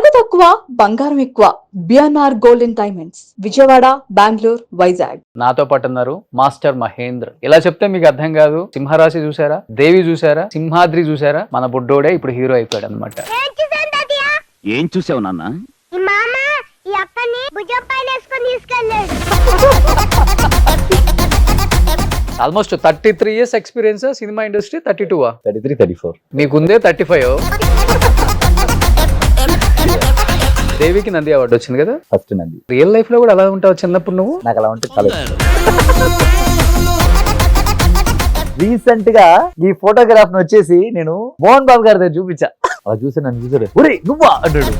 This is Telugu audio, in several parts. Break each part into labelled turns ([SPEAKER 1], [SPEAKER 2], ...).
[SPEAKER 1] నగదు తక్కువ బంగారం ఎక్కువ. BNR golden diamonds, Vijayawada, Bengaluru, Vizag.
[SPEAKER 2] నాతో పాటు ఉన్నారు మాస్టర్ మహేంద్ర. ఇలా చెప్తే మీకు అర్థం కాదు. సింహరాశి చూసారా, దేవి చూసారా, సింహాద్రి చూసారా, మన బుడ్డోడే ఇప్పుడు హీరో అయిపోయాడు అనమాట.
[SPEAKER 3] ఏం చూసావు నాన్న?
[SPEAKER 2] Almost 33 years experience cinema industry. 32
[SPEAKER 3] 33, 34.
[SPEAKER 2] మీకుందే 35. దేవికి నంది అవార్డు వచ్చింది కదా
[SPEAKER 3] ఫస్ట్ నంది.
[SPEAKER 2] రియల్ లైఫ్ లో కూడా అలా ఉంటావు చిన్నప్పుడు నువ్వు?
[SPEAKER 3] నాకు అలా ఉంటే చాలా రీసెంట్ గా ఈ ఫోటోగ్రాఫ్ వచ్చేసి నేను మోహన్ బాబు గారి దగ్గర చూపించా. అలా చూసి నన్ను చూసారు, ఒరే నువ్వా అంటాడు.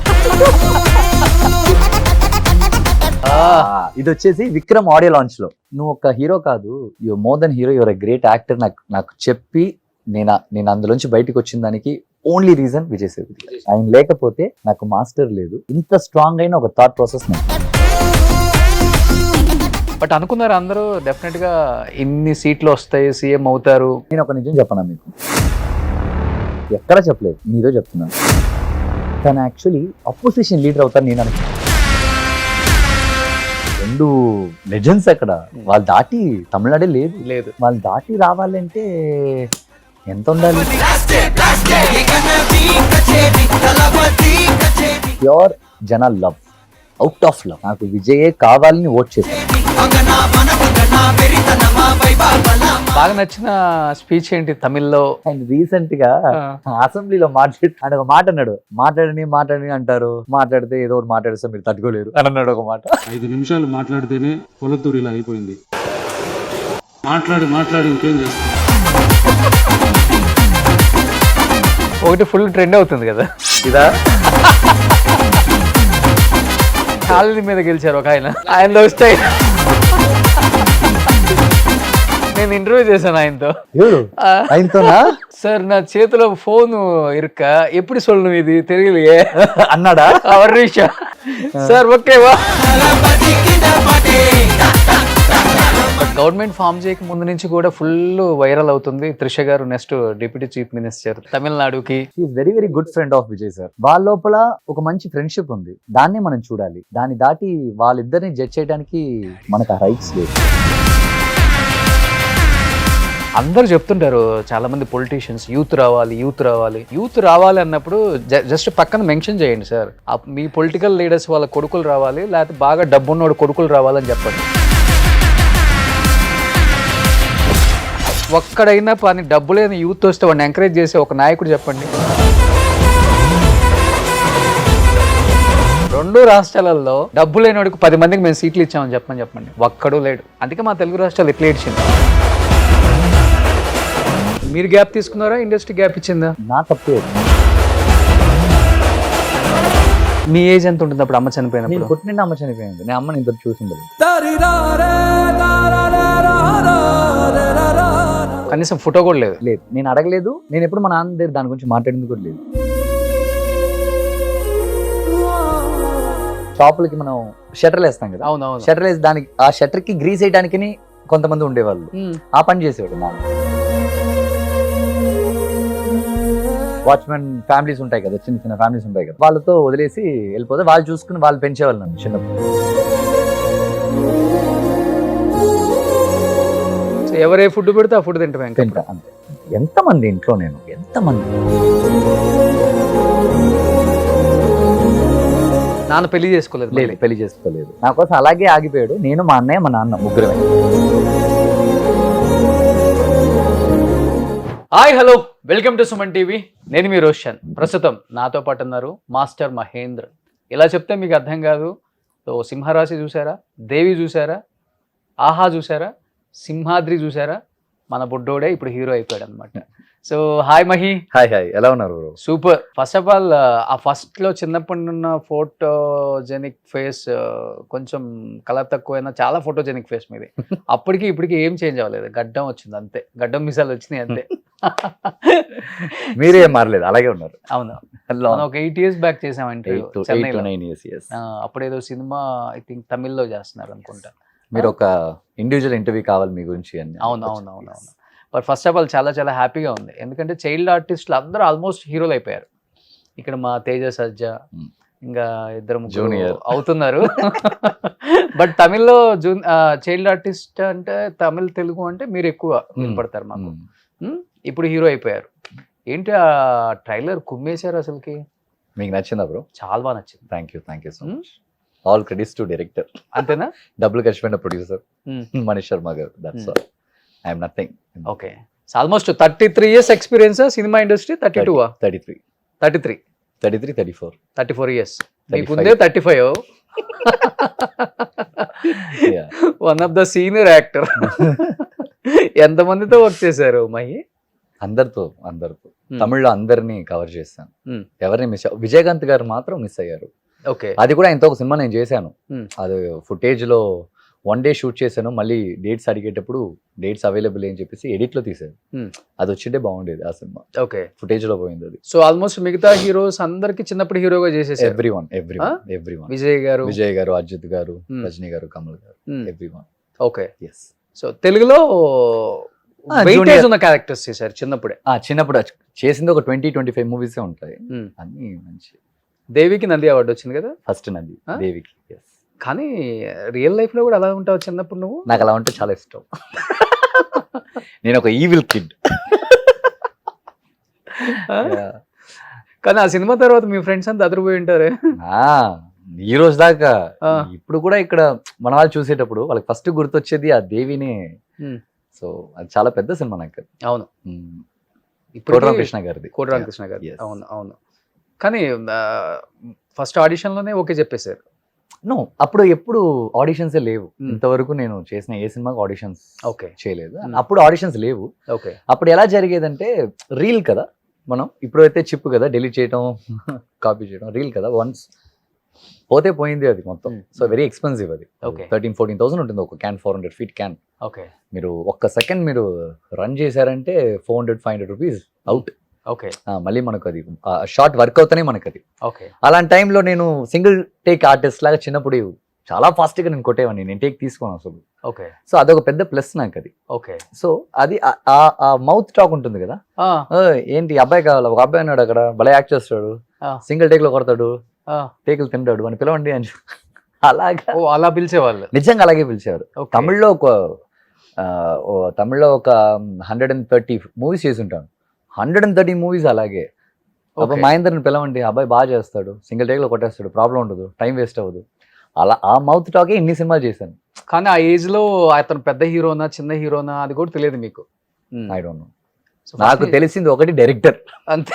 [SPEAKER 3] ఇది వచ్చేసి విక్రమ్ ఆడియో లాంచ్ లో. నువ్వు ఒక హీరో కాదు, you more than hero, your a great actor నాకు చెప్పి నేను అందులోంచి బయటకు వచ్చిన దానికి ఓన్లీ రీజన్ విజయ్ సేతుపతి. ఆయన లేకపోతే నాకు మాస్టర్ లేదు. ఇంత స్ట్రాంగ్ అయిన ఒక థాట్ ప్రాసెస్.
[SPEAKER 2] బట్ అనుకున్నారు అందరూ డెఫినెట్ గా ఇన్ని సీట్లు వస్తాయి, సీఎం అవుతారు.
[SPEAKER 3] నేను ఒక నిజం చెప్పనా మీకు, ఎక్కడ చెప్పలేదు, మీతో చెప్తున్నాను. తను యాక్చువల్లీ అపోజిషన్ లీడర్ అవుతారు నేను అనుకున్నాను. 2 లెజెండ్స్ అక్కడ, వాళ్ళు దాటి తమిళనాడే లేదు. వాళ్ళు దాటి రావాలంటే ఎంత ఉండాలి? ప్యూర్ జన లవ్, అవుట్ ఆఫ్ లవ్. నాకు విజయే కావాలని ఓట్ చేశాను.
[SPEAKER 2] బాగా నచ్చిన స్పీచ్ ఏంటి తమిళ్లో?
[SPEAKER 3] అండ్ రీసెంట్ గా అసెంబ్లీలో ఆయన ఒక మాట అన్నాడు, మాట్లాడని అంటారు, మాట్లాడితే ఏదో ఒకటి మాట్లాడిస్తే మీరు తట్టుకోలేరు అని అన్నాడు ఒక మాట.
[SPEAKER 4] 5 నిమిషాలు మాట్లాడితేనే పొలతూరు ఇలా అయిపోయింది. మాట్లాడి ఇంకేం చేస్తాం.
[SPEAKER 2] ఒకటి ఫుల్ ట్రెండ్ అవుతుంది కదా
[SPEAKER 3] ఇదా,
[SPEAKER 2] కాళ్ళ మీద గెలిచారు ఒక ఆయనలో వస్తాయి. నేను ఇంటర్వ్యూ చేశాను
[SPEAKER 3] ఆయనతోనా?
[SPEAKER 2] సార్ నా చేతిలో ఫోన్ ఇరుక్క ఎప్పుడు సొల్లు ఇది తెలియలే
[SPEAKER 3] అన్నాడా?
[SPEAKER 2] సార్ ఓకేవా. గవర్నమెంట్ ఫామ్ చేయక ముందు నుంచి కూడా ఫుల్ వైరల్ అవుతుంది త్రిష గారు నెక్స్ట్ డిప్యూటీ చీఫ్ మినిస్టర్ తమిళనాడుకి.
[SPEAKER 3] Very very good friend of Vijay sir. వాళ్ళ లోపల ఒక మంచి ఫ్రెండ్షిప్ ఉంది, దాన్ని మనం చూడాలి. దాన్ని దాటి వాళ్ళిద్దరిని జడ్జ్ చేయడానికి మనకు ఆ రైట్స్ లేదు.
[SPEAKER 2] అందరూ చెప్తుంటారు చాలా మంది పొలిటీషియన్స్, యూత్ రావాలి అన్నప్పుడు జస్ట్ పక్కన మెన్షన్ చేయండి సార్, మీ పొలిటికల్ లీడర్స్ వాళ్ళ కొడుకులు రావాలి, లేకపోతే బాగా డబ్బున్నోడు కొడుకులు రావాలని చెప్పండి. ఒక్కడైనా పని డబ్బు లేని యూత్ వస్తే వాడిని ఎంకరేజ్ చేసే ఒక నాయకుడు చెప్పండి. 2 రాష్ట్రాలలో డబ్బు లేనివాడికి 10 మందికి మేము సీట్లు ఇచ్చామని చెప్పండి. ఒక్కడూ లేడు. అందుకే మా తెలుగు రాష్ట్రాలు ఎట్లా ఏడ్చింది. మీరు గ్యాప్ తీసుకున్నారా, ఇండస్ట్రీ గ్యాప్ ఇచ్చిందా?
[SPEAKER 3] నా తప్పే.
[SPEAKER 2] మీ ఏజ్ ఎంత ఉంటుంది అప్పుడు అమ్మ చనిపోయినప్పుడు?
[SPEAKER 3] పుట్టిన అమ్మ చనిపోయింది. నేను అమ్మని ఇంత చూసిండదు.
[SPEAKER 2] కనీసం ఫోటో కూడా లేదు.
[SPEAKER 3] నేను అడగలేదు. నేను ఎప్పుడు మా నాన్న దగ్గర దాని గురించి మాట్లాడింది కూడా లేదు. షాపులకి మనం షట్టర్లు వేస్తాం కదా,
[SPEAKER 2] అవునవును.
[SPEAKER 3] షట్టర్ వేసి దానికి ఆ షట్టర్ కి గ్రీస్ వేయడానికి కొంతమంది ఉండేవాళ్ళు. ఆ పని చేసేవాడు నాన్న. వాచ్మెన్ ఫ్యామిలీస్ ఉంటాయి కదా, చిన్న ఫ్యామిలీస్ ఉంటాయి కదా, వాళ్ళతో వదిలేసి వెళ్ళిపోతే వాళ్ళు చూసుకుని వాళ్ళు పెంచేవాళ్ళు నన్ను చిన్నప్పుడు.
[SPEAKER 2] ఎవరే ఫుడ్ పెడితే ఆ ఫుడ్ తింటా.
[SPEAKER 3] ఎంతమంది ఇంట్లో నేను
[SPEAKER 2] నాన్న పెళ్లి చేసుకోలేదు.
[SPEAKER 3] పెళ్లి చేసుకోలేదు. నా కోసం అలాగే ఆగిపోయాడు. నేను, మా అన్నయ్య, మా నాన్న ముగ్గురమే.
[SPEAKER 2] Hi hello, welcome to Suman TV. నేను మీ రోషన్. ప్రస్తుతం నాతో పాటు ఉన్నారు మాస్టర్ మహేంద్ర. ఇలా చెప్తే మీకు అర్థం కాదు. సో సింహరాశి చూసారా, దేవి చూసారా, ఆహా చూసారా, సింహాద్రి చూసారా, మన బుడ్డోడే ఇప్పుడు హీరో అయిపోయాడు అనమాట. So hi Mahi.
[SPEAKER 3] హాయ్, ఎలా ఉన్నారు?
[SPEAKER 2] సూపర్. ఫస్ట్ ఆఫ్ ఆల్ ఆ ఫస్ట్ లో చిన్నప్పటి ఉన్న ఫోటోజెనిక్ ఫేస్, కొంచెం కలర్ తక్కువైనా చాలా ఫోటోజెనిక్ ఫేస్ మీది. అప్పటికి ఇప్పటికి ఏం చేంజ్ అవ్వలేదు, గడ్డం వచ్చింది అంతే, గడ్డం మిసాలు వచ్చినాయి అంతే.
[SPEAKER 3] మీరే మారలేదు, అలాగే ఉన్నారు.
[SPEAKER 2] అవును, మనం ఒక 8 years బ్యాక్ చేసామంటే చెన్నైలో. అప్పుడేదో సినిమా ఐ థింక్ తమిళ్లో చేస్తున్నారు అనుకుంటా.
[SPEAKER 3] మీరు ఒక ఇండివిజువల్ ఇంటర్వ్యూ కావాలి మీ గురించి అని.
[SPEAKER 2] అవును. బట్ ఫస్ట్ ఆఫ్ ఆల్ చాలా చాలా హ్యాపీగా ఉంది, ఎందుకంటే చైల్డ్ ఆర్టిస్టులు అందరూ ఆల్మోస్ట్ హీరోలు అయిపోయారు. ఇక్కడ మా తేజ సజ్జా, ఇంకా ఇద్దరు ముగ్గురు
[SPEAKER 3] Junior.
[SPEAKER 2] అవుతున్నారు. బట్ తమిళ్లో చైల్డ్ ఆర్టిస్ట్ అంటే తమిళ్ తెలుగు అంటే మీరు ఎక్కువ వినపడతారు మాకు. ఇప్పుడు హీరో అయిపోయారు. ఏంటి ఆ ట్రైలర్ కుమ్మేశారు అసలుకి,
[SPEAKER 3] మీకు నచ్చిందా బ్రో?
[SPEAKER 2] చాలా బాగా నచ్చింది.
[SPEAKER 3] Thank you so much. All credits to director.
[SPEAKER 2] అంతేనా?
[SPEAKER 3] డబ్బులు ఖర్చు పెట్టిన ప్రొడ్యూసర్
[SPEAKER 2] Hmm.
[SPEAKER 3] మనీష్ శర్మ గారు. That's all. I'm nothing.
[SPEAKER 2] Okay, almost 33 years experience cinema industry. 32
[SPEAKER 3] 33
[SPEAKER 2] 33
[SPEAKER 3] 33 34
[SPEAKER 2] 34 years.
[SPEAKER 3] 35.
[SPEAKER 2] మీకుందే 35.
[SPEAKER 3] Yeah.
[SPEAKER 2] One of the senior actor. ఎంతమందితో వర్క్ చేశారు మహి?
[SPEAKER 3] అందరితో తమిళ్లో అందరినీ కవర్ చేశాను.
[SPEAKER 2] Hmm.
[SPEAKER 3] ఎవరిని మిస్ విజయకాంత్ గారు మాత్రం మిస్ అయ్యారు.
[SPEAKER 2] ఓకే,
[SPEAKER 3] అది కూడా ఇంత ఒక సినిమా నేను చేశాను.
[SPEAKER 2] Hmm.
[SPEAKER 3] అది ఫుటేజ్ లో 1 day షూట్ చేశాను. మళ్ళీ డేట్స్ అడిగేటప్పుడు డేట్స్ అవైలబుల్ అని చెప్పేసి ఎడిట్ లో తీసాను.
[SPEAKER 2] Hmm.
[SPEAKER 3] అది వచ్చింటే బాగుండేది ఆ సినిమా.
[SPEAKER 2] ఓకే,
[SPEAKER 3] ఫుటేజ్ లో పోయింది అది.
[SPEAKER 2] సో ఆల్మోస్ట్ మిగతా హీరోస్ అందరికి చిన్నప్పుడు హీరోగా చేసేసారు.
[SPEAKER 3] ఎవ్రీవన్
[SPEAKER 2] విజయ్ గారు,
[SPEAKER 3] విజయ్ గారు, అజిత్ గారు,
[SPEAKER 2] Hmm.
[SPEAKER 3] రజనీ గారు, కమల్ గారు, ఎవ్రీవన్.
[SPEAKER 2] ఓకే.
[SPEAKER 3] ఎస్.
[SPEAKER 2] సో తెలుగులో వెయిటేజ్
[SPEAKER 3] junior.
[SPEAKER 2] ఉన్న క్యారెక్టర్స్ చేశారు చిన్నప్పుడే.
[SPEAKER 3] చిన్నప్పుడు చేసింది ఒక 20-25 మూవీస్ ఉంటాయి.
[SPEAKER 2] Hmm.
[SPEAKER 3] అన్ని మంచి.
[SPEAKER 2] దేవికి నంది అవార్డు వచ్చింది కదా.
[SPEAKER 3] ఫస్ట్ నంది
[SPEAKER 2] ఆ?
[SPEAKER 3] దేవికి. ఎస్.
[SPEAKER 2] కానీ రియల్ లైఫ్ లో కూడా అలా ఉంటావు చిన్నప్పుడు నువ్వు?
[SPEAKER 3] నాకు అలా ఉంటే చాలా ఇష్టం. నేను ఒక ఈవిల్ కిడ్.
[SPEAKER 2] కానీ ఆ సినిమా తర్వాత మీ ఫ్రెండ్స్ అంతా అదిరిపోయి ఉంటారే.
[SPEAKER 3] ఈ రోజు దాకా
[SPEAKER 2] ఆ.
[SPEAKER 3] ఇప్పుడు కూడా ఇక్కడ మన వాళ్ళు చూసేటప్పుడు వాళ్ళకి ఫస్ట్ గుర్తొచ్చేది ఆ దేవినే.
[SPEAKER 2] Hmm.
[SPEAKER 3] సో అది చాలా పెద్ద సినిమా నాకు.
[SPEAKER 2] అవును,
[SPEAKER 3] ఇప్పుడు కృష్ణ గారిది.
[SPEAKER 2] కోటి రామకృష్ణ గారు.
[SPEAKER 3] Yes.
[SPEAKER 2] అవును అవును. కానీ ఫస్ట్ ఆడిషన్ లోనే ఓకే చెప్పేశారు.
[SPEAKER 3] నో, అప్పుడు ఎప్పుడు ఆడిషన్స్ లేవు.
[SPEAKER 2] Hmm.
[SPEAKER 3] ఇంతవరకు నేను చేసిన ఏ సినిమాకి ఆడిషన్స్
[SPEAKER 2] ఓకే
[SPEAKER 3] చేయలేదు.
[SPEAKER 2] Hmm.
[SPEAKER 3] అప్పుడు ఆడిషన్స్ లేవు.
[SPEAKER 2] ఓకే.
[SPEAKER 3] అప్పుడు ఎలా జరిగేదంటే రీల్ కదా, మనం ఇప్పుడు అయితే చిప్ కదా, డిలీట్ చేయడం కాపీ చేయడం. రీల్ కదా, వన్స్ పోతే పోయింది అది మొత్తం.
[SPEAKER 2] Hmm.
[SPEAKER 3] సో వెరీ ఎక్స్పెన్సివ్ అది.
[SPEAKER 2] Okay.
[SPEAKER 3] 13,000-14,000 ఉంటుంది ఒక క్యాన్. 400 feet can.
[SPEAKER 2] ఓకే.
[SPEAKER 3] మీరు ఒక్క సెకండ్ మీరు రన్ చేశారంటే 400-500 రూపీస్ అవుట్.
[SPEAKER 2] ఓకే.
[SPEAKER 3] మళ్ళీ మనకు అది షార్ట్ వర్క్ అవుతానే మనకు అది.
[SPEAKER 2] ఓకే. అలాంటి
[SPEAKER 3] అలాంటి టైంలో నేను సింగిల్ టేక్ ఆర్టిస్ట్ లాగా చిన్నప్పుడు చాలా ఫాస్ట్గా నేను కొట్టేవాడిని. నేను టేక్ తీసుకోను అసలు.
[SPEAKER 2] ఓకే.
[SPEAKER 3] సో అదొక పెద్ద ప్లస్ నాకు అది.
[SPEAKER 2] ఓకే.
[SPEAKER 3] సో అది ఆ మౌత్ టాక్ ఉంటుంది కదా. ఏంటి అబ్బాయి కావాలి, ఒక అబ్బాయి ఉన్నాడు అక్కడ భలే యాక్ట్ చేస్తాడు, సింగిల్ టేక్ లో కొడతాడు, టేకులు తింటాడు అని పిలవండి అని. అలాగా
[SPEAKER 2] అలా పిలిచేవాళ్ళు.
[SPEAKER 3] నిజంగా అలాగే పిలిచేవారు.
[SPEAKER 2] Okay.
[SPEAKER 3] తమిళ్లో ఒక 130 మూవీస్ చేసి ఉంటాను. 130 మూవీస్ అలాగే. అప్పుడు
[SPEAKER 2] Okay.
[SPEAKER 3] మహేందర్ని పిలవండి, అబ్బాయి బాగా చేస్తాడు, సింగిల్ టేక్ లో కొట్టేస్తాడు, ప్రాబ్లం ఉండదు, టైం వేస్ట్ అవ్వదు. అలా ఆ మౌత్ టాకే ఇన్ని సినిమాలు చేశాను.
[SPEAKER 2] కానీ ఆ ఏజ్ లో అతను పెద్ద హీరోనా చిన్న హీరోనా అది కూడా తెలియదు మీకు.
[SPEAKER 3] I don't know. నాకు తెలిసింది ఒకటి, డైరెక్టర్
[SPEAKER 2] అంతే.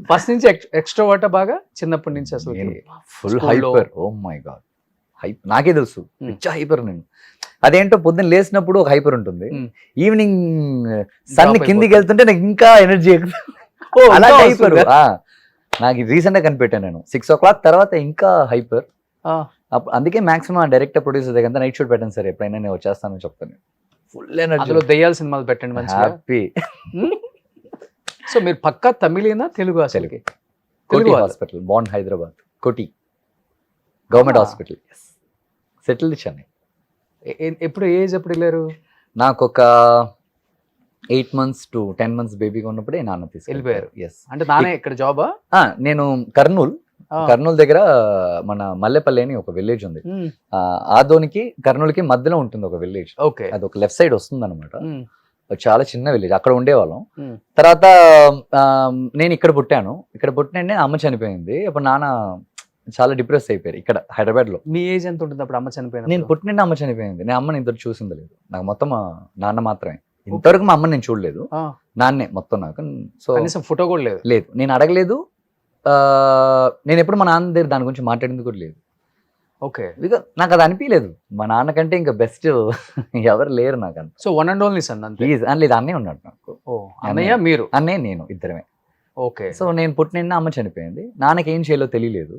[SPEAKER 2] ఫస్ట్ నుంచి ఎక్స్ట్రోవర్ట్ బాగా చిన్నప్పటి నుంచి అసలు.
[SPEAKER 3] ఫుల్
[SPEAKER 2] School లో.
[SPEAKER 3] హైపర్. ఓ మై గాడ్, నాకే తెలుసు
[SPEAKER 2] Hmm.
[SPEAKER 3] పిచ్చ హైపర్ నేను. అదేంటో పొద్దున్న లేచినప్పుడు ఒక హైపర్ ఉంటుంది,
[SPEAKER 2] Hmm.
[SPEAKER 3] ఈవినింగ్ సన్
[SPEAKER 2] Drop
[SPEAKER 3] కిందికి
[SPEAKER 2] అయిపోతుంది.
[SPEAKER 3] వెళ్తుంటే నాకు ఇంకా ఎనర్జీ అలా
[SPEAKER 2] ఇంకా
[SPEAKER 3] హైపర్.
[SPEAKER 2] వస్తుందా?
[SPEAKER 3] నాకు రీసెంట్ గా కనిపెట్టాను నేను. 6 o'clock తర్వాత ఇంకా హైపర్. అందుకే మాక్సిమం డైరెక్టర్ ప్రొడ్యూసర్ దగ్గర నైట్ షూట్ పెట్టాను సార్, ఎప్పుడైనా నేను వచ్చేస్తాను చెప్తాను. ఫుల్ ఎనర్జీ,
[SPEAKER 2] అందులో దయ్యాల సినిమాలు పెట్టండి మంచిగా.
[SPEAKER 3] హ్యాపీ.
[SPEAKER 2] సో మీరు పక్కా తమిళేనా తెలుగు అసలుకి?
[SPEAKER 3] కోటి
[SPEAKER 2] తెలుగు వాళ్ళు.
[SPEAKER 3] హాస్పిటల్, బాండ్ హైదరాబాద్, కోటి government
[SPEAKER 2] Ah.
[SPEAKER 3] Hospital. Settle Chennai.
[SPEAKER 2] ఎప్పుడు ఏజ్ ఎప్పుడు వెళ్ళారు?
[SPEAKER 3] నాకు ఒక 8 months to 10 months బేబీగా ఉన్నప్పుడే నాన్న
[SPEAKER 2] వెళ్ళిపోయారు.
[SPEAKER 3] ఎస్.
[SPEAKER 2] అంటే నానే ఇక్కడ జాబా?
[SPEAKER 3] నేను కర్నూలు దగ్గర మన మల్లెపల్లి అని ఒక విలేజ్ ఉంది. ఆదోనికి కర్నూలుకి మధ్యలో ఉంటుంది ఒక విలేజ్.
[SPEAKER 2] ఓకే.
[SPEAKER 3] అది ఒక లెఫ్ట్ సైడ్ వస్తుంది అనమాట. చాలా చిన్న విలేజ్, అక్కడ ఉండేవాళ్ళం.
[SPEAKER 2] Hmm.
[SPEAKER 3] తర్వాత నేను ఇక్కడ పుట్టినంటే అమ్మ చనిపోయింది. అప్పుడు నాన్న చాలా డిప్రెస్ అయిపోయారు ఇక్కడ హైదరాబాద్ లో.
[SPEAKER 2] మీ ఏజ్ ఎంత ఉంటుంది అప్పుడు అమ్మ చనిపోయిన?
[SPEAKER 3] నేను పుట్టినంటే అమ్మ చనిపోయింది. నేను అమ్మని ఇంతవరకు చూసింది లేదు. నాకు మొత్తం మా నాన్న మాత్రమే. ఇంతవరకు మా అమ్మని నేను చూడలేదు, నాన్నే మొత్తం నాకు. సో
[SPEAKER 2] కనీసం ఫోటో కూడా లేదు?
[SPEAKER 3] లేదు, నేను అడగలేదు. నేను ఎప్పుడు మా నాన్న దగ్గర దాని గురించి మాట్లాడింది కూడా లేదు.
[SPEAKER 2] ఓకే.
[SPEAKER 3] బికాజ్ నాకు అది అనిపించలేదు, మా నాన్న కంటే ఇంకా బెస్ట్ ఎవరు లేరు నాకు అంత.
[SPEAKER 2] So one and only sun అంతే?
[SPEAKER 3] లేదు, అన్నయ్య ఉన్నాడు నాకు.
[SPEAKER 2] ఓ, అన్నయ్య మీరు?
[SPEAKER 3] అన్నయ్య నేను ఇద్దరమే.
[SPEAKER 2] ఓకే.
[SPEAKER 3] సో నేను పుట్టిన అమ్మ చనిపోయింది. నాన్నకి ఏం చేయాలో తెలియలేదు.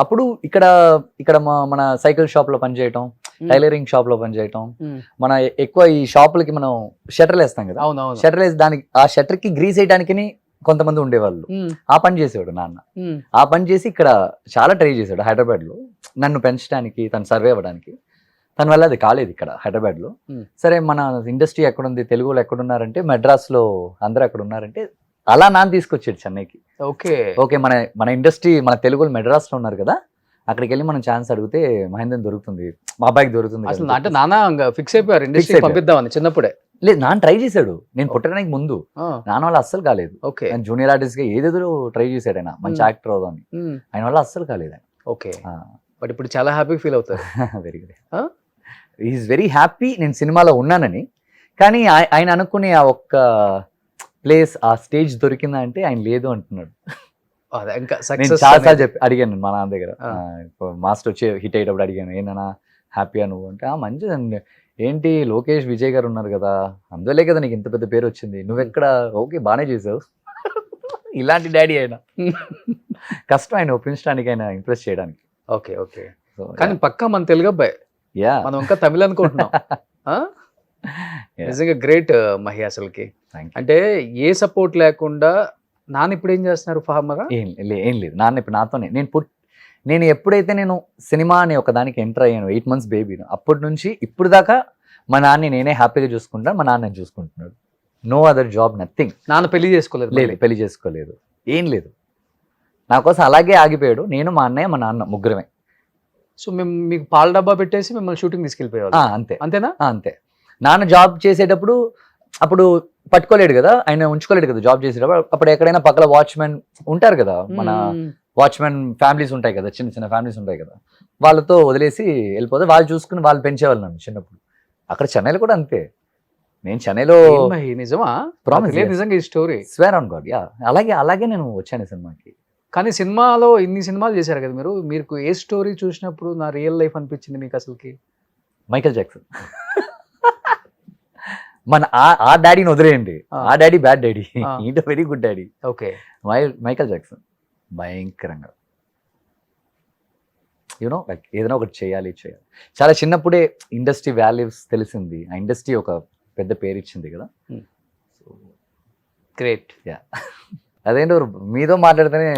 [SPEAKER 3] అప్పుడు ఇక్కడ మన సైకిల్ షాప్ లో పనిచేయటం, టైలరింగ్ షాప్ లో పనిచేయటం, మన ఎక్కువ ఈ షాపులకి మనం షట్టర్లు వేస్తాం కదా,
[SPEAKER 2] అవునవును.
[SPEAKER 3] షట్టర్ వేసి దానికి ఆ షట్టర్ కి గ్రీస్ వేయడానికి కొంతమంది ఉండేవాళ్ళు. ఆ పని చేసేవాడు నాన్న. ఆ పని చేసి ఇక్కడ చాలా ట్రై చేశాడు హైదరాబాద్ లో, నన్ను పెంచడానికి, తను సర్వే అవ్వడానికి. తన వల్ల అది కాలేదు ఇక్కడ హైదరాబాద్ లో. సరే మన ఇండస్ట్రీ ఎక్కడుంది, తెలుగులో ఎక్కడున్నారంటే మెడ్రాస్ లో అందరూ ఎక్కడ ఉన్నారంటే అలా నాన్న తీసుకొచ్చాడు చెన్నైకి.
[SPEAKER 2] ఓకే
[SPEAKER 3] ఓకే, మన మన ఇండస్ట్రీ మన తెలుగులో మెడ్రాస్ లో ఉన్నారు కదా, అక్కడికి వెళ్ళి మనం ఛాన్స్ అడిగితే మహేంద్రన్ దొరుకుతుంది, మా అబ్బాయికి దొరుకుతుంది
[SPEAKER 2] అసలు
[SPEAKER 3] కదా.
[SPEAKER 2] అంటే నాన్న ఫిక్స్ అయిపోయారు ఇండస్ట్రీ
[SPEAKER 3] అయిపోయారు.
[SPEAKER 2] పంపిద్దామని చిన్నప్పుడే.
[SPEAKER 3] లేదు, నాన్న ట్రై చేశాడు నేను పుట్టడానికి ముందు. నాన్న వల్ల అస్సలు కాలేదు.
[SPEAKER 2] ఓకే
[SPEAKER 3] జూనియర్ ఆర్టిస్ట్ గా ఏదేదో ట్రై చేశాడు ఆయన, మంచి యాక్టర్ అవుదామని. ఆయన వల్ల అస్సలు కాలేదు.
[SPEAKER 2] ఓకే బట్ ఇప్పుడు చాలా హ్యాపీ ఫీల్ అవుతారు.
[SPEAKER 3] Very good, is very happy నేను సినిమాలో ఉన్నానని. కానీ ఆయన అనుకునే ఆ ఒక్క ప్లేస్, ఆ స్టేజ్ దొరికిందా అంటే ఆయన లేదు అంటున్నాడు.
[SPEAKER 2] అదే ఇంకా
[SPEAKER 3] నేను
[SPEAKER 2] సక్సెస్
[SPEAKER 3] చాలాసార్లు చెప్పి అడిగాను మా నాన్న దగ్గర, మాస్టర్ వచ్చి హిట్ అయ్యేటప్పుడు అడిగాను, ఏంటన్నా హ్యాపీయా నువ్వు అంటే, మంచిదండి, ఏంటి లోకేష్ విజయ్ గారు ఉన్నారు కదా, అందువల్లే కదా నీకు ఇంత పెద్ద పేరు వచ్చింది, నువ్వెక్కడ, ఓకే బాగానే చేసావు. ఇలాంటి డాడీ ఆయన కష్టం ఆయన ఒప్పించడానికి, ఆయన ఇంప్రెస్ చేయడానికి.
[SPEAKER 2] ఓకే ఓకే కానీ పక్కా మన తెలుగు అబ్బాయి,
[SPEAKER 3] యా
[SPEAKER 2] మనం ఇంకా తమిళ అనుకుంటున్నాం. నిజంగా గ్రేట్ మహి అసలుకి. అంటే ఏ సపోర్ట్ లేకుండా నాన్న ఇప్పుడు ఏం చేస్తున్నారు ఫార్మరా?
[SPEAKER 3] ఏం లేదు, నాన్న ఇప్పుడు నాతోనే. నేను ఎప్పుడైతే నేను సినిమా అనే ఒక దానికి ఎంటర్ అయ్యాను, 8 months బేబీ, అప్పటి నుంచి ఇప్పుడు దాకా మా నాన్న నేనే హ్యాపీగా చూసుకుంటాను, మా నాన్న చూసుకుంటున్నాడు. No other job, nothing.
[SPEAKER 2] నాన్న పెళ్లి చేసుకోలేదు?
[SPEAKER 3] లేదు, పెళ్లి చేసుకోలేదు, ఏం లేదు. నా కోసం అలాగే ఆగిపోయాడు. నేను, మా అన్నయ్య, మా నాన్న ముగ్గురమే.
[SPEAKER 2] సో మేము మీకు పాల డబ్బా పెట్టేసి మిమ్మల్ని షూటింగ్ తీసుకెళ్ళిపోయారు?
[SPEAKER 3] అంతే.
[SPEAKER 2] అంతేనా?
[SPEAKER 3] అంతే. నాన్న జాబ్ చేసేటప్పుడు అప్పుడు పట్టుకోలేడు కదా, ఆయన ఉంచుకోలేడు కదా జాబ్ చేసేటప్పుడు. అప్పుడు ఎక్కడైనా పక్కన వాచ్మెన్ ఉంటారు కదా, మన వాచ్మెన్ ఫ్యామిలీస్ ఉంటాయి కదా, చిన్న చిన్న ఫ్యామిలీస్ ఉంటాయి కదా, వాళ్ళతో వదిలేసి వెళ్ళిపోతే వాళ్ళు చూసుకుని వాళ్ళు పెంచేవాళ్ళు నన్ను చిన్నప్పుడు. అక్కడ చెన్నైలో కూడా అంతే. నేను చెన్నైలో
[SPEAKER 2] నిజమా?
[SPEAKER 3] ప్రామిస్,
[SPEAKER 2] నిజంగా ఈ story
[SPEAKER 3] square on God, yeah. అలాగే నేను వచ్చాను సినిమాకి.
[SPEAKER 2] కానీ సినిమాలో ఇన్ని సినిమాలు చేశారు కదా మీరు, మీకు ఏ స్టోరీ చూసినప్పుడు నా రియల్ లైఫ్ అనిపించింది మీకు అసలుకి?
[SPEAKER 3] Michael Jackson. మన ఆ డాడీని వదిలేయండి, ఆ డాడీ బ్యాడ్ డాడీ, ఈట very good daddy.
[SPEAKER 2] Okay
[SPEAKER 3] Michael Jackson భయంకరంగా, యూనో లైక్ ఏదైనా ఒకటి చేయాలి. చాలా చిన్నప్పుడే ఇండస్ట్రీ వాల్యూస్ తెలిసింది, ఆ ఇండస్ట్రీ ఒక పెద్ద పేరు ఇచ్చింది కదా.
[SPEAKER 2] గ్రేట్.
[SPEAKER 3] యా, అదేంటో మీతో మాట్లాడితేనే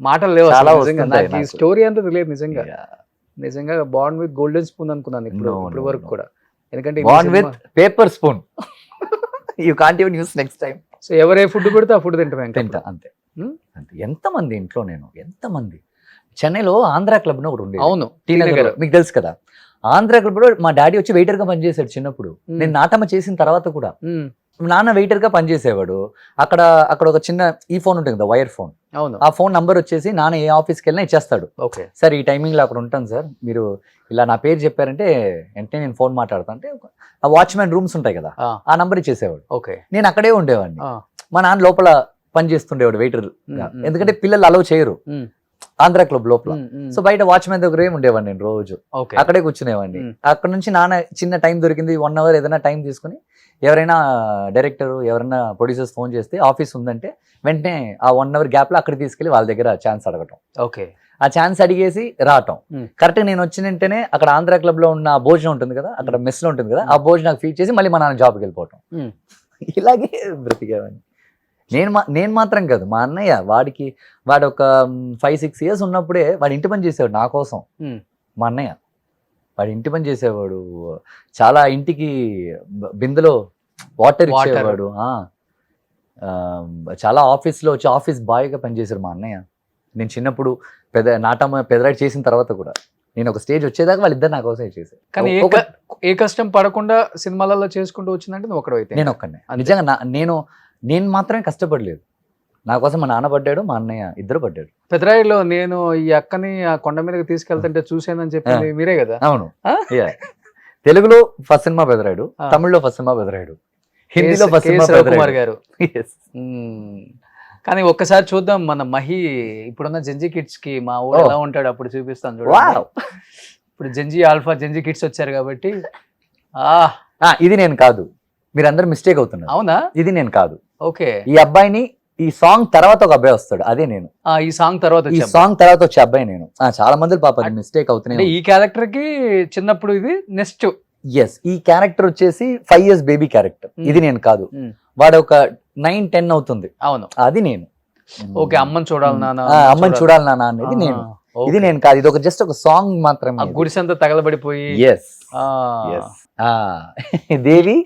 [SPEAKER 2] మాటలు లేవు
[SPEAKER 3] చాలా
[SPEAKER 2] అసలు.
[SPEAKER 3] వస్తుంటాయి
[SPEAKER 2] నిజంగా నాకు ఈ
[SPEAKER 3] నాకు.
[SPEAKER 2] స్టోరీ అంతా తెలియదు నిజంగా.
[SPEAKER 3] Yeah.
[SPEAKER 2] నిజంగా బాండ్ విత్ గోల్డెన్ స్పూన్ అనుకున్నాను ఇప్పుడు
[SPEAKER 3] No,
[SPEAKER 2] ఇప్పుడు
[SPEAKER 3] no,
[SPEAKER 2] వరకు
[SPEAKER 3] no.
[SPEAKER 2] కూడా. ఎందుకంటే
[SPEAKER 3] Born with paper spoon. You can't even use next time.
[SPEAKER 2] So ఎవరే ఫుడ్ పెడితే ఆ ఫుడ్ తింటాం ఇంకా.
[SPEAKER 3] తింటా అంతే.
[SPEAKER 2] Hmm?
[SPEAKER 3] అంతే. ఎంతమంది ఇంట్లో నేను, ఎంతమంది. చెన్నైలో ఆంధ్ర క్లబ్ అని ఒకటి ఉండేది.
[SPEAKER 2] అవును,
[SPEAKER 3] టీ నగర్, మీకు తెలుసు కదా. ఆంధ్ర క్లబ్ లో మా డాడీ వచ్చి వెయిటర్ గా పనిచేశాడు చిన్నప్పుడు. నేను నాటమ్మ చేసిన తర్వాత కూడా నాన్న వెయిటర్ గా పనిచేసేవాడు. అక్కడ ఒక చిన్న ఈ ఫోన్ ఉంటుంది కదా, వైర్ ఫోన్.
[SPEAKER 2] అవును,
[SPEAKER 3] ఆ ఫోన్ నంబర్ వచ్చేసి నాన్న ఏ ఆఫీస్కి వెళ్ళినా ఇచ్చేస్తాడు.
[SPEAKER 2] ఓకే
[SPEAKER 3] సార్ ఈ టైమింగ్ లో అక్కడ ఉంటాను సార్, మీరు ఇలా నా పేరు చెప్పారంటే వెంటనే నేను ఫోన్ మాట్లాడతాను అంటే, ఆ వాచ్మెన్ రూమ్స్ ఉంటాయి కదా, ఆ నంబర్ ఇచ్చేసేవాడు.
[SPEAKER 2] ఓకే
[SPEAKER 3] నేను అక్కడే ఉండేవాడిని. మా నాన్న లోపల పని చేస్తుండేవాడు వెయిటర్, ఎందుకంటే పిల్లలు అలౌ చేయరు ఆంధ్ర క్లబ్ లోపల. సో బయట వాచ్మెన్ దగ్గరే ఉండేవాడిని నేను రోజు, అక్కడే కూర్చునేవాడిని. అక్కడ నుంచి నాన్న చిన్న టైం దొరికింది 1 hour ఏదైనా టైం తీసుకుని, ఎవరైనా డైరెక్టర్ ఎవరైనా ప్రొడ్యూసర్స్ ఫోన్ చేస్తే ఆఫీస్ ఉందంటే వెంటనే ఆ 1 hour గ్యాప్ లో అక్కడ తీసుకెళ్లి వాళ్ళ దగ్గర ఛాన్స్ అడగటం.
[SPEAKER 2] ఓకే
[SPEAKER 3] ఆ ఛాన్స్ అడిగేసి రావటం. కరెక్ట్ నేను వచ్చిన వెంటనే అక్కడ ఆంధ్ర క్లబ్ లో ఉన్న భోజనం ఉంటుంది కదా, అక్కడ మెస్ లో ఉంటుంది కదా, ఆ భోజనం నాకు ఫీడ్ చేసి మళ్ళీ మా నాన్న జాబ్కి వెళ్ళిపోవటం. ఇలాగే బ్రతికేవాడిని. నేను మాత్రం కాదు, మా అన్నయ్య, వాడు ఒక 5-6 years ఉన్నప్పుడే వాడు ఇంటి పని చేసేవాడు నా కోసం. మా అన్నయ్య వాడు ఇంటి పని చేసేవాడు, చాలా ఇంటికి బిందెలో వాటర్ ఇచ్చేవాడు. చాలా ఆఫీస్లో వచ్చి ఆఫీస్ బాయ్గా పనిచేశాడు మా అన్నయ్య. నేను చిన్నప్పుడు పెదరాడి చేసిన తర్వాత కూడా నేను ఒక స్టేజ్ వచ్చేదాకా వాళ్ళిద్దరు నా కోసం చేశారు.
[SPEAKER 2] కానీ ఏ కష్టం పడకుండా సినిమాలలో చేసుకుంటూ వచ్చిందంటే నువ్వు ఒకడు అయితే?
[SPEAKER 3] నేను ఒక్కనే. నిజంగా నేను మాత్రమే కష్టపడలేదు, నా కోసం మా నాన్న పడ్డాడు, మా అన్నయ్య ఇద్దరు పడ్డాడు.
[SPEAKER 2] పెదరాయిలో నేను ఈ అక్కని ఆ కొండ మీదకి తీసుకెళ్తుంటే చూసానని చెప్పింది మీరే కదా?
[SPEAKER 3] అవును. తెలుగులో ఫస్ట్ సినిమా పెదరాయుడు, తమిళ్లో ఫస్ట్ సినిమా పెదరాయుడు, హిందీలో ఫస్ట్ సినిమా
[SPEAKER 2] కుమార్ గారు. కానీ ఒక్కసారి చూద్దాం మన మహి ఇప్పుడున్న జెంజీ కిడ్స్ కి మా ఊరు ఎలా ఉంటాడు అప్పుడు చూపిస్తాను చూడండి. ఇప్పుడు జెంజీ ఆల్ఫా జెంజీ కిడ్స్ వచ్చారు కాబట్టి.
[SPEAKER 3] ఇది నేను కాదు, మీరందరూ మిస్టేక్ అవుతున్నారు.
[SPEAKER 2] అవునా?
[SPEAKER 3] ఇది నేను కాదు.
[SPEAKER 2] ఓకే,
[SPEAKER 3] ఈ అబ్బాయిని ఈ సాంగ్ తర్వాత ఒక అబ్బాయి వస్తాడు, అదే నేను.
[SPEAKER 2] ఈ సాంగ్ తర్వాత
[SPEAKER 3] వచ్చే అబ్బాయి నేను. చాలా మంది పాప మిస్టేక్ అవుతున్నాయి.
[SPEAKER 2] ఈ క్యారెక్టర్ కి చిన్నప్పుడు ఇది నెక్స్ట్.
[SPEAKER 3] ఎస్, ఈ క్యారెక్టర్ వచ్చేసి 5 years బేబీ క్యారెక్టర్. ఇది నేను కాదు. వాడు ఒక 9-10 అవుతుంది.
[SPEAKER 2] అవును,
[SPEAKER 3] అది నేను.
[SPEAKER 2] ఓకే, అమ్మని చూడాలి నాన్న,
[SPEAKER 3] అమ్మని చూడాలి నాన్న అనేది నేను. ఇది నేను కాదు, ఇది ఒక జస్ట్ ఒక సాంగ్ మాత్రమే.
[SPEAKER 2] గుడిసంతా తగలబడిపోయి.
[SPEAKER 3] ఎస్ దేవి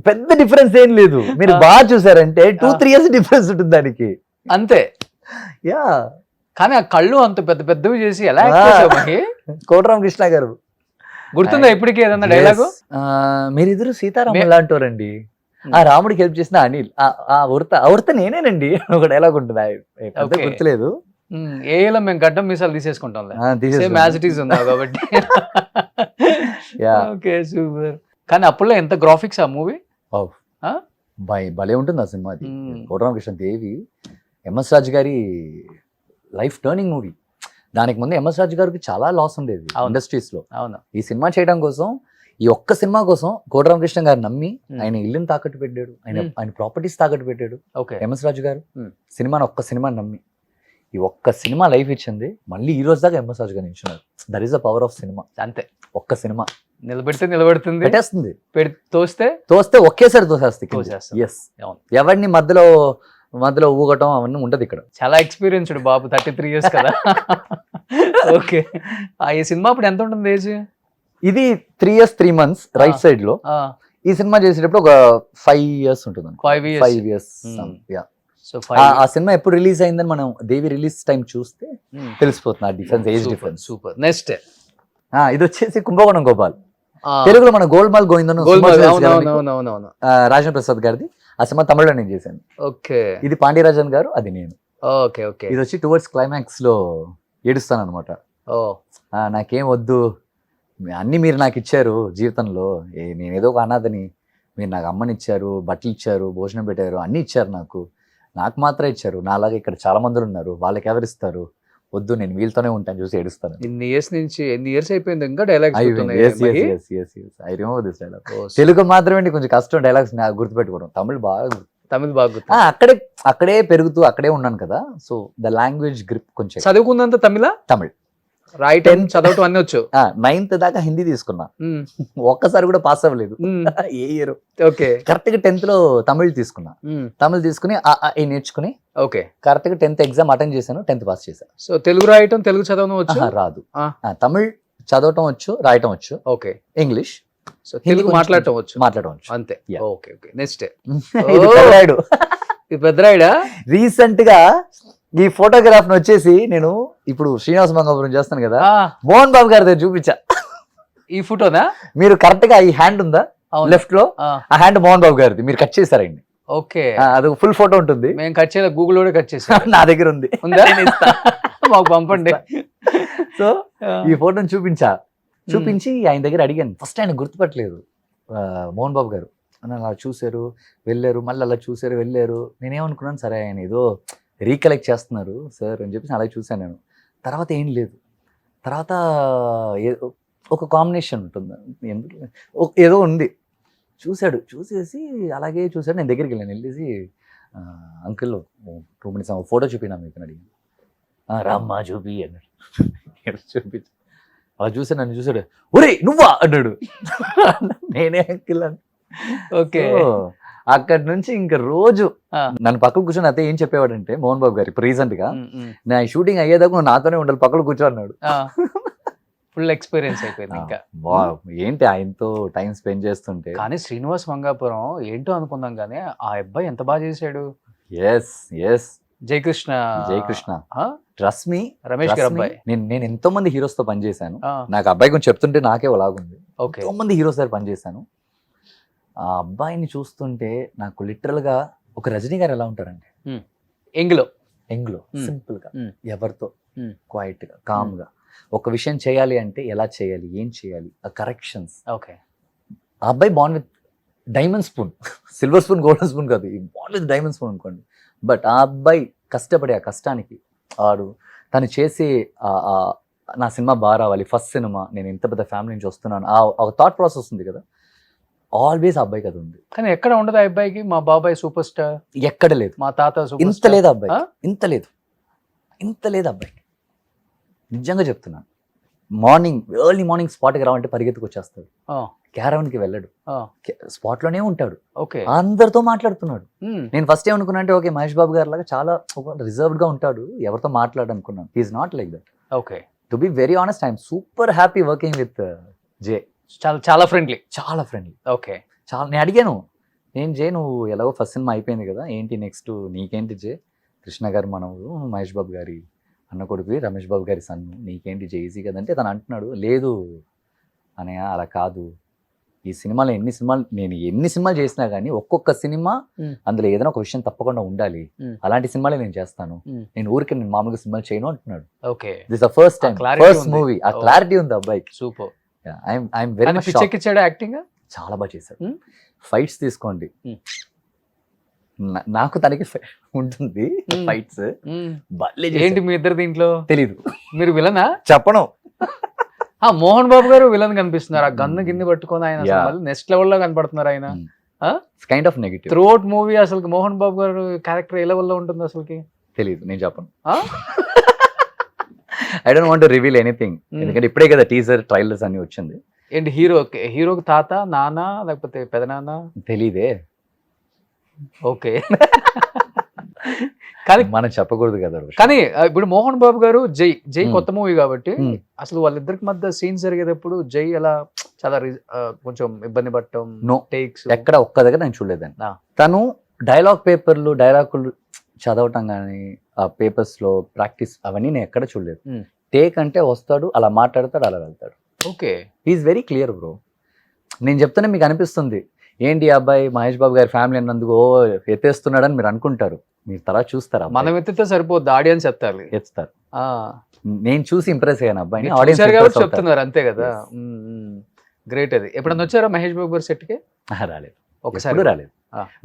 [SPEAKER 3] పెద్ద డిఫరెన్స్ ఏం లేదు. మీరు బాగా చూసారంటే 2-3 ఇయర్స్ డిఫరెన్స్ ఉంటుంది దానికి.
[SPEAKER 2] అంతే.
[SPEAKER 3] యా,
[SPEAKER 2] కానీ ఆ కళ్ళు అంత పెద్ద పెద్దవి చేసి ఎలా యాక్ట్ చేసావు మహి?
[SPEAKER 3] కోటరామకృష్ణ గారు
[SPEAKER 2] గుర్తుందా ఇప్పటికీ ఏదన్నా డైలాగు?
[SPEAKER 3] మీరిద్దరు సీతారాములు లాంటోరండి. ఆ రాముడికి హెల్ప్ చేసిన అనిల్, ఆ ఉర్త నేనేనండి ఒక డైలాగ్ ఉంటుంది.
[SPEAKER 2] Okay.
[SPEAKER 3] గుర్తులేదు.
[SPEAKER 2] ఏలో మేము గడ్డం మీసాలు తీసేసుకుంటాంలే. సేమ్ యాజ్ ఇట్ ఈస్ ఉందా కాబట్టి.
[SPEAKER 3] Yeah.
[SPEAKER 2] Okay, super. కానీ అప్పుడులో ఎంత గ్రాఫిక్స్ ఆ మూవీ.
[SPEAKER 3] భలే ఉంటుంది ఆ సినిమా. అది
[SPEAKER 2] Hmm.
[SPEAKER 3] కోటరామకృష్ణ దేవి ఎంఎస్ రాజు గారి లైఫ్ టర్నింగ్ మూవీ. దానికి ముందు ఎంఎస్ రాజు గారికి చాలా లాస్ ఉండేది
[SPEAKER 2] అవును.
[SPEAKER 3] ఇండస్ట్రీస్ లో.
[SPEAKER 2] అవును.
[SPEAKER 3] ఈ సినిమా చేయడం కోసం, ఈ ఒక్క సినిమా కోసం కోటరామకృష్ణ గారు నమ్మి ఆయన ఇల్లుని తాకట్టు పెట్టాడు, ఆయన ప్రాపర్టీస్ తాకట్టు పెట్టాడు
[SPEAKER 2] ఓకే.
[SPEAKER 3] ఎంఎస్ రాజు గారు.
[SPEAKER 2] Hmm.
[SPEAKER 3] సినిమాని ఒక్క సినిమాని నమ్మి ఈ ఒక్క సినిమా లైఫ్ ఇచ్చింది. మళ్ళీ ఈ రోజు దాకా ఎంఎస్ రాజు గారు నిల్చున్నారు. That is the power of cinema.
[SPEAKER 2] అంతే.
[SPEAKER 3] ఒక్క సినిమా
[SPEAKER 2] నిలబెడితే నిలబెడుతుంది,
[SPEAKER 3] పెట్టేస్తుంది,
[SPEAKER 2] తోస్తే
[SPEAKER 3] ఒకేసారి తోసేస్తుంది.
[SPEAKER 2] తోసేస్తుంది.
[SPEAKER 3] ఎస్, ఎవరిని మధ్యలో ఊగటం అవన్నీ ఉంటది ఇక్కడ.
[SPEAKER 2] చాలా ఎక్స్పీరియన్స్డ్ బాబు, 33 ఇయర్స్ కదా. ఓకే. ఈ సినిమా అప్పుడు ఎంత ఉంటుంది ఏజ్?
[SPEAKER 3] ఇది 3 years 3 months రైట్ సైడ్ లో. ఈ సినిమా చేసేటప్పుడు ఒక 5 years ఉంటుంది. 5 years.
[SPEAKER 2] సో
[SPEAKER 3] ఆ సినిమా ఎప్పుడు రిలీజ్ అయిందని మనం దేవి రిలీజ్ టైం చూస్తే తెలిసిపోతుంది ఆ difference, age difference.
[SPEAKER 2] Super. Next
[SPEAKER 3] ఇది వచ్చేసి కుంభకోణం గోపాల్. తెలుగులో మన గోల్మాల్ గోవిందను రాజేంద్ర ప్రసాద్ గారిది. ఆ సినిమా తమిళలో నేను చేశాను.
[SPEAKER 2] ఓకే.
[SPEAKER 3] ఇది పాండ్యరాజన్ గారు, అది నేను.
[SPEAKER 2] ఓకే. ఓకే.
[SPEAKER 3] ఇది వచ్చి టువర్డ్స్ క్లైమాక్స్ లో ఏడుస్తాను అనమాట. నాకేం వద్దు, అన్ని మీరు నాకు ఇచ్చారు జీవితంలో, నేను ఏదో ఒక అనాథని, మీరు నాకు అమ్మని ఇచ్చారు, బట్టలు ఇచ్చారు, భోజనం పెట్టారు, అన్ని ఇచ్చారు, నాకు మాత్రం ఇచ్చారు, నాలాగా ఇక్కడ చాలా మంది ఉన్నారు, వాళ్ళకి ఎవరు ఇస్తారు, వద్దు, నేను వీళ్ళతోనే ఉంటాను, చూసి ఏడుస్తాను.
[SPEAKER 2] ఎన్ని ఇయర్స్ అయిపోయింది ఇంకా డైలాగ్స్?
[SPEAKER 3] తెలుగు మాత్రమే కొంచెం కష్టం డైలాగ్స్ గుర్తుపెట్టుకోవడం. తమిళ్ బాగా అక్కడే పెరుగుతూ అక్కడే ఉన్నాను కదా, సో ద లాంగ్వేజ్ గ్రిప్ కొంచెం.
[SPEAKER 2] చదువుకుందంత తమిళ్ రాయటం చదవటం అన్ని వచ్చు.
[SPEAKER 3] 9th దాకా హిందీ తీసుకున్నా, ఒక్కసారి కూడా పాస్ అవ్వలేదు. ఏ ఇయర్?
[SPEAKER 2] ఓకే.
[SPEAKER 3] కరెక్ట్ గా 10th లో తమిళ్ తీసుకున్నా. తమిళ్ తీసుకుని నేర్చుకుని
[SPEAKER 2] ఓకే
[SPEAKER 3] కరెక్ట్ గా 10th ఎగ్జామ్ అటెండ్ చేశాను, 10th పాస్ చేశాను.
[SPEAKER 2] సో తెలుగు రాయటం, తెలుగు చదవడం వచ్చు?
[SPEAKER 3] రాదు. తమిళ్ చదవటం వచ్చు, రాయటం వచ్చు.
[SPEAKER 2] ఓకే.
[SPEAKER 3] ఇంగ్లీష్,
[SPEAKER 2] సో తెలుగు మాట్లాడటం వచ్చు
[SPEAKER 3] అంతే.
[SPEAKER 2] ఓకే. ఓకే. నెక్స్ట్
[SPEAKER 3] ఇది
[SPEAKER 2] పెద్దరాయుడా.
[SPEAKER 3] రీసెంట్ గా ఈ ఫోటోగ్రాఫ్ వచ్చేసి నేను ఇప్పుడు శ్రీనివాస మంగాపురం చేస్తాను కదా, మోహన్ బాబు గారి దగ్గర చూపించా.
[SPEAKER 2] ఈ ఫోటోనా?
[SPEAKER 3] మీరు కరెక్ట్ గా ఈ హ్యాండ్ ఉందా లెఫ్ట్ లో, ఆ హ్యాండ్ మోహన్ బాబు గారిది, మీరు కట్ చేశారండి.
[SPEAKER 2] ఓకే.
[SPEAKER 3] అది ఫుల్ ఫోటో ఉంటుంది.
[SPEAKER 2] మేము కట్ చేయలేదు, గూగుల్ కూడా కట్ చేసాం.
[SPEAKER 3] నా దగ్గర ఉంది,
[SPEAKER 2] మాకు పంపండి.
[SPEAKER 3] సో ఈ ఫోటోని చూపించి ఆయన దగ్గర అడిగాను. ఫస్ట్ ఆయన గుర్తుపట్టలేదు మోహన్ బాబు గారు. అలా చూశారు, వెళ్ళారు, మళ్ళీ అలా చూశారు, వెళ్ళారు. నేనేమనుకున్నాను, సరే ఆయన ఏదో రీకలెక్ట్ చేస్తున్నారు సార్ అని చెప్పేసి అలాగే చూశాను నేను. తర్వాత ఏం లేదు. తర్వాత ఒక కాంబినేషన్ ఉంటుంది, ఏదో ఉంది. చూసేసి అలాగే చూశాడు. నేను దగ్గరికి వెళ్ళేసి అంకుల్ 2 minutes ఫోటో చూపినా మీకు అడిగి, రామ్మా చూపి అన్నాడు. చూపించి అలా చూసాడు, నన్ను చూసాడు, ఒరే నువ్వా అన్నాడు. నేనే అంకుల్ అని.
[SPEAKER 2] ఓకే.
[SPEAKER 3] అక్కడి నుంచి ఇంకా రోజు నన్ను పక్కన కూర్చొని అయితే ఏం చెప్పేవాడంటే మోహన్ బాబు గారు ఇప్పుడు రీసెంట్ గా, నా షూటింగ్ అయ్యేదాకా నువ్వు నాతోనే ఉండాలి, పక్కన కూర్చో అన్నాడు.
[SPEAKER 2] ఫుల్ ఎక్స్పీరియన్స్ అయిపోయింది ఇంకా.
[SPEAKER 3] ఏంటి ఆయనతో టైం స్పెండ్ చేస్తుంటే.
[SPEAKER 2] కానీ శ్రీనివాస్ మంగాపురం ఏంటో అనుకుందాం, కానీ ఆ అబ్బాయి ఎంత బాగా చేశాడు.
[SPEAKER 3] Yes
[SPEAKER 2] Jayakrishna
[SPEAKER 3] trust me,
[SPEAKER 2] Ramesh garu అబ్బాయి.
[SPEAKER 3] నేను ఎంతో మంది హీరోస్ తో పనిచేశాను. నాకు అబ్బాయి కొంచెం చెప్తుంటే నాకే అలాగుంది. ఎంతో మంది హీరోస్ దగ్గర పనిచేశాను. ఆ అబ్బాయిని చూస్తుంటే నాకు లిటరల్ గా ఒక రజనీ గారు ఎలా ఉంటారంటే
[SPEAKER 2] ఎంగ్లో
[SPEAKER 3] సింపుల్ గా, ఎవరితో క్వైట్ గా, కామ్ గా, ఒక విషయం చేయాలి అంటే ఎలా చేయాలి, ఏం చేయాలి, ఆ కరెక్షన్స్.
[SPEAKER 2] ఓకే.
[SPEAKER 3] ఆ అబ్బాయి bond with diamond spoon, silver spoon, golden spoon కాదు, ఈ బాండ్ విత్ డైమండ్ స్పూన్ అనుకోండి. బట్ ఆ అబ్బాయి కష్టపడే ఆ కష్టానికి తను చేసే నా సినిమా బాగా రావాలి, ఫస్ట్ సినిమా, నేను ఇంత పెద్ద ఫ్యామిలీ నుంచి వస్తున్నాను, ఆ థాట్ ప్రాసెస్ ఉంది కదా, ఆల్వేస్ ఆ అబ్బాయికి అది ఉంది.
[SPEAKER 2] కానీ ఎక్కడ ఉండదు ఆ అబ్బాయికి, మా బాబాయ్ సూపర్ స్టార్
[SPEAKER 3] ఎక్కడ లేదు,
[SPEAKER 2] మా తాత
[SPEAKER 3] ఇంత లేదు అబ్బాయి, ఇంత లేదు అబ్బాయికి. నిజంగా చెప్తున్నాను. ఎర్లీ మార్నింగ్ స్పాట్కి రావాలంటే పరిగెత్తుకు వచ్చేస్తాడు, క్యారవన్కి వెళ్ళడు, స్పాట్ లోనే ఉంటాడు, అందరితో మాట్లాడుతున్నాడు. నేను ఫస్ట్ ఏమనుకున్నా అంటే ఓకే మహేష్ బాబు గారు లాగా చాలా రిజర్వ్డ్ గా ఉంటాడు, ఎవరితో మాట్లాడు అనుకున్నాను. He's not like that.
[SPEAKER 2] Okay.
[SPEAKER 3] To be very honest, I'm super happy working with Jay.
[SPEAKER 2] చాలా ఫ్రెండ్లీ.
[SPEAKER 3] ఓకే. చాలా నేను అడిగాను, ఏం జే నువ్వు ఎలాగో ఫస్ట్ సినిమా అయిపోయింది కదా, ఏంటి నెక్స్ట్ నీకేంటి జే, కృష్ణ గారు మనవు, మహేష్ బాబు గారి అన్న కొడుకు, రమేష్ బాబు గారి సన్ను, నీకేంటి జే ఈజీ కదంటే తను అంటున్నాడు, లేదు అనయ్య అలా కాదు, ఈ సినిమాలో నేను ఎన్ని సినిమాలు చేసినా కానీ ఒక్కొక్క సినిమా అందులో ఏదైనా ఒక విషయం తప్పకుండా ఉండాలి, అలాంటి సినిమాలే నేను చేస్తాను, నేను ఊరికి నేను మామూలుగా సినిమాలు చేయను అంటున్నాడు.
[SPEAKER 2] Okay,
[SPEAKER 3] this the first time, first movie, ఆ క్లారిటీ ఉంది అబ్బాయికి.
[SPEAKER 2] Super.
[SPEAKER 3] I'm very much shocked.
[SPEAKER 2] పిచ్చెక్కిచ్చాడు యాక్టింగ్,
[SPEAKER 3] చాలా బాగా చేశాడు. ఫైట్స్ తీసుకోండి, నాకు తనకి ఉంటుంది ఫైట్స్ భలే.
[SPEAKER 2] ఏంటి మీ ఇద్దరు దీంట్లో
[SPEAKER 3] తెలీదు,
[SPEAKER 2] మీరు విలనా?
[SPEAKER 3] చెప్పను.
[SPEAKER 2] మోహన్ బాబు గారు విలన్ కనిపిస్తున్నారు, ఆ గన్ను కింద పట్టుకొని ఆయన నెక్స్ట్ లెవెల్ లో కనపడుతున్నారు ఆయన.
[SPEAKER 3] Kind of negative
[SPEAKER 2] through out movie అసలు మోహన్ బాబు గారు క్యారెక్టర్ ఏ లెవెల్ లో ఉంటుంది అసలుకి
[SPEAKER 3] తెలీదు, నేను చెప్పను. I don't want to reveal anything, ఎందుకంటే ఇప్పుడే కదా టీజర్ ట్రైలర్స్ అన్ని వచ్చింది.
[SPEAKER 2] ఏంటి హీరోకి తాత, నాన్న, లేకపోతే పెదనాన్న?
[SPEAKER 3] తెలీదే.
[SPEAKER 2] ఓకే, కానీ
[SPEAKER 3] మనం చెప్పకూడదు కదా.
[SPEAKER 2] కానీ ఇప్పుడు మోహన్ బాబు గారు జై కొత్త మూవీ కాబట్టి అసలు వాళ్ళిద్దరికి మధ్య సీన్స్ జరిగేటప్పుడు జై ఎలా చాలా కొంచెం ఇబ్బంది పడటం, టేక్స్
[SPEAKER 3] ఎక్కడ ఒక్క దగ్గర నేను చూడలేదండి. తను డైలాగులు చదవటం కానీ ఆ పేపర్స్ లో ప్రాక్టీస్ అవన్నీ నేను ఎక్కడ చూడలేదు. టేక్ అంటే వస్తాడు, అలా మాట్లాడతాడు, అలా వెళ్తాడు.
[SPEAKER 2] Okay,
[SPEAKER 3] is very clear bro. నేను చెప్తానే మీకు అనిపిస్తుంది ఏంటి అబ్బాయి మహేష్ బాబు గారి ఫ్యామిలీ అన్నందుకు ఎత్తేస్తున్నాడని మీరు అనుకుంటారు, మీరు తర్వాత చూస్తారా?
[SPEAKER 2] మనం ఎత్తితే సరిపోద్ది, ఆడియన్స్ ఎత్తాలి.
[SPEAKER 3] ఎత్తుతారు. నేను చూసి ఇంప్రెస్ అయ్యాను అబ్బాయిని,
[SPEAKER 2] ఆడియన్స్ చెప్తున్నారు అంతే కదా. గ్రేట్. అది ఎప్పుడన్నా వచ్చారా మహేష్ బాబు గారి సెట్ కి?
[SPEAKER 3] రాలేదు,
[SPEAKER 2] ఒకసారి
[SPEAKER 3] రాలేదు.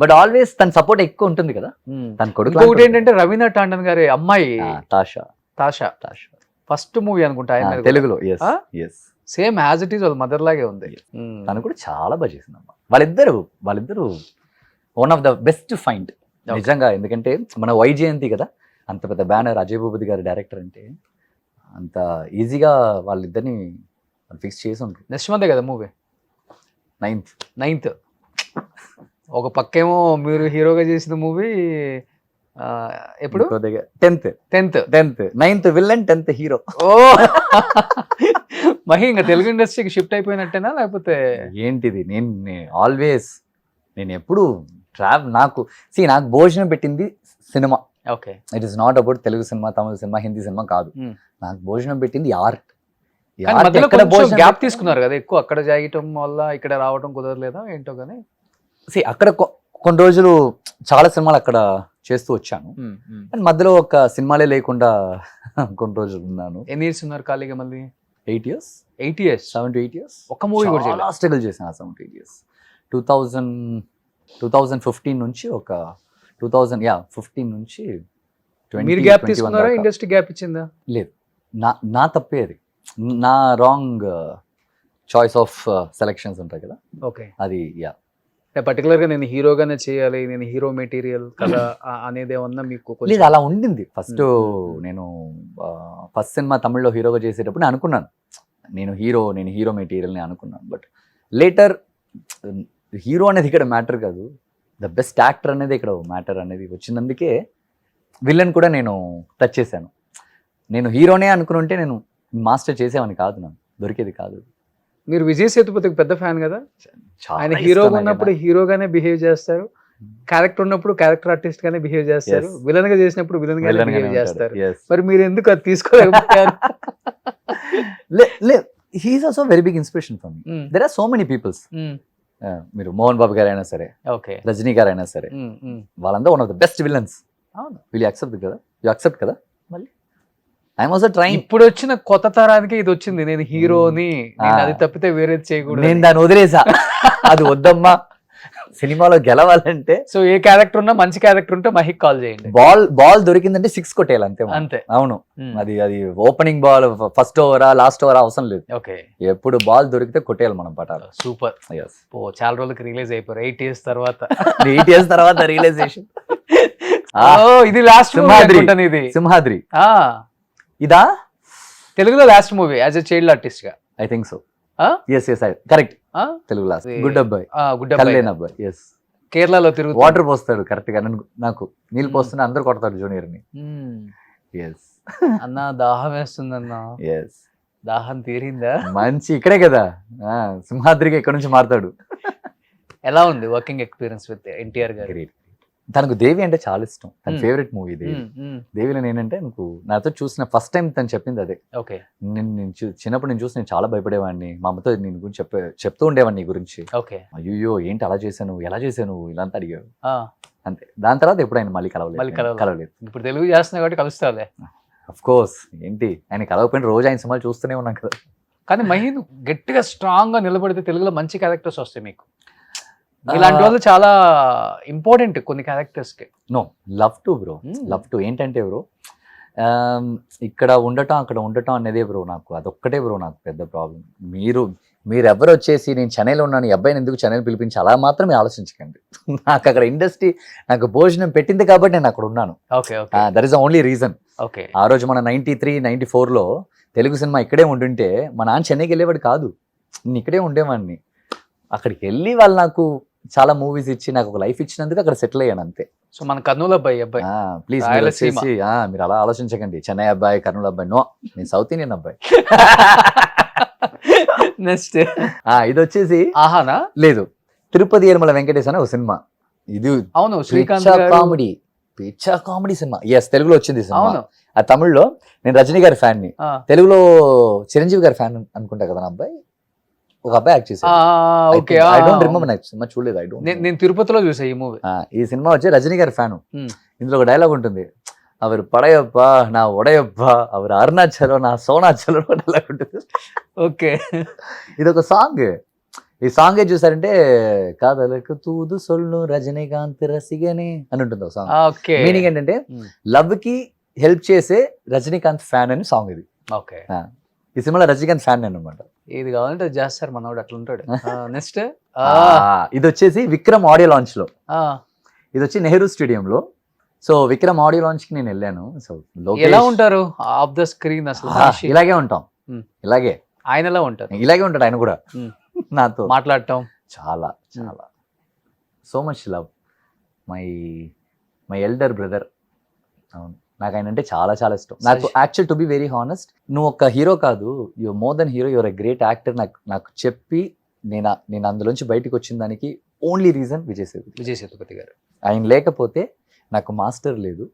[SPEAKER 3] బట్ ఆల్వేస్ తన సపోర్ట్ ఎక్కువ ఉంటుంది కదా తన కొడుకు.
[SPEAKER 2] ఇంకొకటి ఏంటంటే రవీనా టాండన్ గారి అమ్మాయి తాషా ఫస్ట్ మూవీ అనుకుంటా ఆయన
[SPEAKER 3] తెలుగులో.
[SPEAKER 2] సేమ్ యాజ్ ఇట్ ఈస్ వాళ్ళ మదర్ లాగే ఉంది.
[SPEAKER 3] తను కూడా చాలా బాగా చేసింది అమ్మా. వాళ్ళిద్దరు one of the best find నిజంగా. ఎందుకంటే మన వైజయంతి కదా, అంత పెద్ద బ్యానర్, అజయ్ భూపతి గారి డైరెక్టర్ అంటే అంత ఈజీగా వాళ్ళిద్దరిని ఫిక్స్ చేసి ఉంటారు.
[SPEAKER 2] నెక్స్ట్ మందే కదా మూవీ, 9th. ఒక పక్కేమో మీరు హీరోగా చేసిన మూవీ ఎప్పుడు? 10th.
[SPEAKER 3] 9th villain, 10th hero.
[SPEAKER 2] ఓ మహి ఇంకా తెలుగు ఇండస్ట్రీకి షిఫ్ట్ అయిపోయినట్టేనా లేకపోతే
[SPEAKER 3] ఏంటిది? నేను ఆల్వేస్ నేను ఎప్పుడు నాకు భోజనం పెట్టింది cinema.
[SPEAKER 2] Okay,
[SPEAKER 3] it is not about Telugu cinema, Tamil cinema, Hindi cinema కాదు. నాకు భోజనం పెట్టింది ఆర్ట్.
[SPEAKER 2] గ్యాప్ తీసుకున్నారు కదా ఎక్కువ, అక్కడ చేయటం వల్ల ఇక్కడ రావడం కుదరలేదా ఏంటో కానీ.
[SPEAKER 3] అక్కడ కొన్ని రోజులు చాలా సినిమాలు అక్కడ చేస్తూ వచ్చాను, అండ్ మధ్యలో ఒక సినిమాలే లేకుండా కొన్ని రోజులు ఉన్నాను.
[SPEAKER 2] ఎన్ని ఇయర్స్ ఉన్నారు ఖాళీగా? మళ్ళీ
[SPEAKER 3] 8 years,
[SPEAKER 2] 7 to 8 years.
[SPEAKER 3] ఒక మూవీ కూడా చాలా స్ట్రగుల్ చేశాను. 7 to 8 years. 2015 నుంచి 2015 నుంచి
[SPEAKER 2] మీరు గ్యాప్ తీసుకున్నారా? ఇండస్ట్రీ గ్యాప్ ఇచ్చిందా?
[SPEAKER 3] లేదు, నా తప్పే అది. నా రాంగ్ చాయిస్ ఆఫ్ సెలెక్షన్స్ ఉంటాయి కదా,
[SPEAKER 2] ఓకే.
[SPEAKER 3] అది
[SPEAKER 2] పర్టికులర్ గా నేను హీరోగానే చేయాలి, నేను హీరో మెటీరియల్ కదా అనేది ఏమన్నా మీకు?
[SPEAKER 3] లేదు, అలా ఉండింది. ఫస్ట్ నేను ఫస్ట్ సినిమా తమిళ్లో హీరోగా చేసేటప్పుడు నేను అనుకున్నాను నేను హీరో మెటీరియల్ నేను అనుకున్నాను. బట్ లేటర్ హీరో అనేది ఇక్కడ మ్యాటర్ కాదు, ద బెస్ట్ యాక్టర్ అనేది ఇక్కడ మ్యాటర్ అనేది వచ్చినందుకే విలన్ కూడా నేను టచ్ చేశాను. నేను హీరోనే అనుకుని ఉంటే నేను మాస్టర్ చేసేవాని కాదు, నాకు దొరికేది కాదు.
[SPEAKER 2] మీరు విజయ్ సేతుపతికి పెద్ద ఫ్యాన్ కదా, ఆయన హీరోగా ఉన్నప్పుడు హీరోగానే బిహేవ్ చేస్తారు, క్యారెక్టర్ ఉన్నప్పుడు క్యారెక్టర్ ఆర్టిస్ట్ గానే బిహేవ్ చేస్తారు, విలన్ గా చేసినప్పుడు విలన్ గానే బిహేవ్ చేస్తారు. మరి మీరు ఎందుకు అది తీసుకోలేకపోయారు?
[SPEAKER 3] He's also very big inspiration for me. There are so many peoples. మీరు మోహన్ బాబు గారు అయినా సరే,
[SPEAKER 2] ఓకే,
[SPEAKER 3] రజనీ గారు అయినా సరే, వాళ్ళంతా one of the best villains. Will you accept కదా? యూ యాక్సెప్ట్ కదా? మళ్ళీ ఐఎమ్ ఆల్సో ట్రైయింగ్.
[SPEAKER 2] ఇప్పుడు వచ్చిన కొత్త తరానికి ఇది వచ్చింది, నేను హీరోని, అది తప్పితే వేరేది చేయకూడదు.
[SPEAKER 3] నేను దాన్ని వదిలేసా, అది వద్దమ్మా. సినిమాలో గెలవాలంటే
[SPEAKER 2] సో ఏ క్యారెక్టర్ ఉన్నా, మంచి క్యారెక్టర్ ఉంటే మహిక్ కాల్ చేయండి.
[SPEAKER 3] బాల్ దొరికిందంటే 6 కొట్టేయాలి అంతే.
[SPEAKER 2] అంతే,
[SPEAKER 3] అవును. అది ఓపెనింగ్ బాల్, ఫస్ట్ ఓవరా లాస్ట్ ఓవరా అవసరం లేదు.
[SPEAKER 2] ఓకే,
[SPEAKER 3] ఎప్పుడు బాల్ దొరికితే కొట్టేయాలి మనం పటాలు.
[SPEAKER 2] సూపర్. చాలా రోజులకి రిలీజ్ అయిపోయారు, 8 years తర్వాత.
[SPEAKER 3] 8 years తర్వాత రిలీజేషన్.
[SPEAKER 2] ఇది లాస్ట్ ఇది
[SPEAKER 3] సింహాద్రి. ఇదా
[SPEAKER 2] తెలుగులో last movie as a child artist గా?
[SPEAKER 3] I think so. yes correct. Telugu last. Good అబ్బాయి, అబ్బాయి. yes,
[SPEAKER 2] కేరళలో తిరుగు
[SPEAKER 3] వాటర్ పోస్తాడు కరెక్ట్ గా. నాకు నీళ్ళు పోస్తున్నా అందరు కొడతాడు జూనియర్ ని. yes
[SPEAKER 2] అన్నా దాహం వేస్తుందన్నా.
[SPEAKER 3] yes
[SPEAKER 2] దాహం తీరిందా?
[SPEAKER 3] మంచి ఇక్కడే కదా, సింహాద్రికి ఇక్కడ నుంచి మారుతాడు.
[SPEAKER 2] ఎలా ఉంది వర్కింగ్ ఎక్స్పీరియన్స్ విత్ ఎన్టీఆర్ గారు?
[SPEAKER 3] గ్రేట్. తనకు దేవి అంటే చాలా ఇష్టం, తన
[SPEAKER 2] Hmm.
[SPEAKER 3] ఫేవరెట్ మూవీ దేవి. దేవిలో నేనంటే నాకు నాతో చూసిన ఫస్ట్ టైం తను చెప్పింది అదే.
[SPEAKER 2] ఓకే
[SPEAKER 3] చిన్నప్పుడు నేను చూసి నేను చాలా భయపడేవాడిని, మా అమ్మతో నేను గురించి చెప్తూ ఉండేవాడిని నీ గురించి.
[SPEAKER 2] ఓకే
[SPEAKER 3] అయ్యో ఏంటి అలా చేశాను, ఎలా చేశాను, ఇలా అంతా అడిగాడు అంతే. దాని తర్వాత ఎప్పుడు ఆయన మళ్ళీ
[SPEAKER 2] మళ్ళీ
[SPEAKER 3] కలవలేదు.
[SPEAKER 2] ఇప్పుడు తెలుగు చేస్తున్నా కాబట్టి కలుస్తావులే.
[SPEAKER 3] అఫ్ కోర్స్, ఏంటి ఆయన కలవకపోయిన రోజు ఆయన సినిమాలు చూస్తూనే ఉన్నాం కదా.
[SPEAKER 2] కానీ మహీన్ గట్టిగా స్ట్రాంగ్ గా నిలబడితే తెలుగులో మంచి క్యారెక్టర్స్ వస్తాయి మీకు. ఇలాంటి వాళ్ళు చాలా ఇంపార్టెంట్ కొన్ని క్యారెక్టర్స్ కి.
[SPEAKER 3] No, love to bro,
[SPEAKER 2] Hmm.
[SPEAKER 3] Love to. ఏంటంటే బ్రో, ఇక్కడ ఉండటం అక్కడ ఉండటం అనేదే బ్రో నాకు, అదొక్కటే బ్రో నాకు పెద్ద ప్రాబ్లం. మీరెవరు వచ్చేసి నేను చెన్నైలో ఉన్నాను, ఈ అబ్బాయిని ఎందుకు చెన్నైలో పిలిపించి అలా మాత్రమే ఆలోచించకండి. నాకు అక్కడ ఇండస్ట్రీ నాకు భోజనం పెట్టింది కాబట్టి నేను అక్కడ ఉన్నాను.
[SPEAKER 2] Okay okay
[SPEAKER 3] that is the only reason.
[SPEAKER 2] Okay
[SPEAKER 3] ఆ రోజు మన 93, 94లో తెలుగు సినిమా ఇక్కడే ఉండుంటే మా నాన్న చెన్నైకి వెళ్ళేవాడు కాదు, నేను ఇక్కడే ఉండేవాడిని. అక్కడికి వెళ్ళి వాళ్ళు నాకు చాలా మూవీస్ ఇచ్చి నాకు ఒక లైఫ్ ఇచ్చినందుకు అక్కడ సెటిల్ అయ్యాను అంతే.
[SPEAKER 2] సో మన కర్నూలు అబ్బాయి
[SPEAKER 3] ప్లీజ్
[SPEAKER 2] రాయలసీమ.
[SPEAKER 3] మీరు అలా ఆలోచించకండి, చెన్నై అబ్బాయి, కర్నూలు అబ్బాయి. నో, నేను సౌత్ ఇండియన్ అబ్బాయి.
[SPEAKER 2] నెక్స్ట్
[SPEAKER 3] ఇది వచ్చేసి
[SPEAKER 2] ఆహానా
[SPEAKER 3] లేదు, తిరుపతి ఏర్మల వెంకటేశ్ అనే ఒక సినిమా. ఇది
[SPEAKER 2] అవును శ్రీకాంత్ గారు.
[SPEAKER 3] కామెడీ, పిచ్చా కామెడీ సినిమా. ఎస్, తెలుగులో వచ్చింది ఈ సినిమా.
[SPEAKER 2] అవును
[SPEAKER 3] ఆ తమిళ్లో నేను రజనీ గారి ఫ్యాన్ ని,
[SPEAKER 2] ఆ.
[SPEAKER 3] తెలుగులో చిరంజీవి గారి ఫ్యాన్ అనుకుంటా కదా నా అబ్బాయి. ఒక అబ్బాయి యాక్ట్ చేశాడు.
[SPEAKER 2] ఓకే
[SPEAKER 3] ఐ డోంట్ రిమెంబర్, నాకు సినిమా చూడలేదు. I don't.
[SPEAKER 2] నేను తిరుపతిలో చూసా ఈ మూవీ.
[SPEAKER 3] ఈ సినిమా వచ్చి రజనీ గారి ఫ్యాన్.
[SPEAKER 2] Hmm.
[SPEAKER 3] ఇందులో ఒక డైలాగ్ ఉంటుంది, அவர் పడయప్పా నా ఒడయప్పా, அவர் అరుణాచలం నా సోనాచలం డైలాగ్ ఉంటుంది.
[SPEAKER 2] ఓకే
[SPEAKER 3] ఇది ఒక సాంగ్. ఈ సాంగ్ ఏ చూసారంటే కాదలకు తూదు సొల్లు రజనీకాంత్ రసిగనే అని ఉంటుంది ఒక సాంగ్.
[SPEAKER 2] ఓకే
[SPEAKER 3] మీనింగ్ ఏంటంటే
[SPEAKER 2] Hmm.
[SPEAKER 3] లవ్ కి హెల్ప్ చేసే రజనీకాంత్ ఫ్యాన్ అని సాంగ్ ఇది.
[SPEAKER 2] ఓకే
[SPEAKER 3] ఈ సినిమాలో రజనీకాంత్ ఫ్యాన్ అనమాట.
[SPEAKER 2] ఇది కావాలంటే అది చేస్తారు మనోడు అట్లా ఉంటాడు. నెక్స్ట్
[SPEAKER 3] ఇది వచ్చేసి విక్రమ్ ఆడియో లాంచ్ లో, ఇది వచ్చి నెహ్రూ స్టేడియంలో. సో విక్రమ్ ఆడియో లాంచ్ కి నేను వెళ్ళాను. సో
[SPEAKER 2] ఎలా ఉంటారు ఆఫ్ ద స్క్రీన్ అసలు మనిషి?
[SPEAKER 3] ఇలాగే ఉంటాం,
[SPEAKER 2] Hmm.
[SPEAKER 3] ఇలాగే
[SPEAKER 2] ఆయన ఎలా ఉంటారు?
[SPEAKER 3] ఇలాగే ఉంటాడు ఆయన కూడా
[SPEAKER 2] Hmm.
[SPEAKER 3] నాతో.
[SPEAKER 2] మాట్లాడటం
[SPEAKER 3] చాలా చాలా so much love. My my elder brother. అవును, నాకు ఆయన అంటే చాలా చాలా ఇష్టం. నాకు actual to be very honest, నువ్వు ఒక హీరో కాదు, your more than hero, your a great actor నాకు చెప్పి నేను అందులోంచి బయటకు వచ్చిన దానికి ఓన్లీ రీజన్ విజయ్
[SPEAKER 2] సేతుపతి గారు.
[SPEAKER 3] ఆయన లేకపోతే నాకు మాస్టర్ లేదు,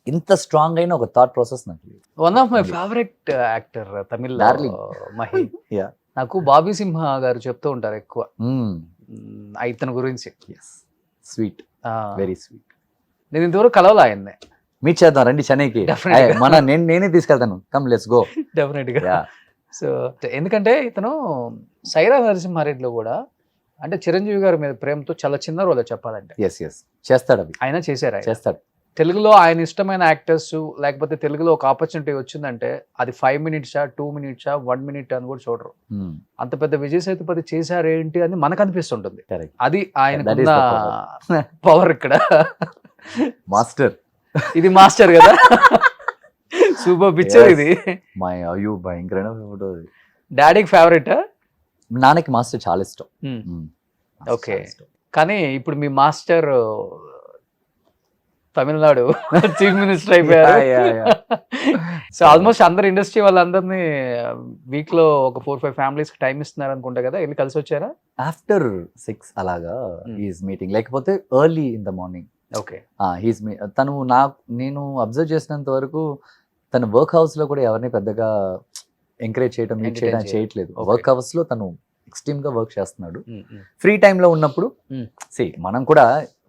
[SPEAKER 3] ఇంత స్ట్రాంగ్ అయిన ఒక థాట్ ప్రాసెస్ నాకు లేదు.
[SPEAKER 2] One of my favourite actor Tamil
[SPEAKER 3] Darling.
[SPEAKER 2] Mahi.
[SPEAKER 3] Yeah.
[SPEAKER 2] నాకు బాబీ సింహ గారు చెప్తూ ఉంటారు ఎక్కువ
[SPEAKER 3] Mm.
[SPEAKER 2] ఇతని గురించి.
[SPEAKER 3] Yes. Sweet. Very sweet.
[SPEAKER 2] నేను ఇంతవరకు కలవాలి ఆయన్ని.
[SPEAKER 3] మీట్ చేద్దాం రండి చెన్నైకి.
[SPEAKER 2] Definitely.
[SPEAKER 3] నేనే తీసుకెళ్తాను, కమ్ లెట్స్ గో.
[SPEAKER 2] డెఫినెట్ గా. సో ఎందుకంటే ఇతను సైరా నరసింహారెడ్డిలో కూడా అంటే చిరంజీవి గారి మీద ప్రేమతో చాలా చిన్న రోల్ చెప్పాలంటే
[SPEAKER 3] ఎస్ చేస్తాడు, అవి
[SPEAKER 2] ఆయన చేశారు.
[SPEAKER 3] చేస్తాడు.
[SPEAKER 2] తెలుగులో ఆయన ఇష్టమైన యాక్టర్స్ లేకపోతే తెలుగులో ఒక ఆపర్చునిటీ వచ్చిందంటే అది 5 minutes 2 minutes 1 minute అని కూడా చూడరు.
[SPEAKER 3] Mm.
[SPEAKER 2] అంత పెద్ద విజయ్ సేతుపతి చేశారేంటి అని మనకు అనిపిస్తుంటుంది.
[SPEAKER 3] Correct.
[SPEAKER 2] అది ఆయన
[SPEAKER 3] That is the
[SPEAKER 2] పవర్ ఇక్కడ.
[SPEAKER 3] మాస్టర్.
[SPEAKER 2] ఇది మాస్టర్ కదా. సూపర్ పిక్చర్ ఇది.
[SPEAKER 3] మై అయ్యో భయంకరమైన ఫోటో.
[SPEAKER 2] డాడీకి ఫేవరెట్.
[SPEAKER 3] నాన్నకి మాస్టర్ చాలా ఇష్టం. Master
[SPEAKER 2] Okay.
[SPEAKER 3] చాలా ఇష్టం.
[SPEAKER 2] కానీ ఇప్పుడు మీ మాస్టర్ తమిళనాడు చీఫ్ మినిస్టర్ అయిపోయారు.
[SPEAKER 3] Yeah, yeah.
[SPEAKER 2] సో ఆల్మోస్ట్ అందరు ఇండస్ట్రీ వాళ్ళందరినీ వీక్ లో ఒక 4-5 ఫ్యామిలీస్ కి టైం ఇస్తున్నారు అనుకుంటా కదా, వెళ్ళి కలిసి వచ్చారా?
[SPEAKER 3] ఆఫ్టర్ 6 అలాగా ఈజ్ మీటింగ్, లేకపోతే early in the morning.
[SPEAKER 2] Okay
[SPEAKER 3] తను నేను అబ్జర్వ్ చేసినంత వరకు తన వర్క్ హౌస్ లో కూడా ఎవరిని పెద్దగా ఎంకరేజ్ చేయడం మీట్ చేయడం
[SPEAKER 2] Entertain
[SPEAKER 3] చేయట్లేదు.
[SPEAKER 2] Okay.
[SPEAKER 3] వర్క్ హౌస్ లో తను ఎక్స్ట్రీమ్ గా వర్క్ చేస్తున్నాడు. ఫ్రీ టైంలో ఉన్నప్పుడు మనం కూడా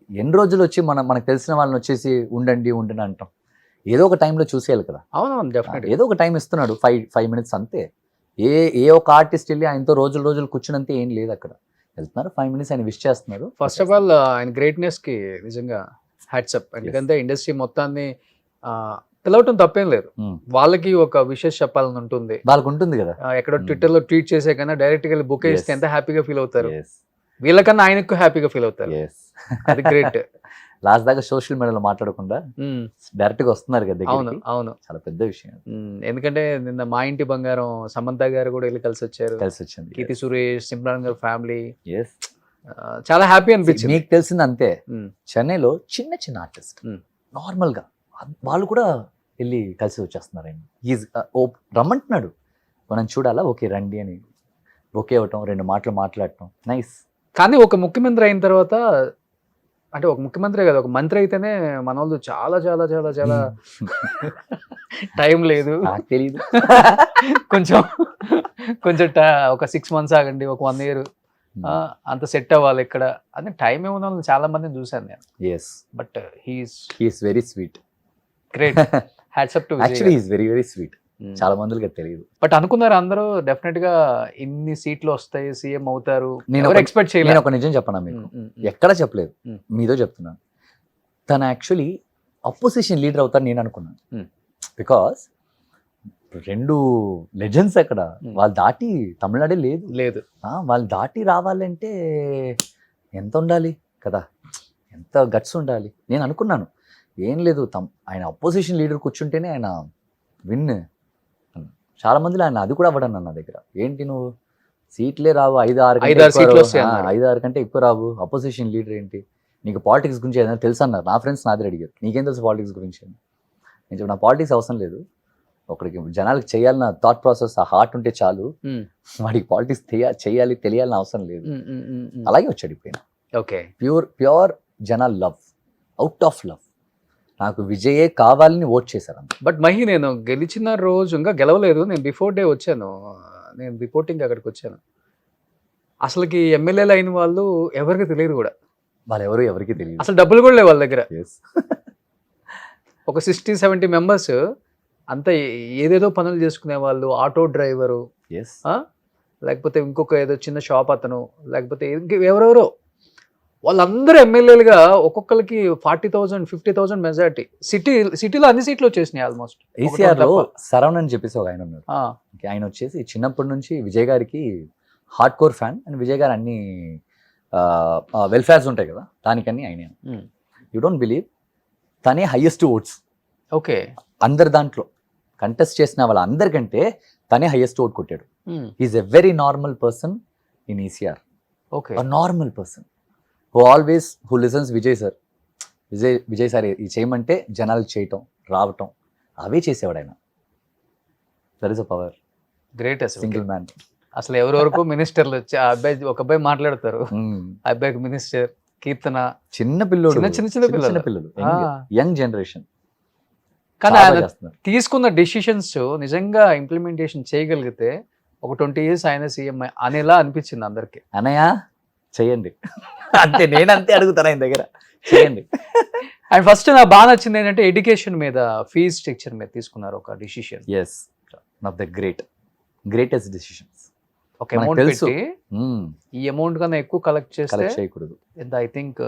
[SPEAKER 3] ఎన్ని రోజులు వచ్చి మనకు తెలిసిన వాళ్ళని వచ్చేసి ఉండండి అంటాం. ఏదో ఒక టైంలో చూసేయాలి కదా.
[SPEAKER 2] అవునవును డెఫినెట్.
[SPEAKER 3] ఏదో ఒక టైం ఇస్తున్నాడు, 5 minutes అంతే. ఏ ఒక ఆర్టిస్ట్ వెళ్ళి ఆయనతో రోజులు కూర్చున్నంతే ఏం లేదు అక్కడ. వెళ్తున్నారు 5 minutes ఆయన విష్ చేస్తున్నారు.
[SPEAKER 2] ఫస్ట్ ఆఫ్ ఆల్ ఆయన గ్రేట్నెస్ కి నిజంగా హ్యాట్స్ అప్. ఎందుకంటే ఇండస్ట్రీ మొత్తాన్ని పిలవటం తప్పేం లేదు. వాళ్ళకి ఒక విషెస్ చెప్పాలని ఉంటుంది,
[SPEAKER 3] వాళ్ళకు ఉంటుంది కదా.
[SPEAKER 2] ఎక్కడో ట్విట్టర్ లో ట్వీట్ చేసే కన్నా డైరెక్ట్ గా బుక్ ఇస్తే ఎంత హ్యాపీగా ఫీల్ అవుతారు.
[SPEAKER 3] Yes.
[SPEAKER 2] వీళ్ళకన్నా ఆయనకు హ్యాపీగా ఫీల్ అవుతారు.
[SPEAKER 3] Yes.
[SPEAKER 2] అది గ్రేట్.
[SPEAKER 3] లాస్ట్ దాకా సోషల్ మీడియాలో మాట్లాడకుండా డైరెక్ట్ గా వస్తున్నారు కదా
[SPEAKER 2] అవును
[SPEAKER 3] దగ్గరికి.
[SPEAKER 2] అవును.
[SPEAKER 3] చాలా పెద్ద విషయం.
[SPEAKER 2] ఎందుకంటే నిన్న మా ఇంటి బంగారం సమంత గారు కూడా వెళ్ళి కలిసి వచ్చారు.
[SPEAKER 3] కలిసి వచ్చింది.
[SPEAKER 2] కీర్తి సురేష్, సిమ్రాన్ గారు ఫ్యామిలీ.
[SPEAKER 3] Yes.
[SPEAKER 2] చాలా హ్యాపీ అనిపించింది.
[SPEAKER 3] మీకు తెలిసింది అంతే,
[SPEAKER 2] Mm.
[SPEAKER 3] చెన్నైలో చిన్న ఆర్టిస్ట్
[SPEAKER 2] Mm.
[SPEAKER 3] నార్మల్ గా వాళ్ళు కూడా వెళ్ళి కలిసి వచ్చేస్తున్నారు. ఆయన రమ్మంటున్నాడు, మనం చూడాలా, ఓకే రండి అని ఓకే అవటం, 2 మాటలు మాట్లాడటం. నైస్.
[SPEAKER 2] కానీ ఒక ముఖ్యమంత్రి అయిన తర్వాత, అంటే ఒక ముఖ్యమంత్రి కదా, ఒక మంత్రి అయితేనే మన వాళ్ళు చాలా చాలా చాలా చాలా టైం లేదు,
[SPEAKER 3] నాకు తెలియదు.
[SPEAKER 2] కొంచెం కొంచెం ఒక 6 months ఆగండి, ఒక 1 year అంత సెట్ అవ్వాలి ఇక్కడ అని టైం ఏమున్న వాళ్ళని చాలా మందిని చూశాను నేను.
[SPEAKER 3] Yes,
[SPEAKER 2] but he's
[SPEAKER 3] he's very sweet.
[SPEAKER 2] Great, hats up to
[SPEAKER 3] actually he's very very sweet. చాలా మందికి అది తెలియదు.
[SPEAKER 2] బట్ అనుకున్నారు అందరూ డెఫినెట్ గా ఇన్ని సీట్లు వస్తాయి, సీఎం అవుతారు,
[SPEAKER 3] నేను
[SPEAKER 2] ఎవరు ఎక్స్పెక్ట్
[SPEAKER 3] నేను
[SPEAKER 2] చేయలేదు.
[SPEAKER 3] ఒక నిజం చెప్పనా మీకు, ఎక్కడ చెప్పలేదు,
[SPEAKER 2] Mm.
[SPEAKER 3] మీతో చెప్తున్నాను. తను యాక్చువల్లీ అపోజిషన్ లీడర్ అవుతారు నేను అనుకున్నాను.
[SPEAKER 2] Mm.
[SPEAKER 3] బికాస్ 2 లెజెండ్స్ అక్కడ,
[SPEAKER 2] Mm.
[SPEAKER 3] వాళ్ళు దాటి తమిళనాడే లేదు.
[SPEAKER 2] లేదు.
[SPEAKER 3] వాళ్ళు దాటి రావాలంటే ఎంత ఉండాలి కదా, ఎంత గట్స్ ఉండాలి. నేను అనుకున్నాను ఏం లేదు, ఆయన అపోజిషన్ లీడర్ కూర్చుంటేనే ఆయన విన్. చాలా మందిలో ఆయన అది కూడా అవ్వడం నా దగ్గర. ఏంటి నువ్వు సీట్లే రావు, 5-6
[SPEAKER 2] సీట్లు వస్తాయి అన్నాడు.
[SPEAKER 3] 5-6 కంటే ఎక్కువ రావు, అపోజిషన్ లీడర్ ఏంటి, నీకు పాలిటిక్స్ గురించి ఏదైనా తెలుసు అన్నారు. నా ఫ్రెండ్స్ నాదే అడిగారు, నీకేం తెలుసు పాలిటిక్స్ గురించి అని. నేను చెప్పిన, నా పాలిటిక్స్ అవసరం లేదు, ఒకరికి జనాలకు చేయాలన్న థాట్ ప్రాసెస్, ఆ హార్ట్ ఉంటే చాలు, వాడికి పాలిటిక్స్ చేయాలి తెలియాలని అవసరం లేదు. అలాగే వచ్చాడు ఇప్పుడు.
[SPEAKER 2] ఓకే,
[SPEAKER 3] ప్యూర్ జనాలు లవ్, అవుట్ ఆఫ్ లవ్. నాకు విజయే కావాలని ఓట్ చేశారు అంత.
[SPEAKER 2] బట్ మహి, నేను గెలిచిన రోజు ఇంకా గెలవలేదు, నేను బిఫోర్ డే వచ్చాను, నేను రిపోర్టింగ్ అక్కడికి వచ్చాను. అసలుకి ఎమ్మెల్యేలు అయిన వాళ్ళు ఎవరికి తెలియదు కూడా,
[SPEAKER 3] వాళ్ళు ఎవరికి తెలియదు.
[SPEAKER 2] అసలు డబ్బులు కూడా లేవు వాళ్ళ దగ్గర.
[SPEAKER 3] Yes.
[SPEAKER 2] ఒక 60-70 మెంబర్స్ అంతా ఏదేదో పనులు చేసుకునే వాళ్ళు, ఆటో డ్రైవరు,
[SPEAKER 3] Yes.
[SPEAKER 2] లేకపోతే ఇంకొక ఏదో చిన్న షాప్ అతను, లేకపోతే ఎవరెవరో, వాళ్ళందరూ ఎమ్మెల్యేలుగా ఒక్కొక్కరికి 40,000 50,000 మెజారిటీ. సిటీలో అన్ని సీట్లు వచ్చేసినాయి ఆల్మోస్ట్.
[SPEAKER 3] ఈసీఆర్ లో శరవణ్ అని చెప్పేసి ఒక ఆయన ఉన్నారు. ఆయన వచ్చేసి చిన్నప్పటి నుంచి విజయ్ గారికి hard core fan, and Vijay garu అన్ని వెల్ఫేర్స్ ఉంటాయి కదా, దానికన్నీ ఆయన. యూ డోంట్ బిలీవ్, తనే హైయెస్ట్ ఓట్స్.
[SPEAKER 2] ఓకే,
[SPEAKER 3] అందరి దాంట్లో కంటెస్ట్ చేసిన వాళ్ళ అందరికంటే తనే హైయెస్ట్ ఓట్ కొట్టాడు. Is a very normal person in ECR.
[SPEAKER 2] Okay,
[SPEAKER 3] normal person who listens Vijay sir. Vijay sir ఇది చేయమంటే జనాలకు చేయటం, రావటం, అవే చేసేవాడు ఆయన. That is a power.
[SPEAKER 2] Great. అసలు
[SPEAKER 3] సింగిల్ మ్యాన్.
[SPEAKER 2] అసలు ఎవరెవరకు మినిస్టర్లు వచ్చి, ఆ అబ్బాయి ఒక అబ్బాయి మాట్లాడతారు, ఆ అబ్బాయికి మినిస్టర్, కీర్తన,
[SPEAKER 3] చిన్న పిల్లోడు,
[SPEAKER 2] చిన్న పిల్లలు.
[SPEAKER 3] Young generation.
[SPEAKER 2] కానీ ఆయన తీసుకున్న డెసిషన్స్ నిజంగా ఇంప్లిమెంటేషన్ చేయగలిగితే ఒక 20 years ఆయన సీఎం అనేలా అనిపించింది అందరికి.
[SPEAKER 3] అనయ్య చెయ్యండి అంతే, నేను అంతే అడుగుతాను ఆయన దగ్గర, చేయండి.
[SPEAKER 2] అండ్ ఫస్ట్ నాకు బాగా నచ్చింది ఏంటంటే ఎడ్యుకేషన్ మీద, ఫీజ్ స్ట్రక్చర్ మీద తీసుకున్నారు ఒక decision.
[SPEAKER 3] Yes, one of the greatest decisions.
[SPEAKER 2] ఒక అమౌంట్ పెట్టి ఈ అమౌంట్ కన్నా ఎక్కువ కలెక్ట్
[SPEAKER 3] చేయకూడదు.
[SPEAKER 2] ఐ థింక్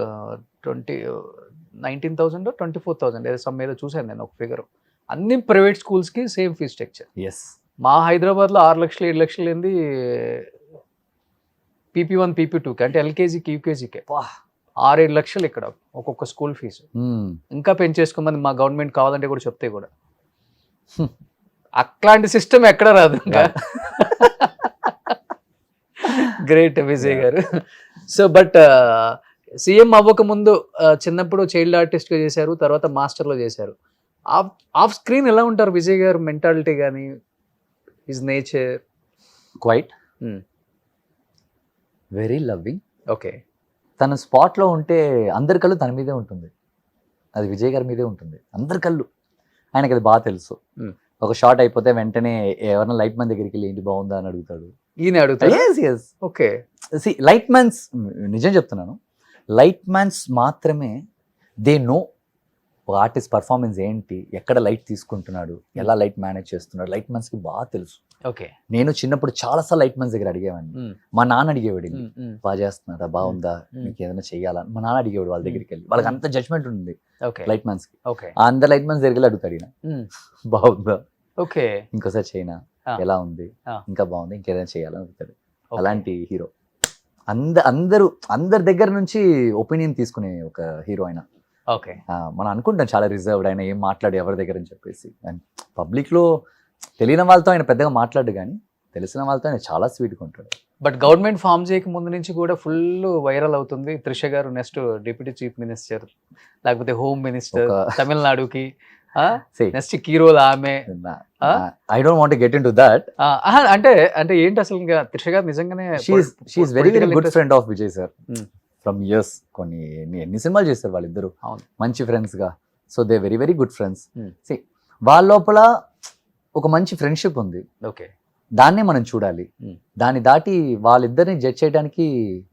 [SPEAKER 2] 19,000 24,000 ఏదో సమ్ ఏదో చూసాను నేను ఒక ఫిగర్. అన్ని ప్రైవేట్ స్కూల్స్ కి సేమ్ ఫీజ్ స్ట్రక్చర్.
[SPEAKER 3] ఎస్,
[SPEAKER 2] మా హైదరాబాద్ లో 6 లక్షలు 7 లక్షలు ఏంది PP1 PP2కి, అంటే ఎల్కేజీకి యూకేజీకి 6-7 లక్షలు ఇక్కడ ఒక్కొక్క స్కూల్ ఫీజు. ఇంకా పెంచేసుకోమని మా గవర్నమెంట్ కావాలంటే కూడా చెప్తే కూడా అట్లాంటి సిస్టమ్ ఎక్కడ రాదు ఇంకా. గ్రేట్ విజయ్ గారు. సో బట్ సీఎం అవ్వక ముందు చిన్నప్పుడు చైల్డ్ ఆర్టిస్ట్ గా చేశారు, తర్వాత మాస్టర్ లో చేశారు. ఆఫ్ స్క్రీన్ ఎలా ఉంటారు విజయ్ గారు? మెంటాలిటీ కానీ, his nature?
[SPEAKER 3] Quiet very loving.
[SPEAKER 2] Okay,
[SPEAKER 3] తన స్పాట్లో ఉంటే అందరి కళ్ళు తన మీదే ఉంటుంది, అది విజయ్ గారి మీదే ఉంటుంది అందరి కళ్ళు. ఆయనకి అది బాగా తెలుసు. ఒక షాట్ అయిపోతే వెంటనే ఎవరైనా లైట్ మ్యాన్ దగ్గరికి వెళ్ళి ఏంటి బాగుందా అని అడుగుతాడు.
[SPEAKER 2] ఈయన అడుగుతాడు. ఓకే,
[SPEAKER 3] లైట్ మ్యాన్స్, నిజం చెప్తున్నాను, లైట్ మ్యాన్స్ మాత్రమే దే నో ఒక ఆర్టిస్ట్ పర్ఫార్మెన్స్ ఏంటి, ఎక్కడ లైట్ తీసుకుంటున్నాడు, ఎలా లైట్ మేనేజ్ చేస్తున్నాడు. లైట్ మ్యాన్స్ కి బాగా తెలుసు.
[SPEAKER 2] ఓకే,
[SPEAKER 3] నేను చిన్నప్పుడు చాలాసార్లు లైట్ మ్యాన్స్ దగ్గర అడిగేవాడిని. మా నాన్న అడిగేవాడు, బాగా చేస్తున్నారా, బాగుందా, మీకు ఏదైనా చెయ్యాలా, మా నాన్న అడిగేవాడు వాళ్ళ దగ్గరికి వెళ్ళి. వాళ్ళకి అంత జడ్జ్మెంట్ ఉంది లైట్ మ్యాన్స్ కి. అందరు లైట్ మ్యాన్స్ దగ్గరికి అడుగుతాడు ఈయన, బాగుందా,
[SPEAKER 2] ఓకే,
[SPEAKER 3] ఇంకోసారి చైనా, ఎలా ఉంది, ఇంకా బాగుంది, ఇంకేదైనా చేయాలని అడుగుతాడు. అలాంటి హీరో. అందరి దగ్గర నుంచి ఒపీనియన్ తీసుకునే ఒక హీరో ఆయన.
[SPEAKER 2] ఓకే,
[SPEAKER 3] మనం అనుకుంటాం చాలా రిజర్వ్డ్, ఆయన ఏం మాట్లాడు ఎవరి దగ్గర అని చెప్పేసి. పబ్లిక్ లో తెలియని వాళ్ళతో ఆయన పెద్దగా మాట్లాడు, కానీ తెలిసిన వాళ్ళతో ఆయన చాలా స్వీట్గా ఉంటాడు.
[SPEAKER 2] బట్ గవర్నమెంట్ ఫామ్ చేయక ముందు నుంచి కూడా ఫుల్ వైరల్ అవుతుంది త్రిష గారు నెక్స్ట్ డిప్యూటీ చీఫ్ మినిస్టర్, లేకపోతే హోమ్ మినిస్టర్ తమిళనాడుకి,
[SPEAKER 3] See,
[SPEAKER 2] నెక్స్ట్ కీరోలు ఆమె
[SPEAKER 3] I don't want to get into that.
[SPEAKER 2] అంటే అంటే ఏంటి అసలు ఇంకా త్రిష గారు నిజంగానే
[SPEAKER 3] She's very
[SPEAKER 2] political
[SPEAKER 3] good
[SPEAKER 2] interest-
[SPEAKER 3] friend of Vijay sir.
[SPEAKER 2] Hmm.
[SPEAKER 3] From years. కొన్ని ఎన్ని సినిమాలు చేస్తారు వాళ్ళిద్దరు
[SPEAKER 2] అవును.
[SPEAKER 3] మంచి ఫ్రెండ్స్ గా. So they very very good friends.
[SPEAKER 2] Hmm.
[SPEAKER 3] See, వాళ్ళ లోపల ఒక మంచి ఫ్రెండ్షిప్ ఉంది.
[SPEAKER 2] ఓకే.
[SPEAKER 3] దాన్నే మనం చూడాలి.
[SPEAKER 2] Hmm.
[SPEAKER 3] దాన్ని దాటి వాళ్ళిద్దరిని జడ్జ్ చేయడానికి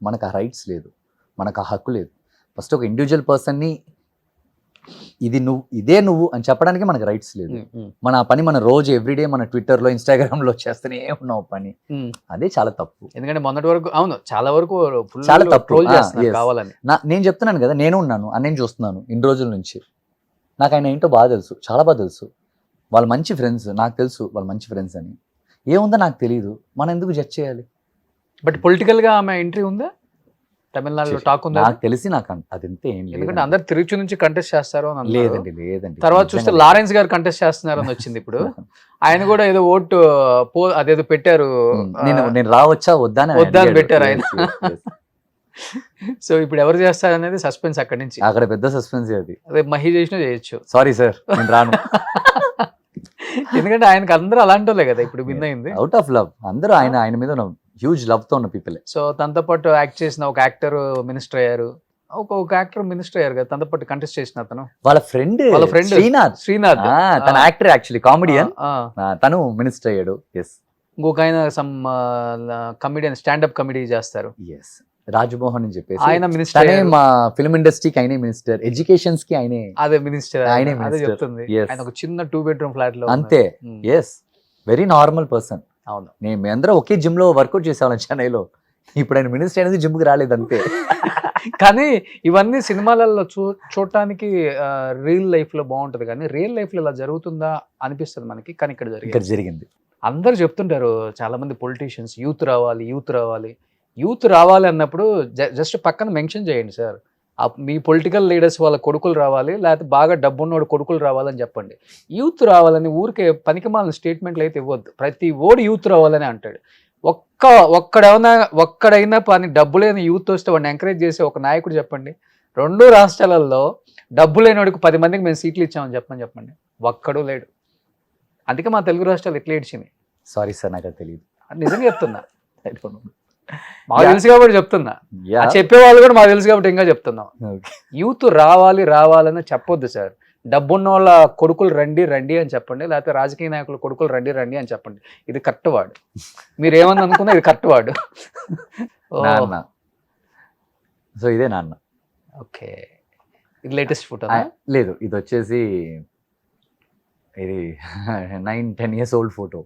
[SPEAKER 3] మనకు ఆ రైట్స్ లేదు, మనకు ఆ హక్కు లేదు. ఫస్ట్ ఒక ఇండివిజువల్ పర్సన్ని ఇది నువ్వు ఇదే నువ్వు అని చెప్పడానికి మనకు రైట్స్ లేదు. మన ఆ పని మన రోజు ఎవ్రీడే మన ట్విట్టర్లో ఇన్స్టాగ్రామ్లో చేస్తూనే ఉన్నాం పని. అదే చాలా తప్పు.
[SPEAKER 2] ఎందుకంటే మొన్నటి వరకు అవును చాలా వరకు
[SPEAKER 3] చాలా తప్పు.
[SPEAKER 2] ట్రోల్ చేస్తున్నారు
[SPEAKER 3] yes.
[SPEAKER 2] కావాలని.
[SPEAKER 3] నేను చెప్తున్నాను కదా, నేను ఉన్నాను అన్నయ్య చూస్తున్నాను ఇన్ని రోజుల నుంచి. నాకు ఆయన ఏంటో బాగా తెలుసు, చాలా బాగా తెలుసు. వాళ్ళు మంచి ఫ్రెండ్స్, నాకు తెలుసు వాళ్ళు మంచి ఫ్రెండ్స్ అని. ఏముందో నాకు తెలియదు, మనం ఎందుకు జడ్జ్ చేయాలి?
[SPEAKER 2] బట్ పొలిటికల్ గా ఆమె ఎంట్రీ ఉందా తమిళనాడులో? టాక్ ఉందా?
[SPEAKER 3] నాకు తెలిసి నాకు అదంతే ఏం లేదు.
[SPEAKER 2] ఎందుకంటే అందరు తిరుచి నుంచి కంటెస్ట్ చేస్తారు అని అన్నారు.
[SPEAKER 3] లేదండి లేదండి.
[SPEAKER 2] తర్వాత చూస్తే లారెన్స్ గారు కంటెస్ట్ చేస్తున్నారు అని వచ్చింది ఇప్పుడు. ఆయన కూడా ఏదో ఓటు అదేదో పెట్టారు.
[SPEAKER 3] నేను రావచ్చా వద్దా
[SPEAKER 2] అని పెట్టారు ఆయన. సో ఇప్పుడు ఎవరు చేస్తారు అనేది సస్పెన్స్ అక్కడి నుంచి.
[SPEAKER 3] అక్కడ పెద్ద సస్పెన్స్ అది.
[SPEAKER 2] అదే మహి చేసినా చేయొచ్చు.
[SPEAKER 3] సారీ సార్ నేను రాను.
[SPEAKER 2] ఎందుకంటే ఆయనకి అందరూ అలాంటి వాళ్ళే కదా ఇప్పుడు విన్ అయింది.
[SPEAKER 3] అవుట్ ఆఫ్ లవ్ అందరూ ఆయన మీద హ్యూజ్ లవ్ తో ఉన్న పీపుల్.
[SPEAKER 2] సో తనతో పాటు యాక్ట్ చేసిన ఒక యాక్టర్ మినిస్టర్ అయ్యారు. ఒక యాక్టర్ మినిస్టర్ అయ్యారు కదా తనతో పాటు కంటెస్ట్ చేసిన అతను.
[SPEAKER 3] వాళ్ళ ఫ్రెండ్ శ్రీనాథ్ తన యాక్టర్ యాక్చువల్లీ కామెడియన్. తను మినిస్టర్ అయ్యాడు. ఎస్.
[SPEAKER 2] ఇంకొక ఆయన సమ్ కమెడియన్ స్టాండప్ కమెడీ చేస్తారు.
[SPEAKER 3] ఎస్ రాజ్మోహన్ అని చెప్పేసి
[SPEAKER 2] ఆయన మినిస్టర్.
[SPEAKER 3] మా ఫిల్మ్ ఇండస్ట్రీకి ఆయనే మినిస్టర్, ఎడ్యుకేషన్స్ కి ఆయనే
[SPEAKER 2] అదే మినిస్టర్.
[SPEAKER 3] ఆయనే
[SPEAKER 2] అదే
[SPEAKER 3] మినిస్టర్.
[SPEAKER 2] చెప్తుంది.
[SPEAKER 3] Yes.
[SPEAKER 2] ఆయన ఒక చిన్న 2 bedroom ఫ్లాట్ లో
[SPEAKER 3] అంతే. Yes very normal person.
[SPEAKER 2] అవును.
[SPEAKER 3] మేము అందరం ఒకే జిమ్ లో వర్కౌట్ చేసేవాళ్ళం చెన్నైలో. ఇప్పుడు ఆయన మినిస్టర్ అనేది జిమ్ కి రాలేదు అంతే.
[SPEAKER 2] కానీ ఇవన్నీ సినిమాలలో చూడటానికి రియల్ లైఫ్ లో బాగుంటది, కానీ రియల్ లైఫ్ లో ఇలా జరుగుతుందా అనిపిస్తుంది మనకి. కానీ ఇక్కడ
[SPEAKER 3] జరిగింది.
[SPEAKER 2] అందరు చెప్తుంటారు చాలా మంది పొలిటీషియన్స్, యూత్ రావాలి యూత్ రావాలి యూత్ రావాలి అన్నప్పుడు జస్ట్ పక్కన మెన్షన్ చేయండి సార్, మీ పొలిటికల్ లీడర్స్ వాళ్ళ కొడుకులు రావాలి, లేకపోతే బాగా డబ్బున్నోడు కొడుకులు రావాలని చెప్పండి. యూత్ రావాలని ఊరికే పనికిమాలిన స్టేట్మెంట్లు అయితే ఇవ్వద్దు. ప్రతి ఓడు యూత్ రావాలని అంటాడు. ఒక్కడైనా పని డబ్బు లేని యూత్ వస్తే వాడిని ఎంకరేజ్ చేసే ఒక నాయకుడు చెప్పండి. 2 రాష్ట్రాలలో డబ్బు లేనివాడికి 10 మందికి మేము సీట్లు ఇచ్చామని చెప్పండి. ఒక్కడూ లేడు. అందుకే మా తెలుగు రాష్ట్రాలు ఎట్లా ఏడ్చినాయి.
[SPEAKER 3] సారీ సార్ నాకు తెలియదు.
[SPEAKER 2] నిజంగా చెప్తున్నా. మాకు తెలుసు కాబట్టి చెప్తున్నా. చెప్పే వాళ్ళు కూడా మాకు తెలుసు కాబట్టి ఇంకా చెప్తున్నాం. యూత్ రావాలని చెప్పొద్దు సార్. డబ్బున్న వాళ్ళ కొడుకులు రండి అని చెప్పండి, లేకపోతే రాజకీయ నాయకుల కొడుకులు రండి అని చెప్పండి. ఇది కరెక్ట్ వాడు. మీరు ఏమని అనుకున్నా ఇది కరెక్ట్ వాడు.
[SPEAKER 3] సో ఇదే నాన్న.
[SPEAKER 2] ఓకే. ఇది లేటెస్ట్ ఫోటో
[SPEAKER 3] లేదు, ఇది వచ్చేసి ఇది 9-10 years old ఫోటో.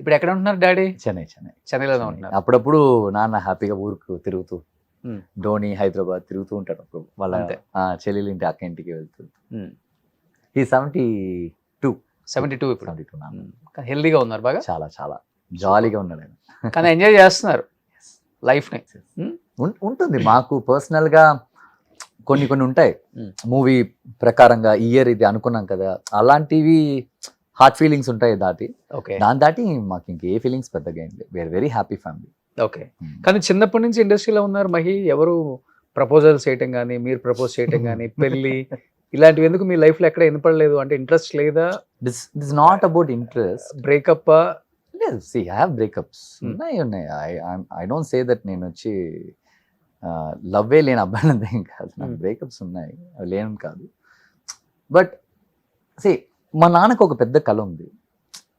[SPEAKER 2] ఇప్పుడు ఎక్కడ ఉంటున్నారు డాడీ? చెన్నైలో ఉంటున్నారు.
[SPEAKER 3] అప్పుడప్పుడు నాన్న హ్యాపీగా ఊరుకు తిరుగుతూ ధోని హైదరాబాద్ తిరుగుతూ ఉంటాడు. అప్పుడు వాళ్ళ చెల్లెలు ఇంటి అక్క ఇంటికి వెళ్తూ. ఈ 72 ఇప్పుడు.
[SPEAKER 2] హెల్దీగా ఉన్నారు బాగా.
[SPEAKER 3] చాలా చాలా జాలీగా ఉన్నాడు ఆయన.
[SPEAKER 2] కానీ ఎంజాయ్ చేస్తున్నారు లైఫ్ ని.
[SPEAKER 3] ఉంటుంది మాకు పర్సనల్ గా కొన్ని ఉంటాయి. మూవీ ప్రకారంగా ఇయర్ ఇది అనుకున్నాం కదా, అలాంటివి హార్ట్ ఫీలింగ్స్ ఉంటాయి దాటి. దాని దాటి మాకు ఇంకే ఫీలింగ్స్ పెద్దగా ఏం లేదు. We're very happy family.
[SPEAKER 2] Okay. కానీ చిన్నప్పటి నుంచి ఇండస్ట్రీలో ఉన్నారు మహి. ఎవరు ప్రపోజల్స్ చేయటం కానీ, మీరు ప్రపోజ్ చేయటం కానీ, పెళ్లి ఇలాంటివి ఎందుకు మీ లైఫ్ లో ఎక్కడ వినపడలేదు? అంటే ఇంట్రెస్ట్ లేదా?
[SPEAKER 3] This not about interest.
[SPEAKER 2] Breakup
[SPEAKER 3] లేదు. సి ఐ హావ్ బ్రేకప్స్ ఉన్నాయి. ఐ డోంట్ సే దట్ నేను వచ్చి లవ్వే లేని అబ్బాయిలంతా ఏం కాదు. నాకు బ్రేకప్స్ ఉన్నాయి, అవి లేని కాదు. బట్ సి మా నాన్నకు ఒక పెద్ద కళ ఉంది.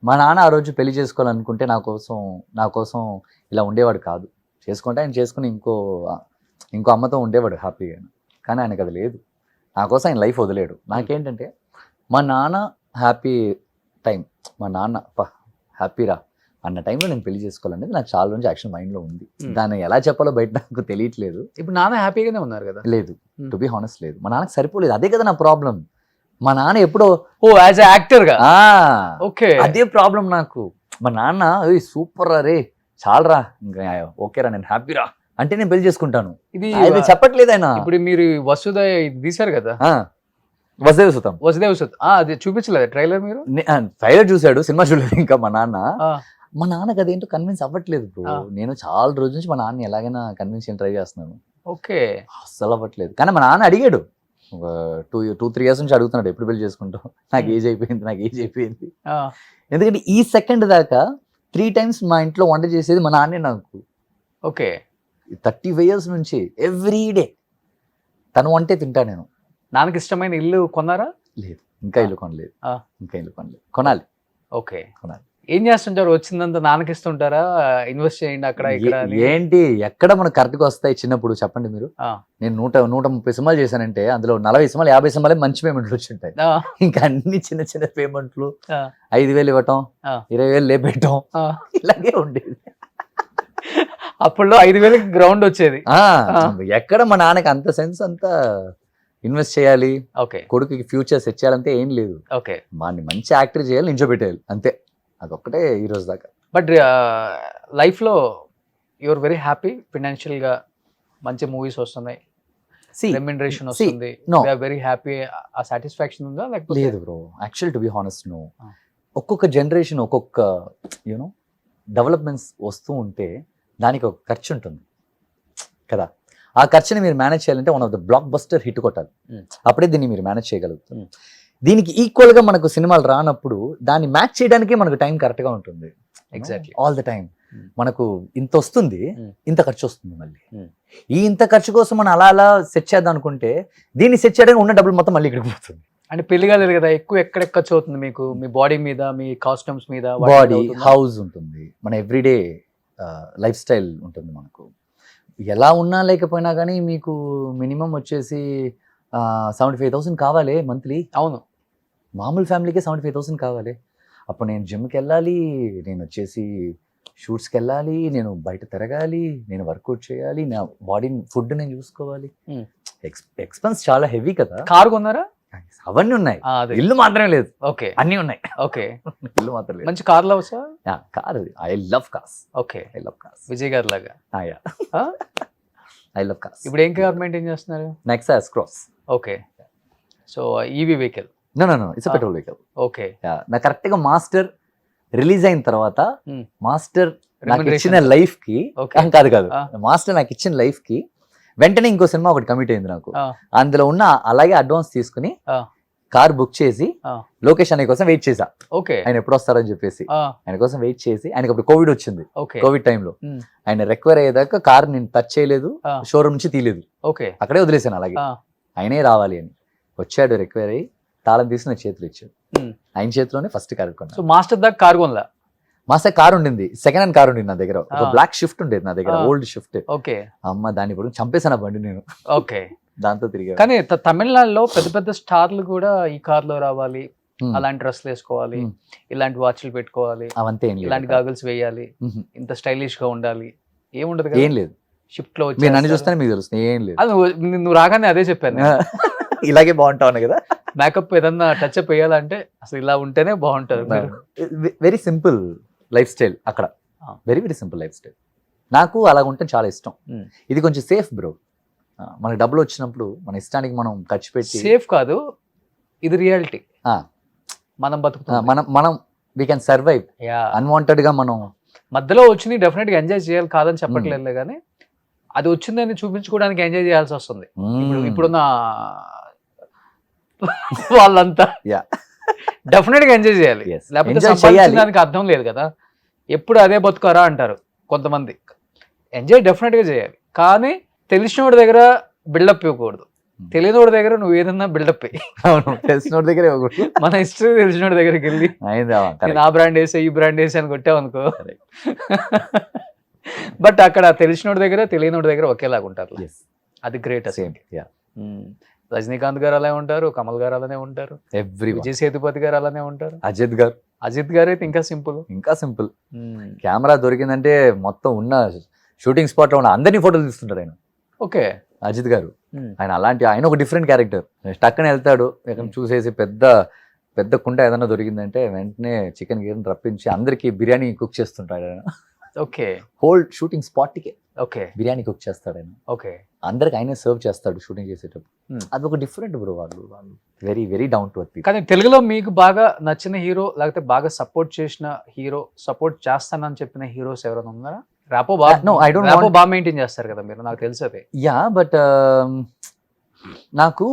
[SPEAKER 3] మా నాన్న ఆ రోజు పెళ్లి చేసుకోవాలనుకుంటే నా కోసం ఇలా ఉండేవాడు కాదు. చేసుకుంటే ఆయన చేసుకుని ఇంకో అమ్మతో ఉండేవాడు హ్యాపీగా. కానీ ఆయనకు అది లేదు. నా కోసం ఆయన లైఫ్ వదిలేడు. నాకేంటంటే మా నాన్న హ్యాపీ టైం, మా నాన్న హ్యాపీరా అన్న టైంలో నేను పెళ్లి చేసుకోవాలనేది నాకు చాలా రోజు యాక్షన్ మైండ్లో ఉంది. దాన్ని ఎలా చెప్పాలో బయట నాకు తెలియట్లేదు.
[SPEAKER 2] ఇప్పుడు నాన్న హ్యాపీగానే ఉన్నారు కదా?
[SPEAKER 3] లేదు, టు బి హానెస్ట్ లేదు. మా నాన్నకి సరిపోలేదు. అదే కదా నా ప్రాబ్లం. మా నాన్న ఎప్పుడో
[SPEAKER 2] యాజ్ యాక్టర్ గా ఓకే,
[SPEAKER 3] అదే ప్రాబ్లం నాకు. మా నాన్న సూపర్ రా రే, చాలరా, ఇంకా ఓకేరా, నేను హ్యాపీరా అంటే నేను పెళ్లి చేసుకుంటాను. ఇది చెప్పట్లేదు ఆయన.
[SPEAKER 2] ఇప్పుడు మీరు వసుధ తీశారు కదా,
[SPEAKER 3] వసుదేవ సుతం.
[SPEAKER 2] అది చూపించలేదు ట్రైలర్? మీరు
[SPEAKER 3] ట్రైలర్ చూసాడు, సినిమా చూడలేదు ఇంకా మా నాన్న. మా నాన్నకి అదేంటో కన్విన్స్ అవ్వట్లేదు బ్రో. నేను చాలా రోజు నుంచి మా నాన్న ఎలాగైనా కన్విన్స్ ట్రై చేస్తున్నాను.
[SPEAKER 2] ఓకే.
[SPEAKER 3] అస్సలు అవ్వట్లేదు. కానీ మా నాన్న అడిగాడు, ఒక 2-3 years నుంచి అడుగుతున్నాడు ఎప్పుడు పెళ్లి చేసుకుంటాం, నాకు ఏజ్ అయిపోయింది. ఎందుకంటే ఈ సెకండ్ దాకా 3 times మా ఇంట్లో వంట చేసేది మా నాన్నే నాకు.
[SPEAKER 2] ఓకే.
[SPEAKER 3] 35 years నుంచి ఎవ్రీ డే తను వంటే తింటా నేను.
[SPEAKER 2] నాన్నకి ఇష్టమైన ఇల్లు కొన్నారా?
[SPEAKER 3] లేదు, ఇంకా ఇల్లు కొనలేదు.
[SPEAKER 2] ఆ.
[SPEAKER 3] కొనాలి.
[SPEAKER 2] ఓకే.
[SPEAKER 3] కొనాలి.
[SPEAKER 2] ఏం చేస్తుంటారు? వచ్చిందంతా నాన్నకి ఇస్తుంటారా? ఇన్వెస్ట్ చేయండి అక్కడ ఇక్కడ అని?
[SPEAKER 3] ఏంటి ఎక్కడ మనకు కరెక్ట్గా వస్తాయి చిన్నప్పుడు చెప్పండి మీరు.
[SPEAKER 2] ఆ.
[SPEAKER 3] నేను 130 సినిమాలు చేశానంటే అందులో 40 సినిమాలు 50 సినిమాలే మంచి పేమెంట్లు వచ్చి ఉంటాయి.
[SPEAKER 2] ఆ,
[SPEAKER 3] ఇంకా అన్ని చిన్న చిన్న పేమెంట్లు,
[SPEAKER 2] ఆ,
[SPEAKER 3] 5,000 ఇవ్వటం,
[SPEAKER 2] ఆ.
[SPEAKER 3] 20,000 లేపెట్టడం,
[SPEAKER 2] ఆ.
[SPEAKER 3] ఇలాగే ఉండేది.
[SPEAKER 2] అప్పుడులో 5,000కి గ్రౌండ్ వచ్చేది.
[SPEAKER 3] ఆ, ఎక్కడ మా నాన్నకి అంత సెన్స్ అంతా ఇన్వెస్ట్ చేయాలి,
[SPEAKER 2] ఓకే.
[SPEAKER 3] కొడుకుకి ఫ్యూచర్ సెట్ చేయాలంటే ఏం లేదు.
[SPEAKER 2] ఓకే.
[SPEAKER 3] వాడిని మంచి యాక్టర్ చేయాలి, నించోబెట్టేయాలి అంతే. అదొక్కటే ఈ రోజు దాకా.
[SPEAKER 2] బట్ లైఫ్లో యువర్ వెరీ హ్యాపీ ఫినాన్షియల్గా, మంచి మూవీస్ వస్తున్నాయి, రెమ్యునరేషన్ వస్తుంది,
[SPEAKER 3] no.
[SPEAKER 2] Very happy. ఆ సాటిస్ఫాక్షన్ ఉందా లేకపోతే?
[SPEAKER 3] లేదు bro, actual to be honest no.
[SPEAKER 2] Ah.
[SPEAKER 3] ఒక్కొక్క జనరేషన్ ఒక్కొక్క యూనో డెవలప్మెంట్స్ వస్తూ ఉంటే దానికి ఒక ఖర్చు ఉంటుంది కదా. ఆ ఖర్చుని మీరు మేనేజ్ చేయాలంటే one of the block buster hit కొట్టాలి. అప్పుడే దీన్ని మీరు మేనేజ్ చేయగలుగుతారు. దీనికి ఈక్వల్ గా మనకు సినిమాలు రానప్పుడు దాన్ని మ్యాచ్ చేయడానికి మనకు టైం కరెక్ట్ గా ఉంటుంది.
[SPEAKER 2] ఎగ్జాక్ట్లీ.
[SPEAKER 3] ఆల్ ద టైం మనకు ఇంత వస్తుంది, ఇంత ఖర్చు వస్తుంది మళ్ళీ.
[SPEAKER 2] Hmm.
[SPEAKER 3] ఈ ఇంత ఖర్చు కోసం మనం అలా సెట్ చేద్దాం అనుకుంటే దీన్ని సెట్ చేయడానికి ఉన్న డబ్బులు మొత్తం మళ్ళీ ఇక్కడికి పోతుంది.
[SPEAKER 2] అంటే పెళ్లి కాలేదు కదా, ఎక్కువ ఎక్కడ ఖర్చు అవుతుంది మీకు? మీ బాడీ మీద, మీ కాస్ట్యూమ్స్ మీద,
[SPEAKER 3] బాడీ, హౌస్ ఉంటుంది, మన ఎవ్రీడే లైఫ్ స్టైల్ ఉంటుంది. మనకు ఎలా ఉన్నా లేకపోయినా కానీ మీకు మినిమం వచ్చేసి 75,000 కావాలి మంత్లీ.
[SPEAKER 2] అవును.
[SPEAKER 3] మామూలు ఫ్యామిలీకే 75,000 కావాలి. అప్పుడు నేను జిమ్కి వెళ్ళాలి, నేను వచ్చేసి షూట్స్కి వెళ్ళాలి, నేను బయట తిరగాలి, నేను వర్కౌట్ చేయాలి, నా బాడీ ఫుడ్ నేను చూసుకోవాలి. ఎక్స్పెన్స్ చాలా హెవీ కదా.
[SPEAKER 2] కారు కొన్నారా?
[SPEAKER 3] అవన్నీ ఉన్నాయి,
[SPEAKER 2] ఆ, అదే.
[SPEAKER 3] ఇల్లు మాత్రమే లేదు,
[SPEAKER 2] ఓకే.
[SPEAKER 3] అన్నీ ఉన్నాయి.
[SPEAKER 2] ఓకే.
[SPEAKER 3] ఇల్లు మాత్రం లేదు.
[SPEAKER 2] మంచి కార్లో వచ్చా?
[SPEAKER 3] Car, I love cars.
[SPEAKER 2] Okay.
[SPEAKER 3] I love cars.
[SPEAKER 2] Vijay గారి లాగా. ఆ?
[SPEAKER 3] I love cars.
[SPEAKER 2] ఇప్పుడు ఏం కార్ మెయింటైన్ చేస్తున్నారు?
[SPEAKER 3] Nexa cross.
[SPEAKER 2] Okay. So EV vehicle?
[SPEAKER 3] No, it's petrol vehicle.
[SPEAKER 2] Okay.
[SPEAKER 3] నా కరెక్ట్ గా మాస్టర్ రిలీజ్ అయిన తర్వాత
[SPEAKER 2] Hmm.
[SPEAKER 3] మాస్టర్ నాకు
[SPEAKER 2] Remuneration.
[SPEAKER 3] ఇచ్చిన లైఫ్ కి
[SPEAKER 2] Okay.
[SPEAKER 3] కాదు
[SPEAKER 2] Ah.
[SPEAKER 3] మాస్టర్ నాకు ఇచ్చిన లైఫ్ కి వెంటనే ఇంకో సినిమా ఒకటి కమిట్ అయింది నాకు.
[SPEAKER 2] Ah.
[SPEAKER 3] అందులో ఉన్న అలాగే అడ్వాన్స్ తీసుకుని
[SPEAKER 2] Ah.
[SPEAKER 3] కార్ బుక్ చేసి
[SPEAKER 2] Ah.
[SPEAKER 3] లోకేష్ అనే కోసం వెయిట్ చేశా,
[SPEAKER 2] ఓకే.
[SPEAKER 3] ఆయన ఎప్పుడు వస్తారని చెప్పేసి.
[SPEAKER 2] ఆ,
[SPEAKER 3] ఆయన కోసం వెయిట్ చేసి, ఆయనకు అప్పుడు కోవిడ్ వచ్చింది.
[SPEAKER 2] ఓకే.
[SPEAKER 3] కోవిడ్ టైంలో
[SPEAKER 2] Hmm.
[SPEAKER 3] ఆయన రిక్వైర్ అయ్యేదాకా కార్ నేను టచ్ చేయలేదు,
[SPEAKER 2] Ah.
[SPEAKER 3] షోరూమ్ నుంచి తీయలేదు,
[SPEAKER 2] ఓకే.
[SPEAKER 3] అక్కడే వదిలేసాను అలాగే.
[SPEAKER 2] ఆ,
[SPEAKER 3] ఆయనే రావాలి అని వచ్చాడు, రిక్వైర్ అయ్యి తాళం తీసి నా చేతులు ఇచ్చాడు.
[SPEAKER 2] Hmm.
[SPEAKER 3] ఆయన చేతిలోనే ఫస్ట్ కార్ కొన్నాను.
[SPEAKER 2] సో మాస్టర్ దాకా కారు కొనలా?
[SPEAKER 3] మాసే కార్ ఉండింది, సెకండ్ హ్యాండ్ కార్ ఉండింది నా దగ్గర, ఒక
[SPEAKER 2] Ah.
[SPEAKER 3] బ్లాక్ షిఫ్ట్ ఉండేది నా దగ్గర,
[SPEAKER 2] Ah.
[SPEAKER 3] Old shift.
[SPEAKER 2] ఓకే.
[SPEAKER 3] అమ్మ దాన్ని ఇప్పుడు చంపేసాను ఆ బండి నేను,
[SPEAKER 2] ఓకే.
[SPEAKER 3] దాంతో తిరిగా.
[SPEAKER 2] కానీ తమిళనాడులో పెద్ద పెద్ద స్టార్లు కూడా ఈ కార్లో రావాలి,
[SPEAKER 3] Hmm.
[SPEAKER 2] అలాంటి డ్రెస్లు వేసుకోవాలి,
[SPEAKER 3] Hmm.
[SPEAKER 2] ఇలాంటి వాచ్లు పెట్టుకోవాలి,
[SPEAKER 3] అవంతే ఏం లేదు,
[SPEAKER 2] ఇలాంటి గాగుల్స్ వేయాలి,
[SPEAKER 3] Mhm.
[SPEAKER 2] ఇంత స్టైలిష్ గా ఉండాలి, ఏముండదు
[SPEAKER 3] ఏం
[SPEAKER 2] కదా
[SPEAKER 3] లేదు.
[SPEAKER 2] షిఫ్ట్ లో
[SPEAKER 3] మీరు నన్ను
[SPEAKER 2] వచ్చి.
[SPEAKER 3] చూస్తేనే మీకు తెలుస్తుంది, ఏం లేదు.
[SPEAKER 2] అది నువ్వు రాగానే అదే చెప్పాను.
[SPEAKER 3] ఇలాగే బాగుంటావు కదా.
[SPEAKER 2] మేకప్ ఏదన్నా టచ్ అప్ వేయాలంటే అసలు ఇలా ఉంటేనే బాగుంటారు మీరు.
[SPEAKER 3] వెరీ సింపుల్ లైఫ్ స్టైల్ అక్కడ,
[SPEAKER 2] Ah.
[SPEAKER 3] Very very simple life style. నాకు అలా ఉంటే చాలా ఇష్టం.
[SPEAKER 2] Hmm.
[SPEAKER 3] ఇది కొంచెం సేఫ్ బ్రో. మనకి డబ్బులు వచ్చినప్పుడు మన ఇష్టానికి మనం ఖర్చు పెట్టి,
[SPEAKER 2] సేఫ్ కాదు, ఇది రియాలిటీ.
[SPEAKER 3] Ah.
[SPEAKER 2] మనం బతుకుతాం.
[SPEAKER 3] మనం వీ కెన్ సర్వైవ్. అన్వాంటెడ్ గా మనం
[SPEAKER 2] మధ్యలో వచ్చింది డెఫినెట్ గా ఎంజాయ్ చేయాలి, కాదని చెప్పట్లేదు, కానీ అది వచ్చిందని చూపించుకోవడానికి ఎంజాయ్ చేయాల్సి వస్తుంది. ఇప్పుడున్న వాళ్ళంతా
[SPEAKER 3] Yeah.
[SPEAKER 2] డెఫినెట్ గా ఎంజాయ్ చేయాలి,
[SPEAKER 3] Yes.
[SPEAKER 2] లేకపోతే
[SPEAKER 3] Enjoy
[SPEAKER 2] సంపాదించిన
[SPEAKER 3] చేయాలి.
[SPEAKER 2] దానికి అర్థం లేదు కదా. ఎప్పుడు అదే బతుకారా అంటారు కొంతమంది. ఎంజాయ్ డెఫినెట్ గా చేయాలి, కానీ తెలిసినోడి దగ్గర బిల్డప్ ఇవ్వకూడదు. తెలియనోడి దగ్గర నువ్వు ఏదన్నా బిల్డప్
[SPEAKER 3] అవును, తెలిసిన దగ్గరే ఒకటి.
[SPEAKER 2] మన హిస్టరీ తెలిసినోడి దగ్గరికి వెళ్ళి నేను ఆ బ్రాండ్ వేసా ఈ బ్రాండ్ వేసా అని కొట్టావు అనుకో. బట్ అక్కడ తెలిసినోడి దగ్గర తెలియనోడి దగ్గర ఒకేలాగా ఉంటారు. అది గ్రేట్ అసలు. రజనీకాంత్ గారు అలానే ఉంటారు, కమల్ గారు అలానే ఉంటారు,
[SPEAKER 3] ఎవ్రీ
[SPEAKER 2] విజయ్ సేతుపతి గారు అలానే ఉంటారు,
[SPEAKER 3] అజిత్ గారు,
[SPEAKER 2] అజిత్ గారు అయితే ఇంకా సింపుల్.
[SPEAKER 3] కెమెరా దొరికిందంటే మొత్తం ఉన్న షూటింగ్ స్పాట్ లో ఉన్న అందరినీ ఫోటోలు తీస్తుంటారు ఆయన.
[SPEAKER 2] ఓకే.
[SPEAKER 3] అజిత్ గారు ఆయన ఒక డిఫరెంట్ క్యారెక్టర్. టక్కన వెళ్తాడు, చూసేసి పెద్ద పెద్ద కుండ ఏదైనా దొరికిందంటే వెంటనే చికెన్ గిన్నె రప్పించి అందరికి బిర్యానీ కుక్ చేస్తుంటాడు ఆయన.
[SPEAKER 2] ఓకే.
[SPEAKER 3] హోల్ షూటింగ్ స్పాట్ కి
[SPEAKER 2] ఓకే.
[SPEAKER 3] బిర్యానీ కుక్ చేస్తాడు ఆయన.
[SPEAKER 2] ఓకే.
[SPEAKER 3] అందరికి ఆయనే సర్వ్ చేస్తాడు షూటింగ్ చేసేటప్పుడు. అది ఒక డిఫరెంట్ బ్రో. వాళ్ళు very very down to earth.
[SPEAKER 2] కానీ తెలుగులో మీకు బాగా నచ్చిన హీరో, లేకపోతే బాగా సపోర్ట్ చేసిన హీరో, సపోర్ట్ చేస్తానని చెప్పిన హీరోస్ ఎవరైనా ఉన్నారా? రాపో బాగా మెయింటైన్ చేస్తారు కదా మీరు, నాకు తెలుసు అదే.
[SPEAKER 3] యా, బట్ నాకు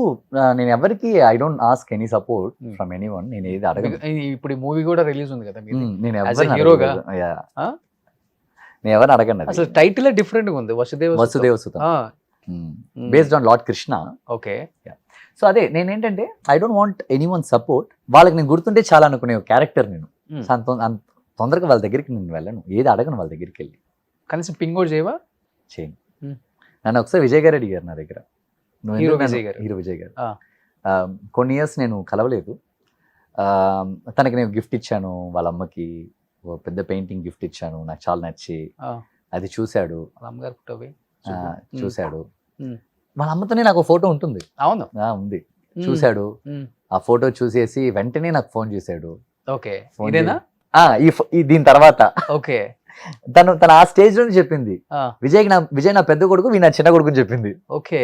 [SPEAKER 3] నేను ఎవరికి I don't ask any support
[SPEAKER 2] Hmm.
[SPEAKER 3] From any one. నేను ఏది అడగను.
[SPEAKER 2] ఇప్పుడు ఈ మూవీ కూడా రిలీజ్ ఉంది కదా మీది.
[SPEAKER 3] నేను
[SPEAKER 2] As a
[SPEAKER 3] ఎవరిని
[SPEAKER 2] hero గా?
[SPEAKER 3] అడగను. Yeah.
[SPEAKER 2] ఆ?
[SPEAKER 3] నేను ఎవరిని అడగను.
[SPEAKER 2] అసలు టైటిల్ డిఫరెంట్ గా ఉంది, Vasudeva
[SPEAKER 3] Vasudeva Sutham based on lord Krishna.
[SPEAKER 2] Okay.
[SPEAKER 3] So అదే నేనేంటంటే I don't want anyone support. వాళ్ళకి నేను గుర్తుంటే చాలా అనుకునే క్యారెక్టర్ నేను.
[SPEAKER 2] Hmm.
[SPEAKER 3] సో అంత తొందరగా వాళ్ళ దగ్గరికి నేను వెళ్ళను, ఏది అడగను వాళ్ళ దగ్గరికి వెళ్ళి.
[SPEAKER 2] కనీసం పింగ్ కూడా చేయవా?
[SPEAKER 3] చేయను.
[SPEAKER 2] Hmm.
[SPEAKER 3] నన్ను ఒకసారి విజయ్ గారు అడిగారు నా దగ్గర, నువ్వు
[SPEAKER 2] హీరో
[SPEAKER 3] ఎందుకు నన్ను-
[SPEAKER 2] విజయ్ గారు.
[SPEAKER 3] హీరో విజయ్ గారు.
[SPEAKER 2] ఆ.
[SPEAKER 3] కొన్ని ఇయర్స్ నేను కలవలేదు. తనకి నేను గిఫ్ట్ ఇచ్చాను, వాళ్ళ అమ్మకి ఓ పెద్ద పెయింటింగ్ గిఫ్ట్ ఇచ్చాను, నాకు చాలా నచ్చి.
[SPEAKER 2] ఆ.
[SPEAKER 3] అది చూశాడు,
[SPEAKER 2] వాళ్ళ అమ్మగారు పుట్టవి.
[SPEAKER 3] చూశాడు.
[SPEAKER 2] Hmm.
[SPEAKER 3] వాళ్ళ అమ్మతోనే నాకు ఫోటో ఉంటుంది.
[SPEAKER 2] అవును.
[SPEAKER 3] ఉంది. చూశాడు.
[SPEAKER 2] Hmm.
[SPEAKER 3] ఆ ఫోటో చూసేసి వెంటనే నాకు ఫోన్ చేశాడు.
[SPEAKER 2] ఓకే.
[SPEAKER 3] ఫోన్
[SPEAKER 2] ఇదేనా?
[SPEAKER 3] దీని తర్వాత
[SPEAKER 2] ఓకే.
[SPEAKER 3] తను ఆ స్టేజ్ లోనే చెప్పింది,
[SPEAKER 2] ఆ.
[SPEAKER 3] విజయ్ నా పెద్ద కొడుకు, వీ నా చిన్న కొడుకు అని చెప్పింది.
[SPEAKER 2] ఓకే.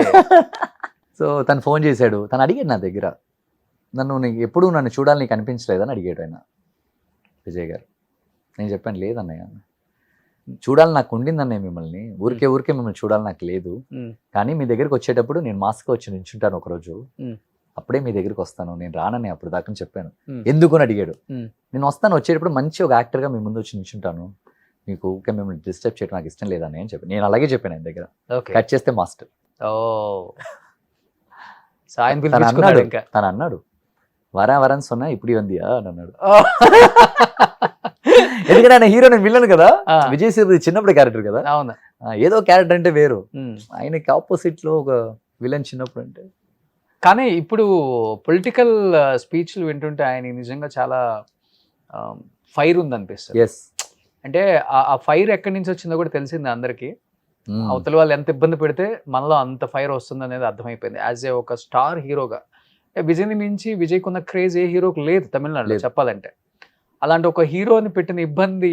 [SPEAKER 3] సో తను ఫోన్ చేశాడు. తను అడిగాడు నా దగ్గర, ఎప్పుడు నన్ను చూడాలని నీకు అనిపించలేదని అడిగాడు ఆయన, విజయ్ గారు. నేను చెప్పాను, లేదన్నయ్య, చూడాలని నాకు ఉండిందన్నయ్య మిమ్మల్ని, ఊరికే మిమ్మల్ని చూడాలని నాకు లేదు.
[SPEAKER 2] Hmm.
[SPEAKER 3] కానీ మీ దగ్గరికి వచ్చేటప్పుడు నేను మాస్క్ వచ్చి నించుంటాను ఒకరోజు,
[SPEAKER 2] Hmm.
[SPEAKER 3] అప్పుడే మీ దగ్గరికి వస్తాను, నేను రానని అప్పుడు దాకా చెప్పాను.
[SPEAKER 2] Hmm.
[SPEAKER 3] ఎందుకు అని అడిగాడు.
[SPEAKER 2] Hmm.
[SPEAKER 3] నేను వస్తాను, వచ్చేటప్పుడు మంచి ఒక యాక్టర్గా మీ ముందు వచ్చి నించుంటాను, మీకు ఊరికే మిమ్మల్ని డిస్టర్బ్ చేయడం నాకు ఇష్టం లేదని అని చెప్పి నేను అలాగే చెప్పాను ఆయన దగ్గర.
[SPEAKER 2] ఓకే.
[SPEAKER 3] కట్ చేస్తే మాస్టర్
[SPEAKER 2] ఓ. సో ఆయన
[SPEAKER 3] తను
[SPEAKER 2] పిలిపించుకున్నాడు
[SPEAKER 3] అన్నాడు,
[SPEAKER 2] ఇంకా.
[SPEAKER 3] తను అన్నాడు, వరాన్ సొన్నా ఇప్పుడు వందియా అని అన్నాడు. ఎందుకంటే ఆయన హీరో, నేను విన్నాను కదా,
[SPEAKER 2] ఆ.
[SPEAKER 3] విజయ్ సేతుపతి చిన్నప్పుడు క్యారెక్టర్ కదా.
[SPEAKER 2] అవును.
[SPEAKER 3] ఏదో క్యారెక్టర్ అంటే వేరు,
[SPEAKER 2] Hmm.
[SPEAKER 3] ఆయనకి ఆపోజిట్ లో ఒక విలన్ చిన్నప్పుడు అంటే.
[SPEAKER 2] కానీ ఇప్పుడు పొలిటికల్ స్పీచ్లు వింటుంటే ఆయన నిజంగా చాలా ఫైర్ ఉంది అనిపిస్తుంది.
[SPEAKER 3] ఎస్.
[SPEAKER 2] అంటే ఆ ఫైర్ ఎక్కడి నుంచి వచ్చిందో కూడా తెలిసింది అందరికి. అవతల వాళ్ళు ఎంత ఇబ్బంది పెడితే మనలో అంత ఫైర్ వస్తుంది అనేది అర్థమైపోయింది. యాజ్ ఏ ఒక స్టార్ హీరోగా విజయ్ని మించి విజయ్కున్న క్రేజ్ ఏ హీరోకి లేదు తమిళనాడులో
[SPEAKER 3] లేదు.
[SPEAKER 2] చెప్పాలంటే. అలాంటి ఒక హీరోని పెట్టిన ఇబ్బంది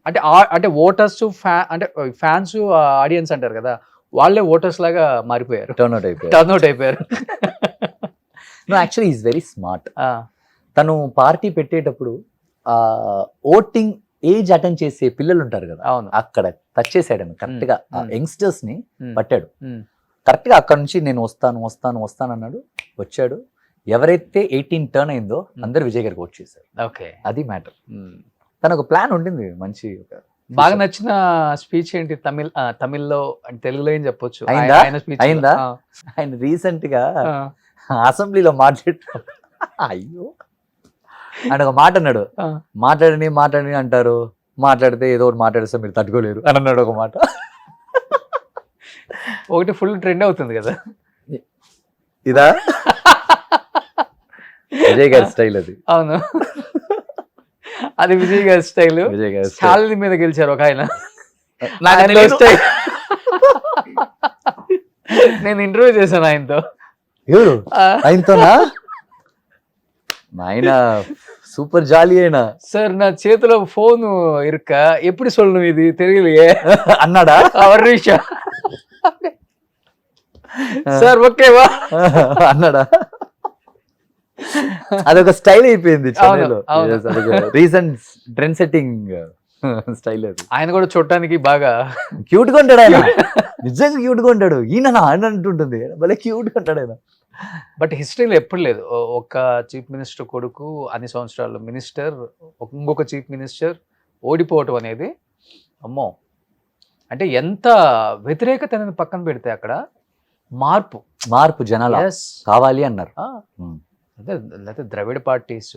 [SPEAKER 2] అంటే అంటే ఓటర్స్ అంటే ఫ్యాన్స్ ఆడియన్స్ అంటారు కదా, వాళ్ళే ఓటర్స్ లాగా మారిపోయారు,
[SPEAKER 3] టర్న్అవుట్ అయిపోయాడు.
[SPEAKER 2] టర్న్అవుట్ అయిపోయారు.
[SPEAKER 3] No, actually is very smart.
[SPEAKER 2] ఆ,
[SPEAKER 3] తను పార్టీ పెట్టేటప్పుడు ఓటింగ్ ఏజ్ అటెండ్ చేసే పిల్లలు ఉంటారు కదా,
[SPEAKER 2] అవును.
[SPEAKER 3] అక్కడ టచ్ చేసాడు కరెక్ట్ గా. ఆ యంగ్స్టర్స్ ని
[SPEAKER 2] Hmm.
[SPEAKER 3] పట్టాడు
[SPEAKER 2] Hmm.
[SPEAKER 3] కరెక్ట్ గా. అక్కడ నుంచి నేను వస్తాను అన్నాడు, వచ్చాడు. ఎవరైతే 18 టర్న్ అయిందో అందరు విజయ్ గారికి ఓట్ చేశారు.
[SPEAKER 2] ఓకే.
[SPEAKER 3] అది మ్యాటర్.
[SPEAKER 2] Hmm.
[SPEAKER 3] తనకు ఒక ప్లాన్ ఉంటుంది మంచి.
[SPEAKER 2] బాగా నచ్చిన స్పీచ్ ఏంటి తమిళ్లో అంటే తెలుగులో ఏం చెప్పొచ్చు?
[SPEAKER 3] అయిందా?
[SPEAKER 2] ఆయన speech లో.
[SPEAKER 3] అయిందా?
[SPEAKER 2] ఆ,
[SPEAKER 3] ఆయన రీసెంట్ గా
[SPEAKER 2] ఆ,
[SPEAKER 3] అసెంబ్లీలో అయ్యో ఆయన ఒక మాట అన్నాడు,
[SPEAKER 2] ఆ.
[SPEAKER 3] మాట్లాడని అంటారు, మాట్లాడితే ఏదో ఒకటి మాట్లాడిస్తే మీరు తట్టుకోలేరు అని అన్నాడు ఒక మాట.
[SPEAKER 2] ఒకటి ఫుల్ ట్రెండ్ అవుతుంది కదా.
[SPEAKER 3] ఇదా విజయ్ గారి స్టైల్ అది.
[SPEAKER 2] అవును. అది విజయ్ గారి స్టైల్.
[SPEAKER 3] విజయ్ గారి style.
[SPEAKER 2] శాలిని మీద గెలిచారు ఒక ఆయన.
[SPEAKER 3] నాకు
[SPEAKER 2] ఆయనలో
[SPEAKER 3] తెలీదు.
[SPEAKER 2] style. నేను ఇంటర్వ్యూ చేశాను ఆయనతో.
[SPEAKER 3] ఎవరు
[SPEAKER 2] ఆ,
[SPEAKER 3] ఆయనతోనా? ఆయన సూపర్ జాలీ అయినా
[SPEAKER 2] సార్ నా చేతిలో ఫోన్ ఇరుక్క ఎప్పుడు சொல்லணும் ఇది తెలియలే
[SPEAKER 3] అన్నాడా?
[SPEAKER 2] ஒரு நிமிஷம் సార్ ఓకేవా
[SPEAKER 3] అన్నాడా? అదొక స్టైల్ అయిపోయింది చెన్నైలో.
[SPEAKER 2] అవును.
[SPEAKER 3] రీసెంట్ ట్రెండ్ సెట్టింగ్ స్టైల్ అది.
[SPEAKER 2] ఆయన కూడా చూడటానికి బాగా
[SPEAKER 3] క్యూట్ గా ఉంటాడు ఆయన, నిజంగా క్యూట్ గా ఉంటాడు. ఈయన ఆయన అంటుంటుంది, భలే క్యూట్ గా ఉంటాడు ఆయన.
[SPEAKER 2] బట్ హిస్టరీలో ఎప్పుడు లేదు ఒక చీఫ్ మినిస్టర్ కొడుకు అన్ని సంవత్సరాలు మినిస్టర్, ఇంకొక చీఫ్ మినిస్టర్ ఓడిపోవటం అనేది. అమ్మో, అంటే ఎంత వ్యతిరేకత అనేది పక్కన పెడితే అక్కడ మార్పు
[SPEAKER 3] జనాలు
[SPEAKER 2] Yes.
[SPEAKER 3] కావాలి అన్నారు.
[SPEAKER 2] అదే లేకపోతే ద్రవిడ పార్టీస్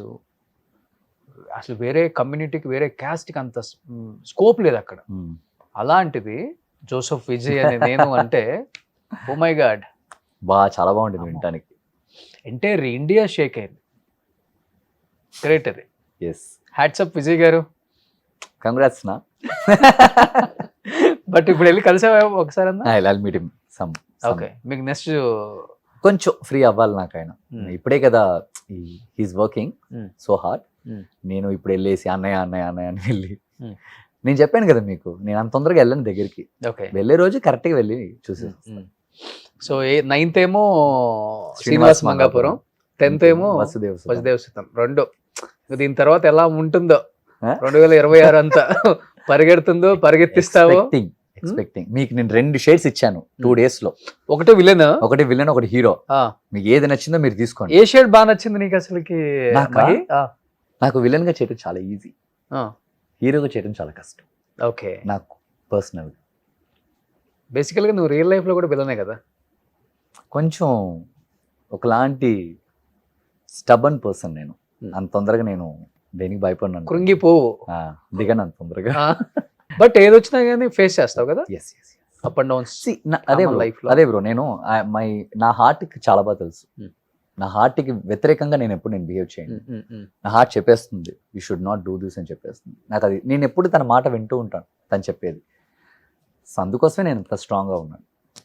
[SPEAKER 2] అసలు వేరే కమ్యూనిటీకి వేరే క్యాస్ట్కి అంత స్కోప్ లేదు అక్కడ. అలాంటిది జోసెఫ్ విజయ్ అనే నేను అంటే ఓ మై గాడ్,
[SPEAKER 3] చాలా బాగుంటుంది వినటానికి.
[SPEAKER 2] ఎంటైర్ ఇండియా షేక్ అయింది. గ్రేట్ అది.
[SPEAKER 3] ఎస్,
[SPEAKER 2] హ్యాట్సప్ విజయ్ గారు.
[SPEAKER 3] కంగ్రాట్స్ నా.
[SPEAKER 2] బట్ ఇప్పుడు వెళ్ళి కలిసావా ఒకసారి అన్నా?
[SPEAKER 3] I meet him some.
[SPEAKER 2] Okay, మీకు నెక్స్ట్
[SPEAKER 3] కొంచెం ఫ్రీ అవ్వాలి నాకు ఆయన. ఇప్పుడే కదా హీస్ వర్కింగ్ సో హార్డ్. నేను ఇప్పుడు వెళ్ళేసి అన్నయ్య అని వెళ్ళి నేను చెప్పాను కదా మీకు, నేను అంత తొందరగా వెళ్ళను దగ్గరికి.
[SPEAKER 2] ఓకే,
[SPEAKER 3] వెళ్ళే రోజు కరెక్ట్ గా వెళ్ళి చూసి.
[SPEAKER 2] సో 9th ఏమో శ్రీనివాస్ మంగాపురం, 10th ఏమో వసుదేవ సుతం. రెండు దీని తర్వాత ఎలా ఉంటుందో 2026 అంతా పరిగెడుతుందో పరిగెత్తిస్తావో.
[SPEAKER 3] ఎక్స్పెక్టింగ్. మీకు నేను 2 షేడ్స్ ఇచ్చాను 2 days లో.
[SPEAKER 2] ఒకటే విలన్,
[SPEAKER 3] ఒకటి విలన్, ఒకటి హీరో. మీకు ఏది నచ్చిందో మీరు తీసుకోండి.
[SPEAKER 2] ఏ షేడ్ బాగా నచ్చింది నీకు అసలుకి?
[SPEAKER 3] నాకా?
[SPEAKER 2] మహి?
[SPEAKER 3] నాకు విలన్ గా చేయడం చాలా ఈజీ, హీరోగా చేయడం చాలా కష్టం
[SPEAKER 2] ఓకే.
[SPEAKER 3] నాకు పర్సనల్.
[SPEAKER 2] బేసికల్ గా నువ్వు రియల్ లైఫ్ లో కూడా విలనే కదా?
[SPEAKER 3] కొంచెం ఒకలాంటి స్టబన్ పర్సన్ నేను. అంత తొందరగా నేను దేనికి భయపడినాను,
[SPEAKER 2] కృంగిపోవు.
[SPEAKER 3] దిగను అంత తొందరగా.
[SPEAKER 2] బట్ ఏదొచ్చినా కానీ ఫేస్ చేస్తావు కదా,
[SPEAKER 3] yes yes.
[SPEAKER 2] Up and downs.
[SPEAKER 3] అదే
[SPEAKER 2] Common
[SPEAKER 3] బ్రో,
[SPEAKER 2] life లో.
[SPEAKER 3] అదే బ్రో. నేను నా హార్ట్కి చాలా బాగా తెలుసు.
[SPEAKER 2] Hmm.
[SPEAKER 3] నా హార్ట్కి వ్యతిరేకంగా నేను బిహేవ్ చేయను. నా హార్ట్ చెప్పేస్తుంది you should not do this అని చెప్పేస్తుంది నాకు. అది నేను ఎప్పుడు తన మాట వింటూ ఉంటాను, తను చెప్పేది. సో అందుకోసమే నేను ఇంత స్ట్రాంగ్ గా ఉన్నాను.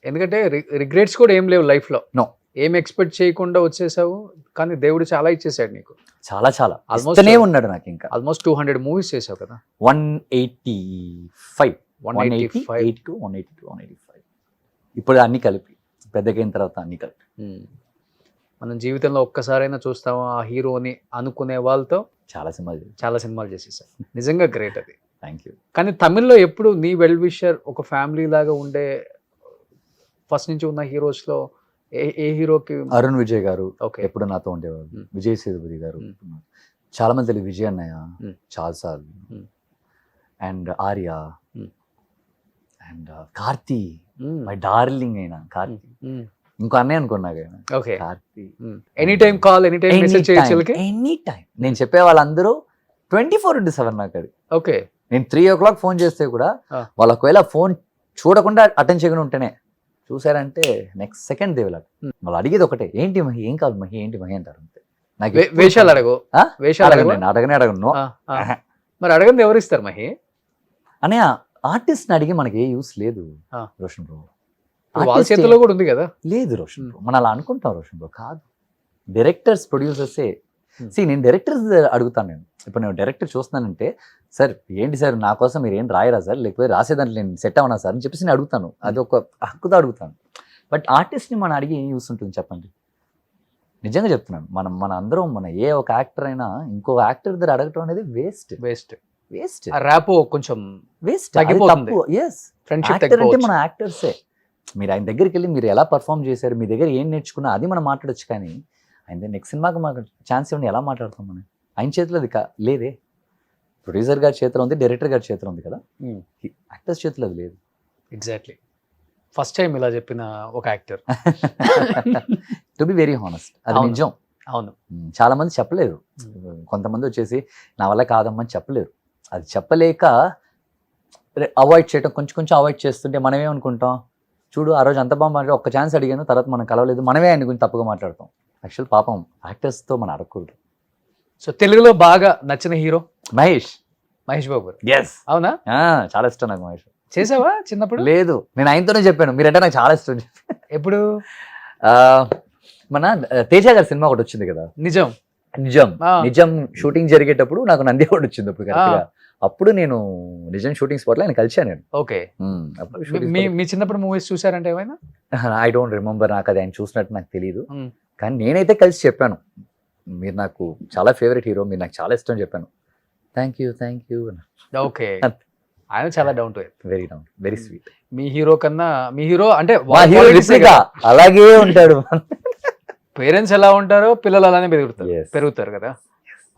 [SPEAKER 2] ఎందుకంటే రిగ్రెట్స్ కూడా ఏం లేవు లైఫ్ లో.
[SPEAKER 3] No.
[SPEAKER 2] ఏం ఎక్స్పెక్ట్ చేయకుండా వచ్చేసావు, కానీ దేవుడు చాలా ఇచ్చేసాడు నీకు.
[SPEAKER 3] చాలా చాలా
[SPEAKER 2] Almost-
[SPEAKER 3] ఇస్తూనే ఉన్నాడు నాకు. ఇంకా
[SPEAKER 2] ఆల్మోస్ట్ 200 మూవీస్ చేసావు కదా?
[SPEAKER 3] 185 185 ఇప్పుడు అన్ని కలిపి, పెద్దగైన తర్వాత అన్ని కలిపి.
[SPEAKER 2] మనం జీవితంలో ఒక్కసారైనా చూస్తాము ఆ హీరోని అనుకునే వాళ్ళతో
[SPEAKER 3] చాలా సినిమాలు.
[SPEAKER 2] చాలా సినిమాలు చేసేసావు. నిజంగా గ్రేట్ అది.
[SPEAKER 3] Thank you.
[SPEAKER 2] కానీ తమిళ్లో ఎప్పుడు నీ వెల్ విషర్, ఒక ఫ్యామిలీ లాగా ఉండే ఫస్ట్ నుంచి ఉన్న హీరోస్ లో ఏ హీరోకి?
[SPEAKER 3] అరుణ్ విజయ్ గారు
[SPEAKER 2] ఓకే.
[SPEAKER 3] ఎప్పుడు నాతో ఉండేవారు.
[SPEAKER 2] Hmm.
[SPEAKER 3] విజయ్ సేతుపతి గారు,
[SPEAKER 2] Hmm.
[SPEAKER 3] చాలా మంది తెలియదు. విజయ్ అన్నయ్య
[SPEAKER 2] Hmm.
[SPEAKER 3] చాలాసార్లు,
[SPEAKER 2] Hmm.
[SPEAKER 3] And Arya,
[SPEAKER 2] Hmm.
[SPEAKER 3] And Karthi, my darling అయినా కార్తీ. ఇంకో అన్నయ్య అనుకున్నాక
[SPEAKER 2] okay.
[SPEAKER 3] Karthi.
[SPEAKER 2] Any time call, any time message చేయొచ్చు వీళ్ళకి?
[SPEAKER 3] Any time. నేను చెప్పే వాళ్ళందరూ 24/7 నాకు అది.
[SPEAKER 2] ఓకే.
[SPEAKER 3] నేను 3 o'clock ఫోన్ చేస్తే కూడా
[SPEAKER 2] Ah.
[SPEAKER 3] వాళ్ళు ఒకవేళ ఫోన్ చూడకుండా అటెండ్ చేయకుండా ఉంటేనే, చూసారంటే నెక్స్ట్ సెకండ్ దేవలా. వాళ్ళు అడిగేది ఒకటే, ఏంటి మహి, ఏం కాదు మహి, ఏంటి మహి అంటారు అంతే. నాకు
[SPEAKER 2] వేషాలు అడగవు?
[SPEAKER 3] ఆ?
[SPEAKER 2] వేషాలు
[SPEAKER 3] అడగను,
[SPEAKER 2] అడగవా?
[SPEAKER 3] నేను అడగను.
[SPEAKER 2] మరి అడగంది ఎవరు ఇస్తారు మహి?
[SPEAKER 3] అనే ఆర్టిస్ట్ ని అడిగి మనకి ఏ యూస్ లేదు
[SPEAKER 2] Ah.
[SPEAKER 3] రోషన్ బ్రో.
[SPEAKER 2] వాళ్ళ
[SPEAKER 3] Artist
[SPEAKER 2] చేతిలో కూడా ఉంది కదా.
[SPEAKER 3] లేదు రోషన్ బ్రో, మనం అలా అనుకుంటాం రోషన్ బ్రో. కాదు, డైరెక్టర్స్, ప్రొడ్యూసర్సే. నేను డైరెక్టర్స్ అడుగుతాను. నేను ఇప్పుడు నేను డైరెక్టర్ చూస్తున్నానంటే, సార్ ఏంటి సార్ నా కోసం మీరు ఏం రాయరా సార్, లేకపోతే రాసేదాంట్లో నేను సెట్ అవనా సార్ అని చెప్పేసి నేను అడుగుతాను. అది ఒక హక్కుతో అడుగుతాను. బట్ ఆర్టిస్ట్ని మనం అడిగి ఏం యూస్ ఉంటుంది చెప్పండి? నిజంగా చెప్తున్నాను. మన అందరం, మన ఏ ఒక యాక్టర్ అయినా ఇంకో యాక్టర్ దగ్గర అడగటం అనేది వేస్ట్
[SPEAKER 2] వేస్ట్.
[SPEAKER 3] వేస్ట్
[SPEAKER 2] ఆ ర్యాపో కొంచెం
[SPEAKER 3] వేస్ట్.
[SPEAKER 2] తగ్గిపోతుంది.
[SPEAKER 3] ఎస్,
[SPEAKER 2] ఫ్రెండ్షిప్
[SPEAKER 3] యాక్టర్ అంటే
[SPEAKER 2] తగ్గిపోవచ్చు.
[SPEAKER 3] మన యాక్టర్సే. మీరు ఆయన దగ్గరికి వెళ్ళి మీరు ఎలా పర్ఫామ్ చేశారు, మీ దగ్గర ఏం నేర్చుకున్నా, అది మనం మాట్లాడొచ్చు. కానీ ఆయన నెక్స్ట్ సినిమాకి మాకు ఛాన్స్ ఇవ్వండి, ఎలా మాట్లాడతాం మనం? ఆయన చేతిలో అది లేదే. ప్రొడ్యూసర్ గారి చేతిలో ఉంది, డైరెక్టర్ గారి చేతిలో ఉంది కదా, యాక్టర్స్ చేతిలో అది లేదు.
[SPEAKER 2] ఎగ్జాక్ట్లీ. ఫస్ట్ టైం ఇలా చెప్పిన ఒక actor.
[SPEAKER 3] To be very honest, అది
[SPEAKER 2] అవును.
[SPEAKER 3] నిజం.
[SPEAKER 2] అవును.
[SPEAKER 3] చాలా మంది చెప్పలేరు. కొంతమంది వచ్చేసి నా వల్ల కాదమ్మని చెప్పలేరు. అది చెప్పలేక అవాయిడ్ చేయడం, కొంచెం కొంచెం అవాయిడ్ చేస్తుంటే మనమే అనుకుంటాం, చూడు ఆ రోజు అంత బాగా మాట్లాడి ఒక్క ఛాన్స్ అడిగాను, తర్వాత మనం కలవలేదు, మనమే ఆయన గురించి తప్పుగా మాట్లాడతాం. యాక్చువల్ పాపం యాక్టర్స్తో మనం అడగకూడదు.
[SPEAKER 2] సో తెలుగులో బాగా నచ్చిన హీరో?
[SPEAKER 3] మహేష్
[SPEAKER 2] బాబు గారు.
[SPEAKER 3] ఎస్,
[SPEAKER 2] అవునా?
[SPEAKER 3] చాలా ఇష్టం నాకు మహేష్.
[SPEAKER 2] చేసావా చిన్నప్పుడు?
[SPEAKER 3] లేదు, నేను ఆయనతోనే చెప్పాను మీరంటే నాకు చాలా ఇష్టం.
[SPEAKER 2] ఎప్పుడు?
[SPEAKER 3] ఆ, మన తేజ గారి సినిమా ఒకటి వచ్చింది కదా,
[SPEAKER 2] నిజం.
[SPEAKER 3] నిజం.
[SPEAKER 2] ఆ.
[SPEAKER 3] నిజం షూటింగ్ జరిగేటప్పుడు నాకు నంది అవార్డు వచ్చింది అప్పుడు correct గా. అప్పుడు నేను నిజం షూటింగ్ స్పాట్ లో ఆయన కలిసాను నేను.
[SPEAKER 2] ఓకే. మీ చిన్నప్పుడు మూవీస్ చూసారంటే ఏమైనా?
[SPEAKER 3] ఐ డోంట్ రిమెంబర్, నాకు అది ఆయన చూసినట్టు నాకు తెలియదు.
[SPEAKER 2] Hmm.
[SPEAKER 3] కానీ నేనైతే కలిసి చెప్పాను, మీరు నాకు చాలా ఫేవరెట్ హీరో, మీరు నాకు చాలా ఇష్టం చెప్పాను. Thank you.
[SPEAKER 2] ఓకే. ఆయన చాలా down to earth.
[SPEAKER 3] Very down, very sweet.
[SPEAKER 2] Me hero కన్నా, మీ హీరో అంటే
[SPEAKER 3] మా హీరో రిప్లికా అలాగే ఉంటాడు.
[SPEAKER 2] పేరెంట్స్ ఎలా ఉంటారో పిల్లలు అలానే
[SPEAKER 3] Yes.
[SPEAKER 2] పెరుగుతారు కదా.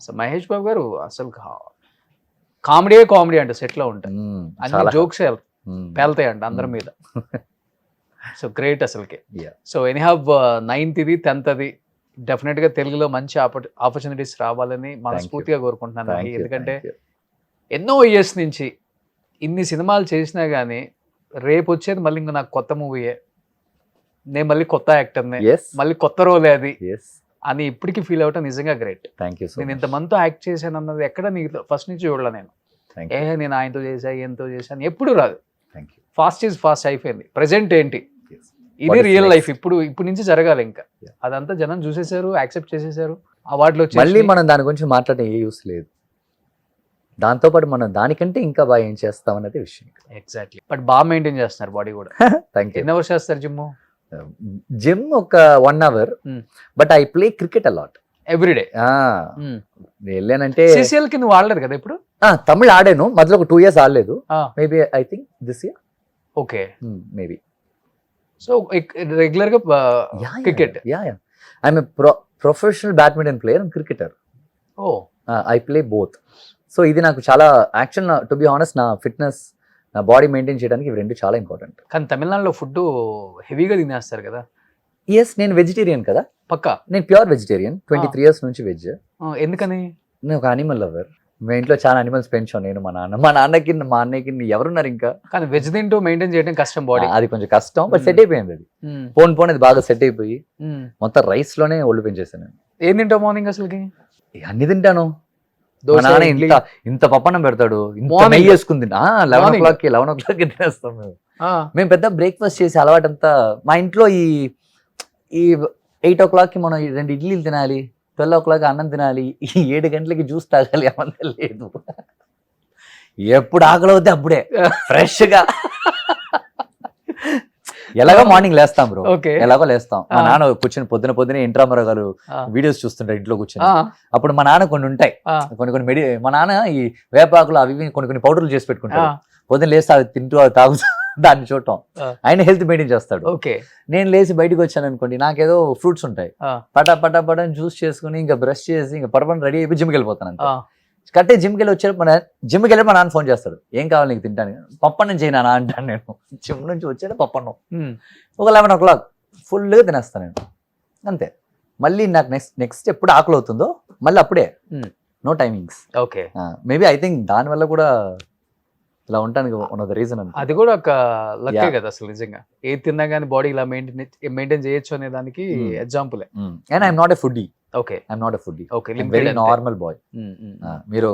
[SPEAKER 2] సో మహేష్ బాబు గారు అసలు కామెడీ అంటే సెట్ లో ఉంటాయి. అన్ని జోక్స్ పేలుతాయి అంట అందరి మీద. సో గ్రేట్ అసలుకి.
[SPEAKER 3] Yeah.
[SPEAKER 2] So anyhow 9th 10th definite గా తెలుగులో మంచి ఆపర్చునిటీస్ రావాలని మనస్ఫూర్తిగా కోరుకుంటున్నాను. ఎందుకంటే ఎన్నో ఇయర్స్ నుంచి ఇన్ని సినిమాలు చేసినా గానీ రేపు వచ్చేది మళ్ళీ ఇంకా నాకు కొత్త మూవీయే, నేను మళ్ళీ కొత్త యాక్టర్నే, మళ్ళీ కొత్త రోలే అది అని ఇప్పటికీ ఫీల్ అవటం నిజంగా గ్రేట్. నేను ఇంతమందితో యాక్ట్ చేశాను అన్నది ఎక్కడ నీకు ఫస్ట్ నుంచి చూడలే నేను. నేను ఆయనతో చేశా, ఈయనతో చేశాను ఎప్పుడు రాదు. ఫాస్ట్ ఈజ్ ఫాస్ట్ అయిపోయింది. ప్రెసెంట్ ఏంటి, ఇది రియల్ లైఫ్. ఇప్పుడు నుంచి జరగాలి. ఇంకా అదంతా జనం చూసేశారు, యాక్సెప్ట్ చేసేసారు. అవార్డులు వచ్చి మళ్ళీ
[SPEAKER 3] మనం దాని గురించి మాట్లాడే ఏ యూస్ లేదు. దాంతోపాటు మనం దానికంటే ఇంకా బాగా ఏం చేస్తాం అనేది విషయం.
[SPEAKER 2] ఎగ్జాక్ట్లీ. బట్ బాగా మెయింటైన్ చేస్తున్నారు బాడీ కూడా.
[SPEAKER 3] Thank you.
[SPEAKER 2] ఎన్ని అవర్స్ చేస్తారు
[SPEAKER 3] జిమ్? ఒక 1 hour. But I play cricket a lot
[SPEAKER 2] everyday.
[SPEAKER 3] వెళ్ళానంటే
[SPEAKER 2] సిసిఎల్ కి నువ్వు ఆడలేదు కదా ఇప్పుడు?
[SPEAKER 3] తమిళ్ ఆడాను, మధ్యలో ఒక 2 years ఆడలేదు. Maybe I think this year
[SPEAKER 2] okay.
[SPEAKER 3] Maybe.
[SPEAKER 2] So regular గా cricket.
[SPEAKER 3] I'm professional badminton player and cricketer.
[SPEAKER 2] Oh
[SPEAKER 3] I play both. So ఇది నాకు చాలా యాక్చువల్, టు బి ఆనెస్ట్, నా ఫిట్నెస్, నా బాడీ మెయింటైన్ చేయడానికి ఇవి రెండు చాలా ఇంపార్టెంట్.
[SPEAKER 2] కానీ తమిళనాడులో ఫుడ్ హెవీగా తినేస్తారు కదా.
[SPEAKER 3] ఎస్, నేను వెజిటేరియన్ కదా,
[SPEAKER 2] పక్కా.
[SPEAKER 3] నేను ప్యూర్ వెజిటేరియన్, 23 years నుంచి వెజ్.
[SPEAKER 2] ఎందుకని?
[SPEAKER 3] నేను ఒక అనిమల్ లవర్. మా ఇంట్లో చాలా అనిమల్స్ పెంచాను నేను, మా నాన్నకి మా అన్నయ్యకి ఎవరున్నారు ఇంకా.
[SPEAKER 2] కానీ వెజ్ తింటూ మెయింటైన్ చేయడం కష్టం బాడీ.
[SPEAKER 3] అది కొంచెం కష్టం, బట్ సెట్ అయిపోయింది. అది పోన్ అది బాగా సెట్ అయిపోయి మొత్తం రైస్ లోనే ఒళ్ళు పెంచేసాను నేను.
[SPEAKER 2] ఏం తింటావు మార్నింగ్ అసలుకి?
[SPEAKER 3] అన్ని తింటాను.
[SPEAKER 2] దోశ,
[SPEAKER 3] మా నాన్న
[SPEAKER 2] ఇడ్లీ.
[SPEAKER 3] ఇంత పప్పన్నం పెడతాడు, ఇంత
[SPEAKER 2] Morning.
[SPEAKER 3] నెయ్యి వేసుకుని 11
[SPEAKER 2] Morning.
[SPEAKER 3] o'clock తినేస్తాం మేము. మేము పెద్ద బ్రేక్ఫాస్ట్ చేసి అలవాటంతా మా ఇంట్లో ఈ 8 o'clock మనం 2 ఇడ్లీలు తినాలి, 12 o'clock అన్నం తినాలి, ఈ 7 గంటలకి జ్యూస్ తాగాలి అవంతా లేదు. ఎప్పుడు ఆకలి అవుతే అప్పుడే ఫ్రెష్ గా. ఎలాగో మార్నింగ్ లేస్తాం బ్రో,
[SPEAKER 2] ఓకే.
[SPEAKER 3] ఎలాగో లేస్తాం. మా నాన్న కూర్చొని పొద్దునే ఇంట్రామరావు గారు వీడియోస్ చూస్తుంటారు ఇంట్లో కూర్చొని. అప్పుడు మా నాన్న కొన్ని ఉంటాయి, కొన్ని మా నాన్న ఈ వేపాకులు అవి కొన్ని పౌడర్లు చేసి పెట్టుకుంటాడు. పొద్దున లేస్తే అవి తింటూ అవి తాగుతూ దాన్ని చూడటం. ఆయన హెల్త్ మెయింటైన్ చేస్తాడు.
[SPEAKER 2] ఓకే.
[SPEAKER 3] నేను లేచి బయటకు వచ్చాను అనుకోండి, నాకేదో ఫ్రూట్స్ ఉంటాయి, పటా జ్యూస్ చేసుకుని ఇంకా బ్రష్ చేసి ఇంకా పడపని రెడీ అయిపోయి జిమ్కి వెళ్ళిపోతాను అంతే. కట్టే జిమ్కి వెళ్ళి వచ్చారు, జిమ్కి వెళ్ళి మా నాన్న ఫోన్ చేస్తాడు, ఏం కావాలి నీకు తింటాను. పప్పన్నం చేయనా అంటాను నేను. జిమ్ నుంచి వచ్చాడు పప్పన్నం ఒక 11 o'clock ఫుల్గా తినేస్తాను నేను అంతే. మళ్ళీ నాకు నెక్స్ట్ ఎప్పుడు ఆకలి అవుతుందో మళ్ళీ అప్పుడే, no timings.
[SPEAKER 2] Okay.
[SPEAKER 3] Maybe I think దానివల్ల కూడా ఇలా ఉంటానికి వన్ ఆఫ్ ద రీజన్.
[SPEAKER 2] అది కూడా ఒక లక్కే కదా అసలు నిజంగా. ఏది తిన్నా గానీ బాడీ ఇలా మెయింటైన్ చేయొచ్చు అనే దానికి example.
[SPEAKER 3] And I'm not a foodie.
[SPEAKER 2] Okay.
[SPEAKER 3] I'm not a foodie.
[SPEAKER 2] Okay.
[SPEAKER 3] Very normal boy. మీరు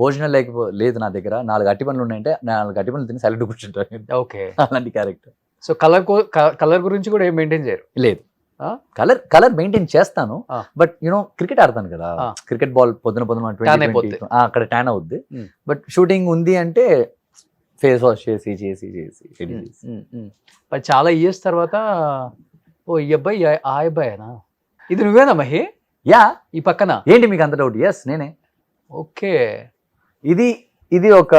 [SPEAKER 3] భోజనం లేదు నా దగ్గర, 4 అట్టి పనులు ఉన్నాయంటే 4 అట్టి పనులు తిని సైలెంట్ కూర్చుంటారు.
[SPEAKER 2] ఓకే.
[SPEAKER 3] అలాంటి క్యారెక్టర్.
[SPEAKER 2] సో కలర్ గురించి కూడా ఏం మెయింటైన్ చేయరు?
[SPEAKER 3] లేదు, కలర్ మెయింటైన్ చేస్తాను, బట్ క్రికెట్ ఆడతాను కదా, క్రికెట్ బాల్ పొద్దున 20 అక్కడ ట్యాన్ అవుద్ది. బట్ షూటింగ్ ఉంది అంటే ఫేస్ వాష్ చేసి
[SPEAKER 2] బట్ చాలా ఇయర్స్ తర్వాత ఓ ఈ అబ్బాయి ఆ అబ్బాయేనా, ఇది నువ్వేనా మహి?
[SPEAKER 3] యా.
[SPEAKER 2] ఈ పక్కన
[SPEAKER 3] ఏంటి మీకు అంత డౌట్? ఎస్, నేనే.
[SPEAKER 2] ఓకే.
[SPEAKER 3] ఇది ఒక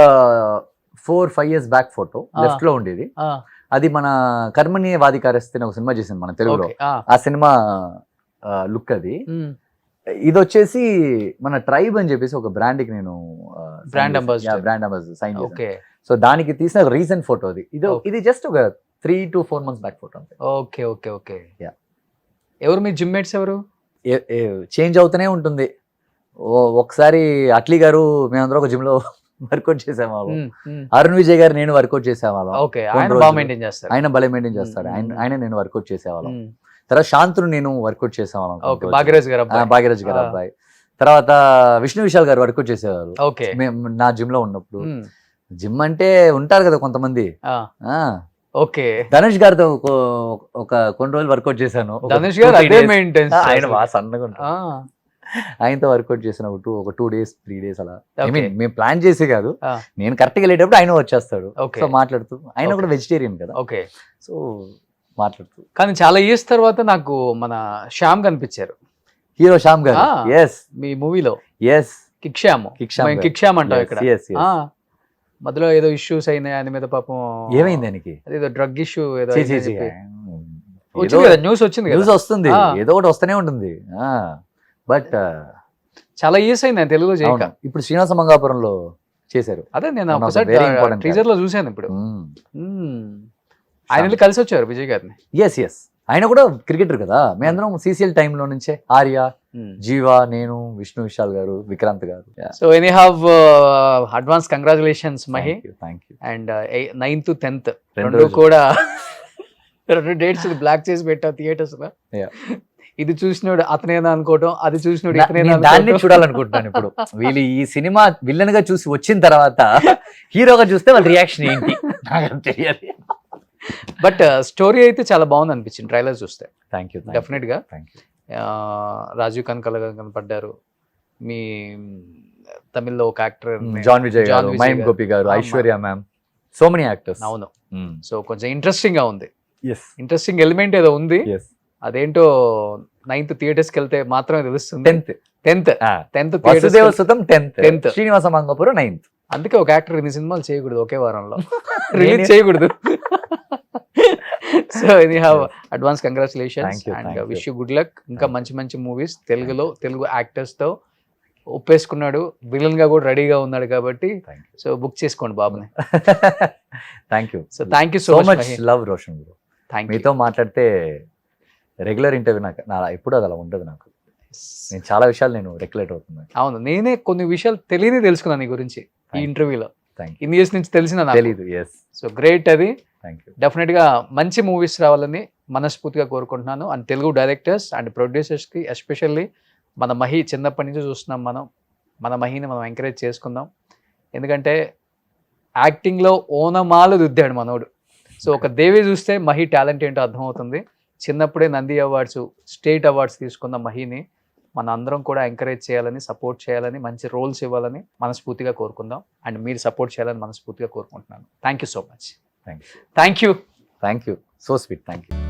[SPEAKER 3] 4-5 years బ్యాక్ ఫోటో, లెఫ్ట్ లో ఉండేది. అది మన కర్మణి వాదికారస్తే ఒక సినిమా చేసింది మన తెలుగులో, ఆ సినిమా లుక్ అది. ఇది వచ్చేసి మన ట్రైబ్ అని చెప్పేసి ఒక బ్రాండ్ కి నేను
[SPEAKER 2] బ్రాండ్ అంబాసిడర్
[SPEAKER 3] సైన్ చేశాను. సో దానికి తీసిన రీసెంట్ ఫోటో ఇది జస్ట్ ఒక 3 to 4 months బ్యాక్ ఫోటో అంతే.
[SPEAKER 2] Okay okay okay. ఎవరు మీ జిమ్ మేట్స్? ఎవరు?
[SPEAKER 3] చేంజ్ అవుతూనే ఉంటుంది. ఒకసారి అట్లీ గారు మేమందరం ఒక జిమ్ లో వర్కౌట్ చేసేవాళ్ళం, అరుణ్ విజయ్ గారు నేను వర్కౌట్ చేసేవాళ్ళం. ఆయన భలే మెయింటైన్ చేస్తాడు, ఆయన నేను వర్కౌట్ చేసేవాళ్ళం. తర్వాత శాంతులు నేను వర్కౌట్ చేసేవాళ్ళం, భాగ్యరాజ్ గారు అబ్బాయి. తర్వాత విష్ణు విశాల్ గారు వర్కౌట్ చేసేవాళ్ళు నా జిమ్ లో ఉన్నప్పుడు. జిమ్ అంటే ఉంటారు కదా కొంతమంది.
[SPEAKER 2] ఓకే.
[SPEAKER 3] ధనుష్ గారితో ఒక కొన్ని రోజులు వర్కౌట్ చేశాను.
[SPEAKER 2] ధనుష్ గారు
[SPEAKER 3] ఆయన బాగా సన్నగా ఉంటారు, ఆయనతో వర్కౌట్ చేసిన ఒక 2 days 3 days అలా. ఐ మీన్ మేము ప్లాన్ చేసి కాదు, నేను కరెక్ట్ గా వెళ్ళేటప్పుడు ఆయన వచ్చేస్తాడు. సో మాట్లాడుతూ, ఆయన కూడా వెజిటేరియన్ కదా,
[SPEAKER 2] ఓకే.
[SPEAKER 3] సో మాట్లాడుతూ.
[SPEAKER 2] కానీ చాలా ఇయర్స్ తర్వాత నాకు మన శ్యామ్ కనిపించారు,
[SPEAKER 3] హీరో శ్యామ్ గారు. ఎస్,
[SPEAKER 2] మీ మూవీలో. ఎస్, కిక్ శ్యామ్ అంటాం ఇక్కడ. మధ్యలో ఏదో ఇష్యూస్ అయినాయి ఆయన మీద, పాపం.
[SPEAKER 3] ఏమైంది ఆయనకి?
[SPEAKER 2] ఏదో డ్రగ్ ఇష్యూ ఏదో న్యూస్ వచ్చింది,
[SPEAKER 3] వస్తుంది, ఏదో ఒకటి వస్తూనే ఉంటుంది. బట్
[SPEAKER 2] చాలా ఇయర్స్ అయింది ఆయన తెలుగులో చేయక.
[SPEAKER 3] ఇప్పుడు శ్రీనివాస మంగాపురంలో చేశారు.
[SPEAKER 2] అదే నేను టీజర్ లో చూసాను ఇప్పుడు. ఆయన కలిసి వచ్చారు విజయ్ గారిని.
[SPEAKER 3] ఎస్, ఆయన కూడా క్రికెటర్ కదా. మేమందరం CCL టైంలో నుంచే, ఆర్య, జీవా, నేను, విష్ణు విశాల్ గారు, విక్రాంత్ గారు.
[SPEAKER 2] So any have advance congratulations Mahi.
[SPEAKER 3] Thank you.
[SPEAKER 2] And 9th 10th రెండు కూడా 2 dates బ్లాక్ చేసి పెట్టావు థియేటర్స్ లో. ఇది చూసినోడు అతనేనా అనుకోవటం, అది చూసినోడు ఇతనేనా,
[SPEAKER 3] దాన్ని చూడాలనుకుంటున్నాను ఇప్పుడు. వీళ్ళు ఈ సినిమా విలన్ గా చూసి వచ్చిన తర్వాత హీరోగా చూస్తే వాళ్ళ రియాక్షన్ ఏంటి నాకు తెలియాలి.
[SPEAKER 2] బట్ స్టోరీ అయితే చాలా బాగుంది అనిపించింది ట్రైలర్ చూస్తే.
[SPEAKER 3] Thank you.
[SPEAKER 2] డెఫినెట్ గా. రాజీవ్ కనకాల కనపడ్డారు, మీ తమిళ్లో ఒక యాక్టర్
[SPEAKER 3] జాన్ విజయ్ గారు, మహిమ్ గోపి గారు, Aishwarya ma'am, so many actors.
[SPEAKER 2] అవును. సో కొంచెం ఇంట్రెస్టింగ్ గా ఉంది. ఇంట్రెస్టింగ్ ఎలిమెంట్ ఏదో ఉంది, అదేంటో 9th థియేటర్స్కి వెళ్తే మాత్రమే తెలుస్తుంది. 10th
[SPEAKER 3] Srinivasa Mangapuram 9th.
[SPEAKER 2] అందుకే ఒక యాక్టర్ ఇన్ని సినిమాలు చేయకూడదు ఒకే వారంలో, రిలీజ్ చేయకూడదు. సో ఇది have advance congratulations
[SPEAKER 3] Thank you,
[SPEAKER 2] and
[SPEAKER 3] thank you.
[SPEAKER 2] Wish you good luck. ఇంకా మంచి మంచి మూవీస్ తెలుగులో తెలుగు యాక్టర్స్ తో ఒప్పేసుకున్నాడు, విలన్ గా కూడా రెడీగా ఉన్నాడు కాబట్టి
[SPEAKER 3] థ్యాంక్ యూ
[SPEAKER 2] సో బుక్ చేసుకోండి బాబుని.
[SPEAKER 3] Thank you
[SPEAKER 2] so thank you
[SPEAKER 3] so
[SPEAKER 2] so
[SPEAKER 3] much
[SPEAKER 2] much.
[SPEAKER 3] Love Roshan bro.
[SPEAKER 2] Thank you.
[SPEAKER 3] మీతో మాట్లాడితే రెగ్యులర్ ఇంటర్వ్యూ నా ఎప్పుడు అది అలా ఉండదు నాకు. నేను చాలా విషయాలు నేను రెగ్యులేట్ అవుతున్నాను.
[SPEAKER 2] అవును, నేనే కొన్ని విషయాలు తెలియని తెలుసుకున్నాను నీ గురించి ఈ
[SPEAKER 3] Thank you.
[SPEAKER 2] ఇంటర్వ్యూలో.
[SPEAKER 3] Thank you.
[SPEAKER 2] ఇన్ని ఇయర్స్ నుంచి తెలిసిన నాకు.
[SPEAKER 3] తెలీదు. ఎస్.
[SPEAKER 2] సో గ్రేట్ అది.
[SPEAKER 3] Thank you.
[SPEAKER 2] డెఫినెట్ గా మంచి మూవీస్ రావాలని మనస్ఫూర్తిగా కోరుకుంటున్నాను. And Telugu directors and producers కి ఎస్పెషల్లీ మన మహి చిన్నప్పటి నుంచి చూస్తున్నాం మనం, మన మహిని మనం ఎంకరేజ్ చేసుకుందాం. ఎందుకంటే యాక్టింగ్లో ఓనమాలు దిద్దాడు మనోడు. సో ఒక దేవి చూస్తే మహి టాలెంట్ ఏంటో అర్థమవుతుంది. చిన్నప్పుడే నంది అవార్డ్స్, స్టేట్ అవార్డ్స్ తీసుకున్న మహిని మన అందరం కూడా ఎంకరేజ్ చేయాలని, సపోర్ట్ చేయాలని, మంచి రోల్స్ ఇవ్వాలని మనస్ఫూర్తిగా కోరుకుందాం. అండ్ మీరు సపోర్ట్ చేయాలని మనస్ఫూర్తిగా కోరుకుంటున్నాను. Thank you so much.
[SPEAKER 3] Thank you.
[SPEAKER 2] Thank you.
[SPEAKER 3] Thank you. So sweet. Thank you.